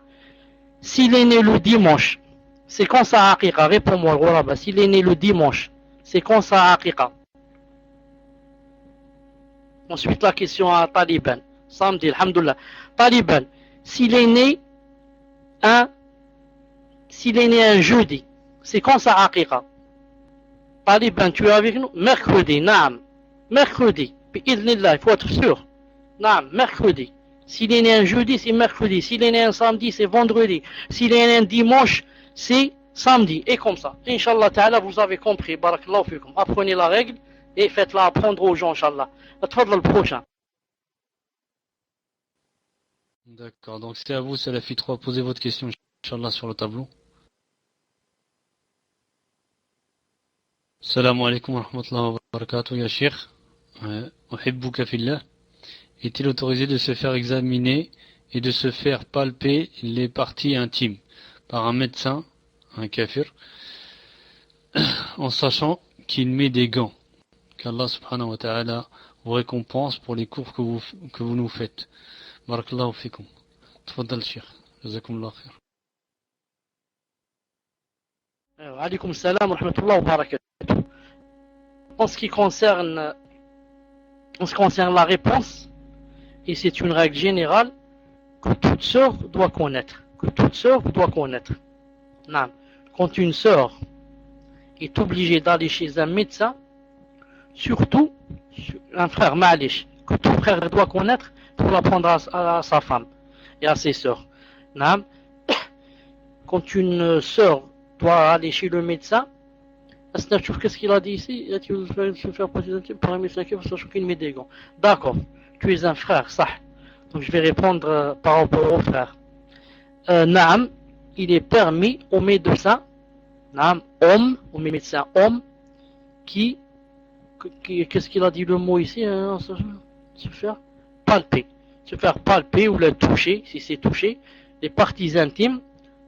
S'il est né le dimanche, c'est quand sa aqiqa? Réponds-moi, le Ghuraba. S'il est né le dimanche, c'est quand sa aqiqa? Ensuite la question à Taliban. Samedi, alhamdoulilah. Taliban, s'il est né un jeudi, c'est quand sa aqiqa? Taliban, tu es avec nous? Mercredi, naam. mercredi. Bi'idhnillah, il faut être sûr. Non, mercredi. S'il est né un jeudi, c'est mercredi. S'il est né un samedi, c'est vendredi. S'il est né un dimanche, c'est samedi. Et comme ça. Inch'Allah ta'ala, vous avez compris. Barakallahu fikum. Apprenez la règle et faites-la apprendre aux gens, Inch'Allah. Tfadl le prochain. D'accord, donc c'est à vous, Salafi 3, posez votre question, Inch'Allah, sur le tableau. Salam alaikum wa rahmatullahi wa barakatuh, ya Sheikh. Uhibbuka fillah. Est-il autorisé de se faire examiner et de se faire palper les parties intimes par un médecin, un kafir, en sachant qu'il met des gants, qu'Allah subhanahu wa ta'ala vous récompense pour les cours que vous nous faites. Barakallahu fikum. Tfaddal Sheikh. Jazakumullah khair. Alaykoum salam wa rahmatullahi wa barakatuh. En ce qui concerne la réponse, et c'est une règle générale que toute sœur doit connaître. Non. Quand une sœur est obligée d'aller chez un médecin, surtout un frère malish, que tout frère doit connaître pour l'apprendre à sa femme et à ses sœurs. Non. Quand une sœur doit aller chez le médecin, qu'est-ce qu'il a dit ici? Tu veux se faire passer par un médecin qui sachant qu'il met des gants. D'accord. Tu es un frère, ça. Donc je vais répondre par rapport au frère. Naam, il est permis aux médecins, naam, aux médecins hommes, qu'est-ce qu'il a dit le mot ici, hein, se faire palper ou le toucher, si c'est toucher, les parties intimes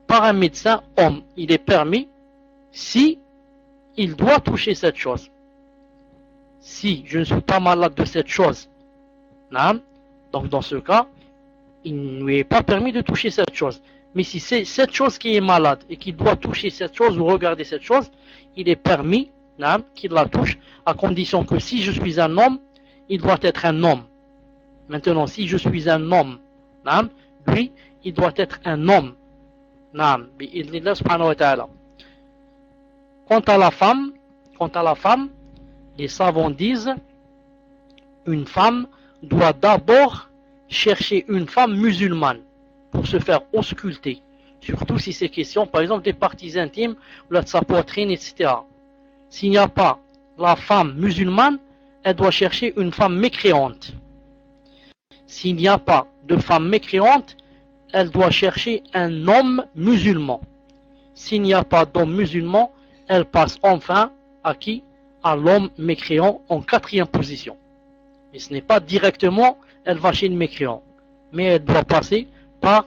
par un médecin homme. Il est permis si il doit toucher cette chose. Si je ne suis pas malade de cette chose, donc dans ce cas, il ne lui est pas permis de toucher cette chose. Mais si c'est cette chose qui est malade et qu'il doit toucher cette chose ou regarder cette chose, il est permis qu'il la touche, à condition que si je suis un homme, il doit être un homme. Maintenant, si je suis un homme, lui, il doit être un homme. Quant à la femme, les savants disent, une femme doit d'abord chercher une femme musulmane pour se faire ausculter, surtout si c'est question, par exemple, des parties intimes, ou de sa poitrine, etc. S'il n'y a pas la femme musulmane, elle doit chercher une femme mécréante. S'il n'y a pas de femme mécréante, elle doit chercher un homme musulman. S'il n'y a pas d'homme musulman, elle passe enfin à qui? À l'homme mécréant en 4e position. Et ce n'est pas directement, elle va chez le mécréant. Mais elle doit passer par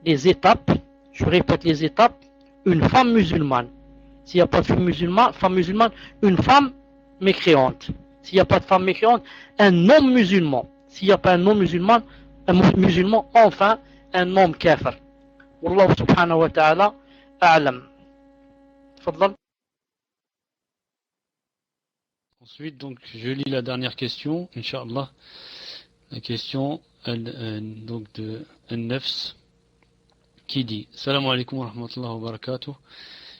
les étapes, je répète les étapes, une femme musulmane. S'il n'y a pas de femme musulmane, une femme mécréante. S'il n'y a pas de femme mécréante, un homme musulman. S'il n'y a pas un homme musulman, enfin, un homme kafir. Wallahu subhanahu wa ta'ala, a'lam. Fadlan. Ensuite, donc, je lis la dernière question, Inch'Allah. La question donc de An-Nafs qui dit Salam alaikum wa rahmatullahi wa barakatuh.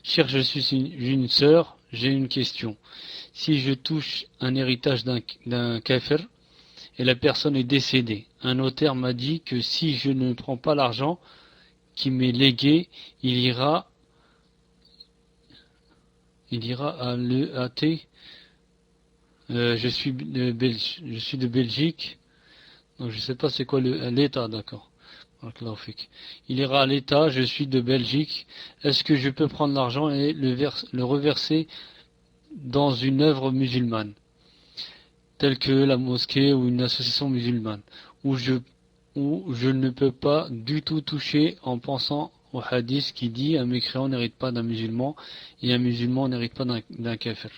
Cher, je suis une sœur, j'ai une question. Si je touche un héritage d'un kafir et la personne est décédée, un notaire m'a dit que si je ne prends pas l'argent qui m'est légué, il ira à l'EAT. Je suis de Belgique, donc je ne sais pas c'est quoi l'État, d'accord. Il ira à l'État, je suis de Belgique. Est-ce que je peux prendre l'argent et le reverser dans une œuvre musulmane, telle que la mosquée ou une association musulmane, où je ne peux pas du tout toucher en pensant au hadith qui dit un mécréant n'hérite pas d'un musulman et un musulman n'hérite pas d'un kafir.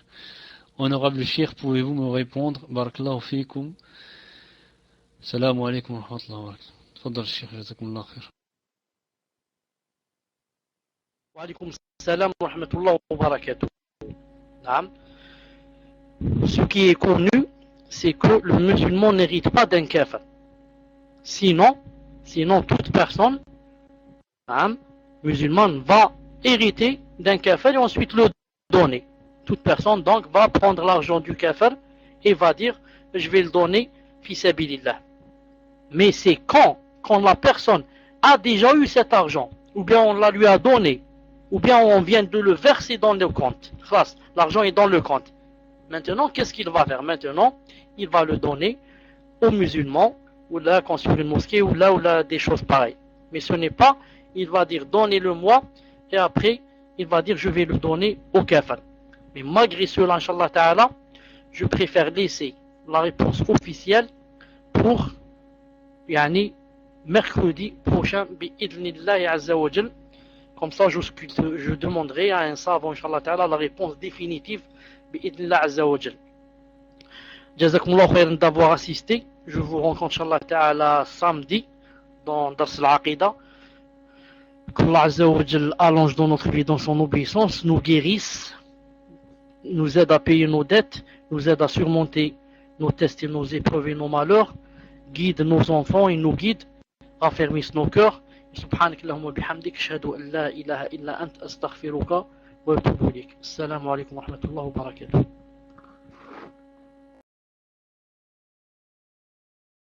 Honorable Cheikh, pouvez-vous me répondre? Barakallahu fikum. Salam alaikum wa rahmatullahi wa barakatuh. Tfaddal Cheikh, jazakumullah khair. Wa alaykoum salam wa rahmatullahi wa barakatuh. Ce qui est connu, c'est que le musulman n'hérite pas d'un kafir. Sinon, toute personne musulmane va hériter d'un kafir et ensuite le donner. Toute personne donc va prendre l'argent du kafir et va dire je vais le donner fi sabilillah. Mais c'est quand la personne a déjà eu cet argent, ou bien on la lui a donné, ou bien on vient de le verser dans le compte. L'argent est dans le compte. Maintenant, qu'est-ce qu'il va faire? Maintenant, il va le donner aux musulmans, ou là, construire une mosquée, ou là, des choses pareilles. Mais ce n'est pas, il va dire donnez-le-moi, et après, il va dire je vais le donner au kafir. Mais malgré cela, Inch'Allah Ta'ala, je préfère laisser la réponse officielle pour mercredi prochain, bi'idnillahi azza wa jal. Comme ça, je demanderai à un savant, Inch'Allah Ta'ala, la réponse définitive, bi'idnillahi azza wa jal. Jazakumullah khairan d'avoir assisté. Je vous rencontre, Inch'Allah Ta'ala, samedi dans Dars al-Aqidah. Qu'Allah azza wa jal allonge dans notre vie, dans son obéissance, nous guérisse, nous aide à payer nos dettes, nous aide à surmonter nos tests et nos épreuves et nos malheurs, guide nos enfants et nous guide, raffermisse nos cœurs. Subhanak Allahumma bihamdik, ashhadu an la ilaha illa ant, astaghfiruka wa atubu ilayk. Assalamu alaikum wa rahmatullahi wa barakatuh.